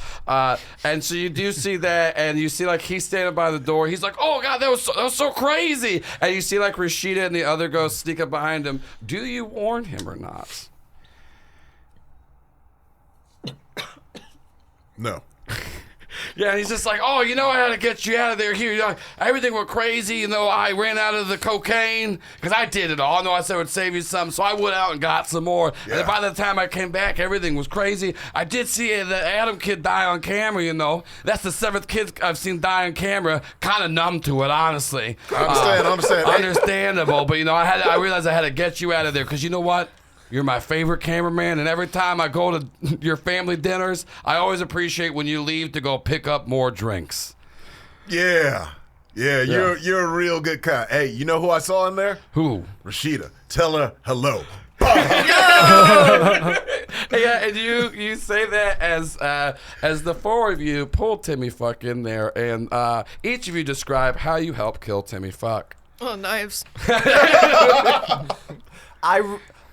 And so you do see that, and you see like he's standing by the door. He's like, "Oh God, that was so crazy." And you see like Rashida and the other ghosts sneak up behind him. Do you warn him or not? No. Yeah, and he's just like, "Oh, I had to get you out of there. Here, everything went crazy. I ran out of the cocaine because I did it all. I know I said it would save you some, so I went out and got some more. Yeah. And then by the time I came back, everything was crazy. I did see the Adam kid die on camera. That's the 7th kid I've seen die on camera. Kind of numb to it, honestly. I understand. Understandable, but I realized I had to get you out of there because you know what? You're my favorite cameraman, and every time I go to your family dinners, I always appreciate when you leave to go pick up more drinks. Yeah. You're a real good guy. Hey, you know who I saw in there? Who? Rashida. Tell her hello. Yeah, and you say that as the four of you pull Timmy Fuck in there, and each of you describe how you help kill Timmy Fuck. Oh, knives.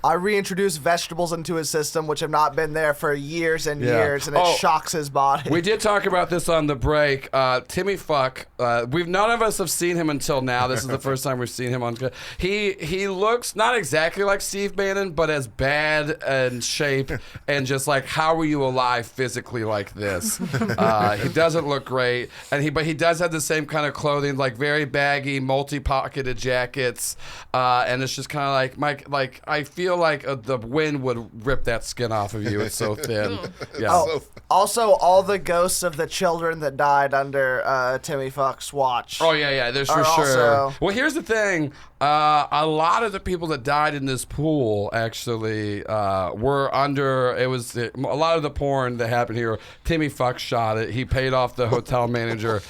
I reintroduce vegetables into his system, which have not been there for years and years, and it shocks his body. We did talk about this on the break. Timmy Fuck, none of us have seen him until now. This is the first time we've seen him on. He looks not exactly like Steve Bannon, but as bad in shape and just like, how were you alive physically like this? He doesn't look great, but he does have the same kind of clothing, like very baggy, multi-pocketed jackets, and it's just kind of like I feel like the wind would rip that skin off of you. It's so thin. Yeah. Oh, also, all the ghosts of the children that died under Timmy Fuck's watch. Oh yeah, there's for sure. Well, here's the thing. A lot of the people that died in this pool actually were under. It was a lot of the porn that happened here. Timmy Fuck shot it. He paid off the hotel manager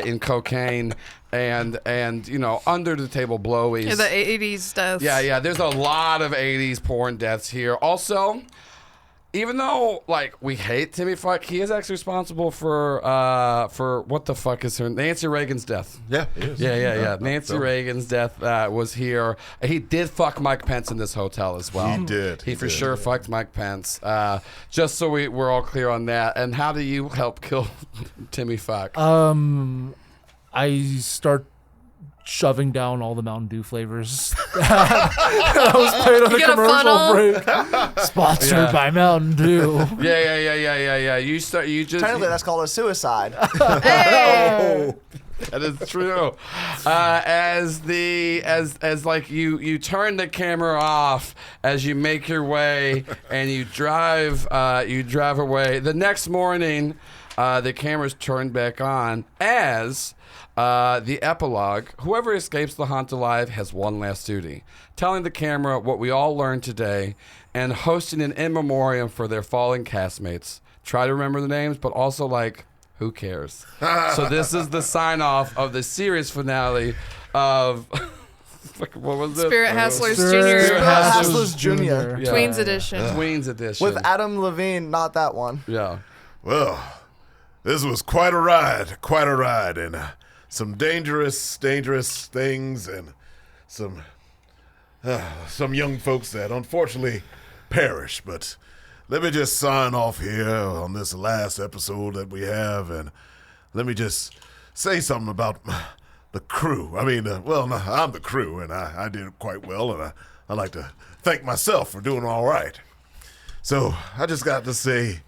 in cocaine. And under the table blowies. Yeah, the 80s deaths. Yeah. There's a lot of 80s porn deaths here. Also, even though we hate Timmy Fuck, he is actually responsible for what the fuck is her Nancy Reagan's death. Yeah, he is. Yeah. Nancy Reagan's death was here. He did fuck Mike Pence in this hotel as well. He did. He for sure fucked Mike Pence. Just so we're all clear on that. And how do you help kill Timmy Fuck? I start shoving down all the Mountain Dew flavors. I was playing on the commercial break. Sponsored by Mountain Dew. Yeah. You just Technically, that's called a suicide. Hey! That is true. As you turn the camera off as you make your way and you drive away. The next morning, the camera's turned back on as the epilogue. Whoever escapes the haunt alive has one last duty: telling the camera what we all learned today and hosting an in memoriam for their fallen castmates. Try to remember the names, but also who cares? So this is the sign off of the series finale of what was it? Spirit Hustlers Jr. Spirit Hustlers Jr. Yeah. Tweens Edition. Tweens Edition. With Adam Levine, not that one. Yeah. Well, this was quite a ride, and some dangerous things, and some young folks that unfortunately perished. But let me just sign off here on this last episode that we have, and let me just say something about the crew. I mean, I'm the crew, and I did quite well, and I like to thank myself for doing all right. So I just got to say,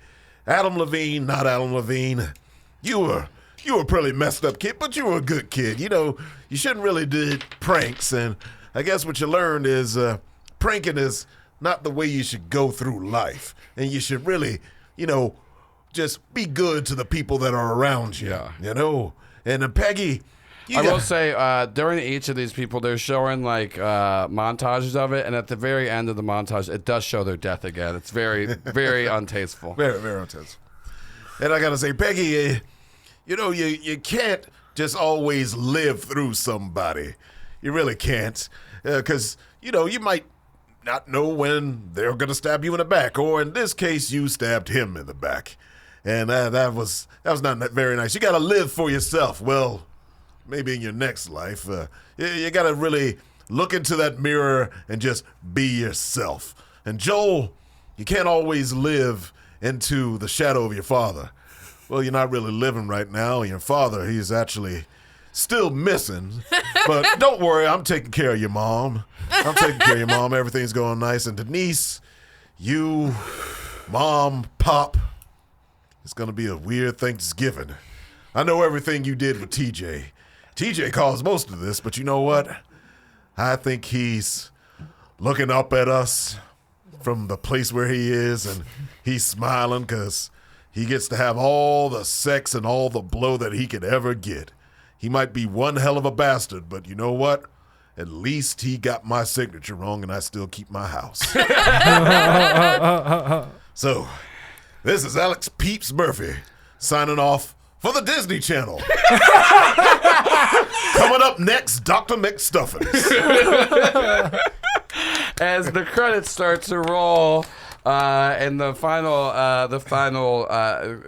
Adam Levine, not Adam Levine, you were a pretty messed up kid, but you were a good kid. You shouldn't really do pranks, and I guess what you learned is pranking is not the way you should go through life, and you should really, just be good to the people that are around you. Yeah. And Peggy, I will say, during each of these people, they're showing montages of it, and at the very end of the montage, it does show their death again. It's very, very untasteful. Very, very untasteful. And I gotta say, Peggy, you can't just always live through somebody. You really can't, because you might not know when they're gonna stab you in the back, or in this case, you stabbed him in the back, and that was not very nice. You gotta live for yourself. Well, maybe in your next life, you gotta really look into that mirror and just be yourself. And Joel, you can't always live into the shadow of your father. Well, you're not really living right now. Your father, he's actually still missing. But don't worry, I'm taking care of your mom. Everything's going nice. And Denise, you, Mom, Pop, it's going to be a weird Thanksgiving. I know everything you did with TJ. TJ caused most of this, but you know what? I think he's looking up at us from the place where he is, and he's smiling because he gets to have all the sex and all the blow that he could ever get. He might be one hell of a bastard, but you know what? At least he got my signature wrong and I still keep my house. So, this is Alex Peeps Murphy signing off for the Disney Channel. Coming up next, Dr. McStuffins. As the credits start to roll, and the final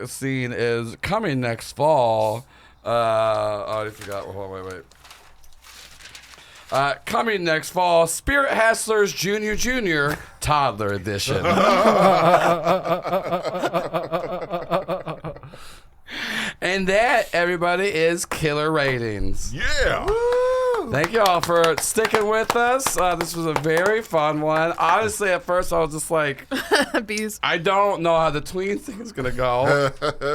scene is coming next fall. I forgot. Hold on, wait. Coming next fall, Spirit Hustlers Junior Toddler Edition. And that, everybody, is Killer Ratings. Yeah. Thank you all for sticking with us. This was a very fun one. Honestly, at first I was just like, Bees. I don't know how the tween thing is going to go.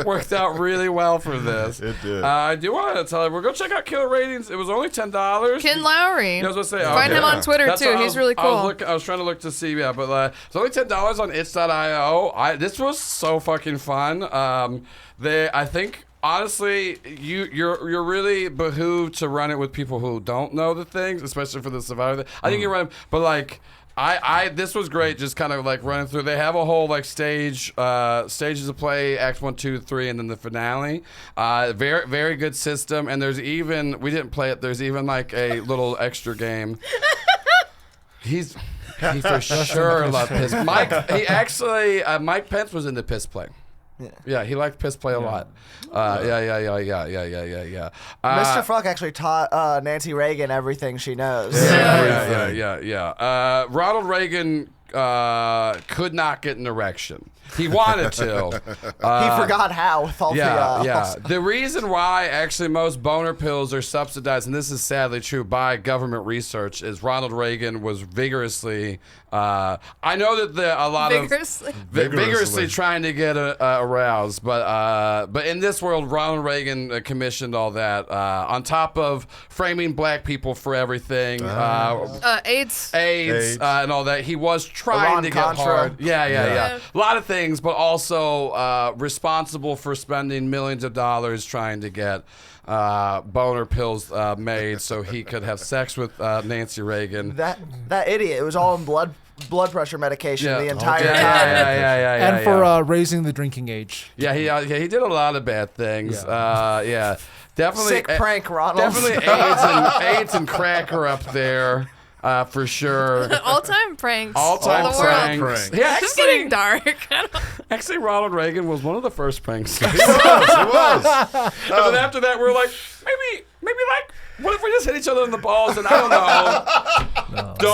Worked out really well for this. It did. I do want to tell everyone, go check out Killer Ratings. It was only $10. Ken Lowry. Yeah, I was gonna say, Find him on Twitter That's too. what He's really cool. I was trying to look to see, but it's only $10 on itch.io. This was so fucking fun. I think honestly, you're really behooved to run it with people who don't know the things, especially for the Survivor thing. I think you run, but like. This was great, just kind of like running through. They have a whole like stages of play, Acts 1, 2, 3, and then the finale. Very, very good system. And there's even, we didn't play it, there's even like a little extra game. He for sure loved piss. Mike Pence was into piss play. Yeah, he liked piss play a lot. Yeah. Mr. Fuck actually taught Nancy Reagan everything she knows. Yeah. Ronald Reagan could not get an erection. He wanted to. He forgot how with all the... The reason why actually most boner pills are subsidized, and this is sadly true by government research, is Ronald Reagan was vigorously... I know that a lot vigorously trying to get aroused, but in this world, Ronald Reagan commissioned all that on top of framing black people for everything, AIDS, and all that. He was trying to get hard. Yeah. A lot of things, but also responsible for spending millions of dollars trying to get boner pills made so he could have sex with Nancy Reagan. That idiot. It was all in blood pressure medication the entire time. Yeah. And for raising the drinking age. Yeah, he did a lot of bad things. Definitely Sick prank, Ronald. Definitely AIDS and crack are up there. For sure. All-time pranks. All-time pranks. Yeah, This is getting dark. Actually, Ronald Reagan was one of the first pranksters. He was. And then after that, we're like, maybe like, what if we just hit each other in the balls and I don't know.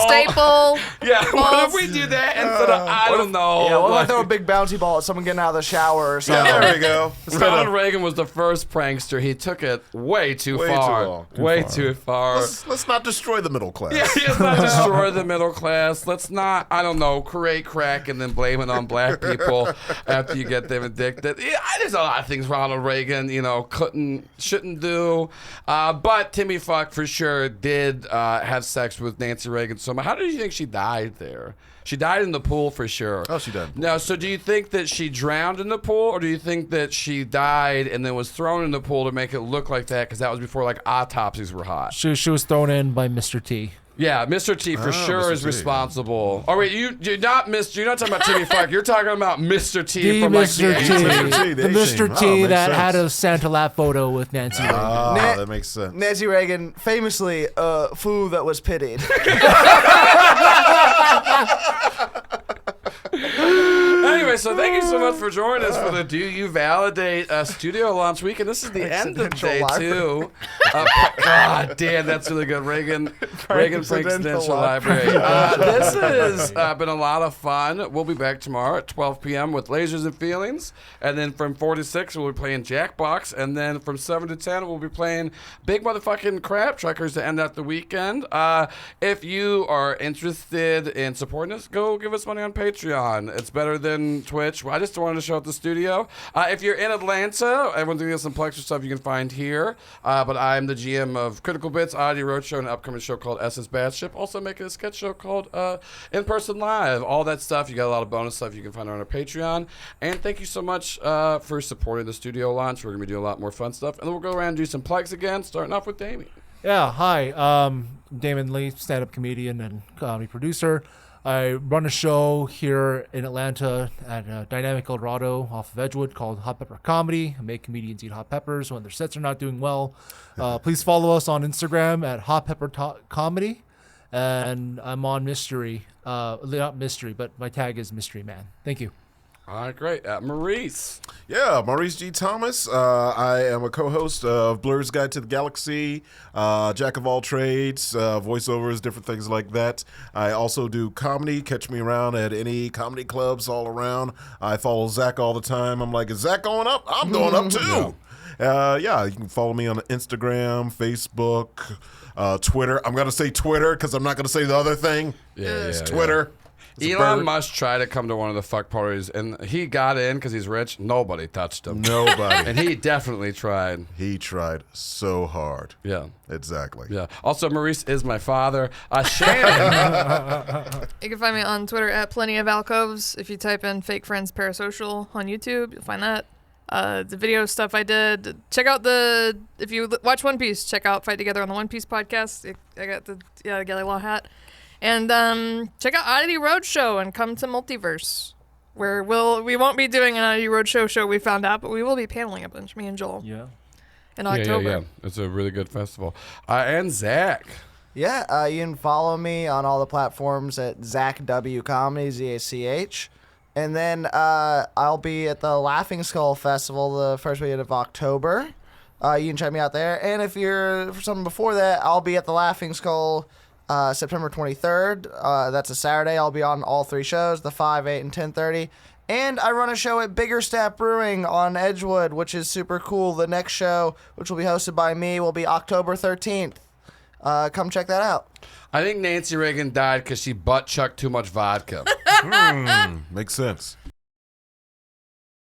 Staple. Yeah, what if we do that instead of I don't know. Yeah, what if I throw a big bouncy ball at someone getting out of the shower or something? Yeah, there we go. Ronald Reagan was the first prankster. He took it way too far. Way too far. Let's not destroy the middle class. Yeah, let's not destroy the middle class. Let's not, I don't know, create crack and then blame it on black people after you get them addicted. Yeah, there's a lot of things Ronald Reagan, shouldn't do. But Timmy Fuck for sure did have sex with Nancy Reagan. So how do you think she died there? She died in the pool for sure. Oh, she died. Now, so do you think that she drowned in the pool, or do you think that she died and then was thrown in the pool to make it look like that? Because that was before like autopsies were hot. She was thrown in by Mr. T. Yeah, Mr. T for sure Mr. is T. responsible. Oh wait, you're not talking about Timmy Fuck. You're talking about Mr. T The from like Mr. the T. 80s. The Mr. T makes that sense. had a Santa lap photo with Nancy Reagan. That makes sense. Nancy Reagan, famously a fool that was pitied. Anyway, so thank you so much for joining us for the Do You Validate studio launch weekend. This is the end of day 2. God damn, that's really good. Reagan Pranksidential Library. This has been a lot of fun. We'll be back tomorrow at 12 p.m. with Lasers and Feelings. And then from 4 to 6, we'll be playing Jackbox. And then from 7 to 10, we'll be playing Big Motherfucking Crap Truckers to end out the weekend. If you are interested in supporting us, go give us money on Patreon. It's better than Twitch. I just wanted to show up the studio. If you're in Atlanta, everyone's going to get some Plexer stuff you can find here. But I'm the GM of Critical Bits, Oddity Roadshow, and an upcoming show called Essence Bad Ship. Also making a sketch show called In Person Live. All that stuff. You got a lot of bonus stuff you can find on our Patreon. And thank you so much for supporting the studio launch. We're going to be doing a lot more fun stuff. And then we'll go around and do some plugs again, starting off with Damien. Yeah, hi. Damien Lee, stand-up comedian and comedy producer. I run a show here in Atlanta at Dynamic Eldorado off of Edgewood called Hot Pepper Comedy. I make comedians eat hot peppers when their sets are not doing well. Please follow us on Instagram at Hot Pepper Comedy. And I'm on Mystery. Not Mystery, but my tag is Mystery Man. Thank you. All right, great. Maurice. Yeah, Maurice G. Thomas. I am a co-host of Blur's Guide to the Galaxy, jack of all trades, voiceovers, different things like that. I also do comedy. Catch me around at any comedy clubs all around. I follow Zach all the time. I'm like, is Zach going up? I'm going up too. Yeah, you can follow me on Instagram, Facebook, Twitter. I'm going to say Twitter because I'm not going to say the other thing. It's Twitter. Yeah. Elon Musk tried to come to one of the fuck parties, and he got in because he's rich. Nobody touched him. Nobody. And he definitely tried. He tried so hard. Yeah. Exactly. Yeah. Also, Maurice is my father. Shannon. You can find me on Twitter at Plenty of Alcoves. If you type in Fake Friends Parasocial on YouTube, you'll find that. The video stuff I did. Check out if you watch One Piece, check out Fight Together on the One Piece podcast. I got the Galley Law hat. And check out Oddity Roadshow and come to Multiverse, where we won't be doing an Oddity Roadshow show, we found out, but we will be paneling a bunch, me and Joel. Yeah. In October. Yeah. It's a really good festival. And Zach. Yeah, you can follow me on all the platforms at Zach W Comedy, ZACH. And then I'll be at the Laughing Skull Festival the first weekend of October. You can check me out there. And if you're for something before that, I'll be at the Laughing Skull September 23rd. That's a Saturday. I'll be on all three shows, the 5, 8, and 10:30. And I run a show at Biggerstaff Brewing on Edgewood, which is super cool. The next show, which will be hosted by me, will be October 13th. Come check that out. I think Nancy Reagan died because she butt chucked too much vodka. Makes sense.